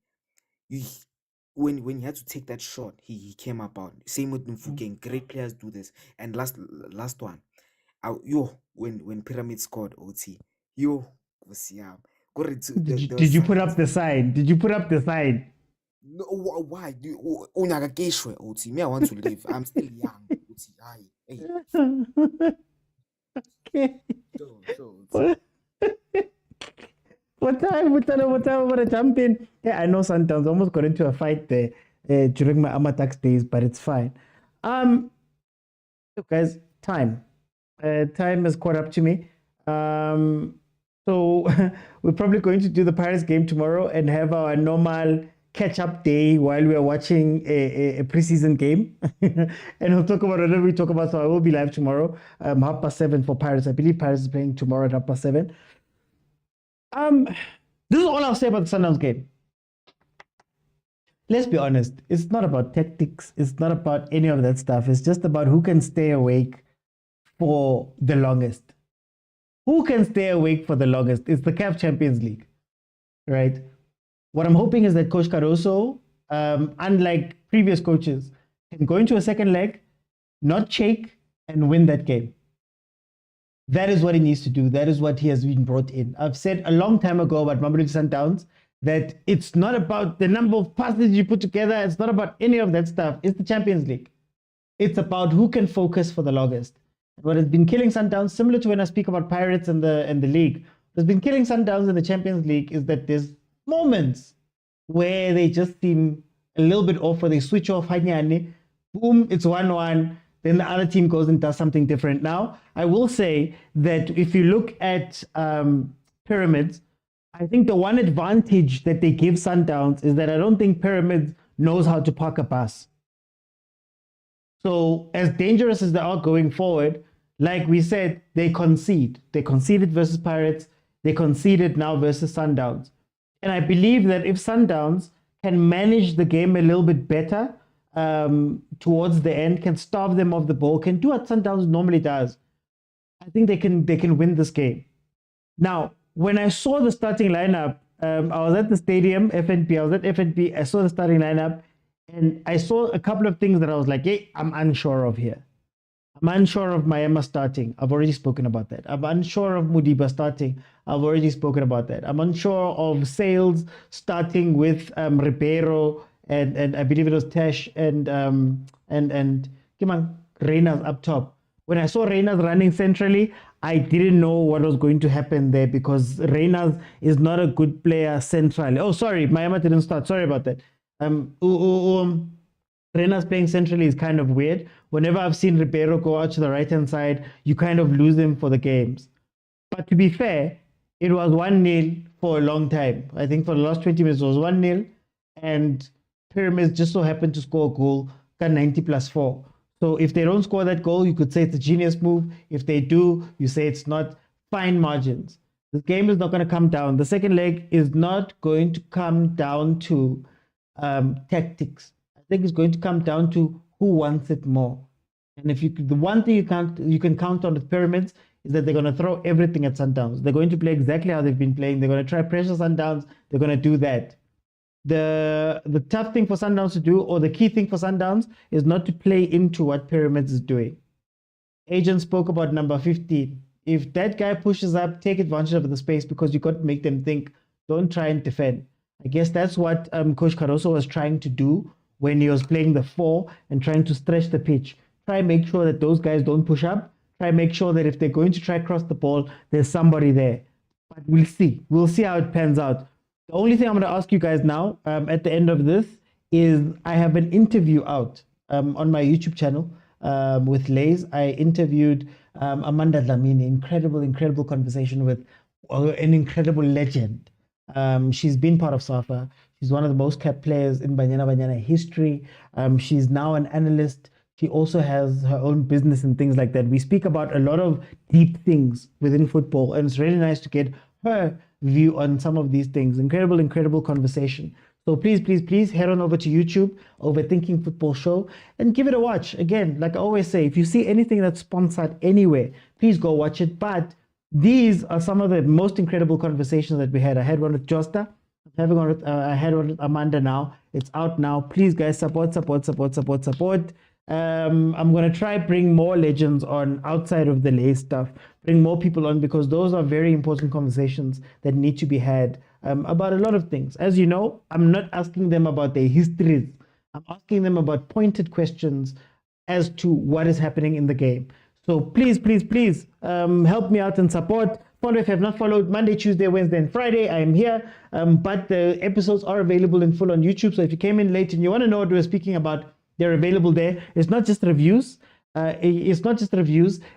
when he had to take that shot, he came up out. Same with Mfukeng. Great players do this. And last one, when Pyramid scored, Ot, was Did you put up the side? Did you put up the side? No, why? Ot, me, I want to live. I'm still young. Hey. Okay. What time would I jump in? Yeah, I know Sundowns almost got into a fight there during my Amatax days, but it's fine. Look, guys, time has caught up to me. So we're probably going to do the Paris game tomorrow and have our normal catch-up day while we are watching a preseason game. And we'll talk about whatever we talk about. So I will be live tomorrow, 7:30 for Paris. I believe Paris is playing tomorrow at 7:30. This is all I'll say about the Sundowns game. Let's be honest. It's not about tactics. It's not about any of that stuff. It's just about who can stay awake for the longest. Who can stay awake for the longest? It's the CAF Champions League, right? What I'm hoping is that Coach Caruso, unlike previous coaches, can go into a second leg, not shake, and win that game. That is what he needs to do. That is what he has been brought in. I've said a long time ago about Mamelodi Sundowns that it's not about the number of passes you put together. It's not about any of that stuff. It's the Champions League. It's about who can focus for the longest. What has been killing Sundowns, similar to when I speak about Pirates and the league, what's been killing Sundowns in the Champions League is that there's moments where they just seem a little bit off, where they switch off, boom, it's 1-1, then the other team goes and does something different. Now, I will say that if you look at Pyramids, I think the one advantage that they give Sundowns is that I don't think Pyramids knows how to park a bus. So as dangerous as they are going forward, like we said, they concede. They conceded versus Pirates. They conceded now versus Sundowns. And I believe that if Sundowns can manage the game a little bit better towards the end, can starve them off the ball, can do what Sundowns normally does, I think they can win this game. Now, when I saw the starting lineup, I was at the stadium, FNP. I was at FNP. I saw the starting lineup, and I saw a couple of things that I was like, hey, I'm unsure of here. I'm unsure of Mayema starting. I've already spoken about that. I'm unsure of Mudiba starting. I've already spoken about that. I'm unsure of Sales starting with Ribeiro and I believe it was Tesh and Reina's up top. When I saw Reina's running centrally, I didn't know what was going to happen there because Reina's is not a good player centrally. Oh, sorry, Mayema didn't start. Sorry about that. Reina's playing centrally is kind of weird. Whenever I've seen Ribeiro go out to the right-hand side, you kind of lose him for the games. But to be fair, it was 1-0 for a long time. I think for the last 20 minutes, it was 1-0. And Pyramids just so happened to score a goal, got 90+4. So if they don't score that goal, you could say it's a genius move. If they do, you say it's not. Fine margins. The game is not going to come down. The second leg is not going to come down to tactics. I think it's going to come down to who wants it more. And if the one thing you can count on with Pyramids is that they're going to throw everything at Sundowns. They're going to play exactly how they've been playing. They're going to try pressure Sundowns. They're going to do that. The tough thing for Sundowns to do, or the key thing for Sundowns, is not to play into what Pyramids is doing. Agent spoke about number 15. If that guy pushes up, take advantage of the space because you got to make them think. Don't try and defend. I guess that's what Coach Caruso was trying to do when he was playing the 4 and trying to stretch the pitch. Try and make sure that those guys don't push up. Try and make sure that if they're going to try cross the ball, there's somebody there. But we'll see. We'll see how it pans out. The only thing I'm going to ask you guys now at the end of this is I have an interview out on my YouTube channel with Lays. I interviewed Amanda Dlamini. Incredible conversation with an incredible legend. She's been part of SAFA. She's one of the most capped players in Banyana history. She's now an analyst. She also has her own business and things like that. We speak about a lot of deep things within football, and it's really nice to get her view on some of these things. Incredible conversation. So please head on over to YouTube, Overthinking Football Show, and give it a watch. Again, like I always say, if you see anything that's sponsored anywhere, please go watch it. But these are some of the most incredible conversations that we had. I had one with Josta. I had one with Amanda now. It's out now. Please, guys, support. I'm going to try bring more legends on outside of the lay stuff, bring more people on, because those are very important conversations that need to be had about a lot of things. As you know, I'm not asking them about their histories. I'm asking them about pointed questions as to what is happening in the game. So please, help me out and support. Follow if you have not followed. Monday, Tuesday, Wednesday, and Friday, I am here. But the episodes are available in full on YouTube. So if you came in late and you want to know what we're speaking about, they're available there. It's not just reviews. It's not just previews.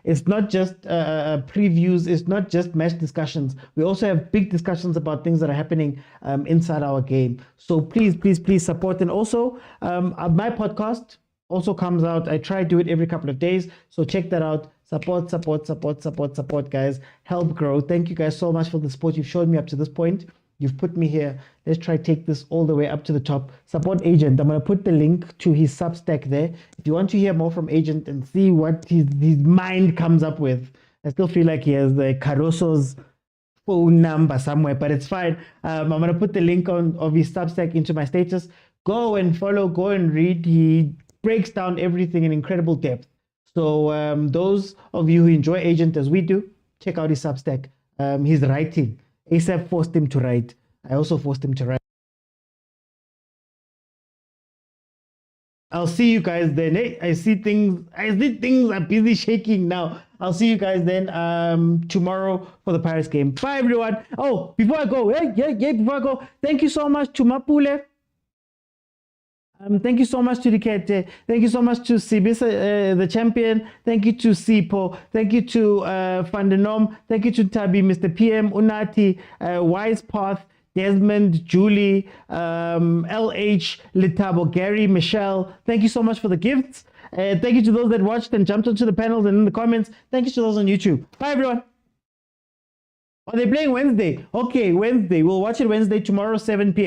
It's not just match discussions. We also have big discussions about things that are happening inside our game. So please support. And also, my podcast also comes out. I try to do it every couple of days. So check that out. Support, guys. Help grow. Thank you guys so much for the support you've shown me up to this point. You've put me here. Let's try to take this all the way up to the top. Support Agent. I'm going to put the link to his Substack there. If you want to hear more from Agent and see what his mind comes up with, I still feel like he has the Caruso's phone number somewhere, but it's fine. I'm going to put the link of his Substack into my status. Go and follow, go and read. He breaks down everything in incredible depth. So those of you who enjoy Agent as we do, check out his Substack. His writing. ASAP forced him to write. I also forced him to write. I'll see you guys then. Hey, I see things are busy shaking now. I'll see you guys then tomorrow for the Paris game. Bye, everyone. Oh, before I go, before I go, thank you so much to Mapule. Thank you so much to Dikete. Thank you so much to Sibisa, the champion. Thank you to Sipo. Thank you to Vandenom. Thank you to Tabi, Mr. PM, Unati, Wise Path, Desmond, Julie, LH, Litabo, Gary, Michelle. Thank you so much for the gifts. Thank you to those that watched and jumped onto the panels and in the comments. Thank you to those on YouTube. Bye, everyone. Are they playing Wednesday? Okay, Wednesday. We'll watch it Wednesday, tomorrow, 7 p.m.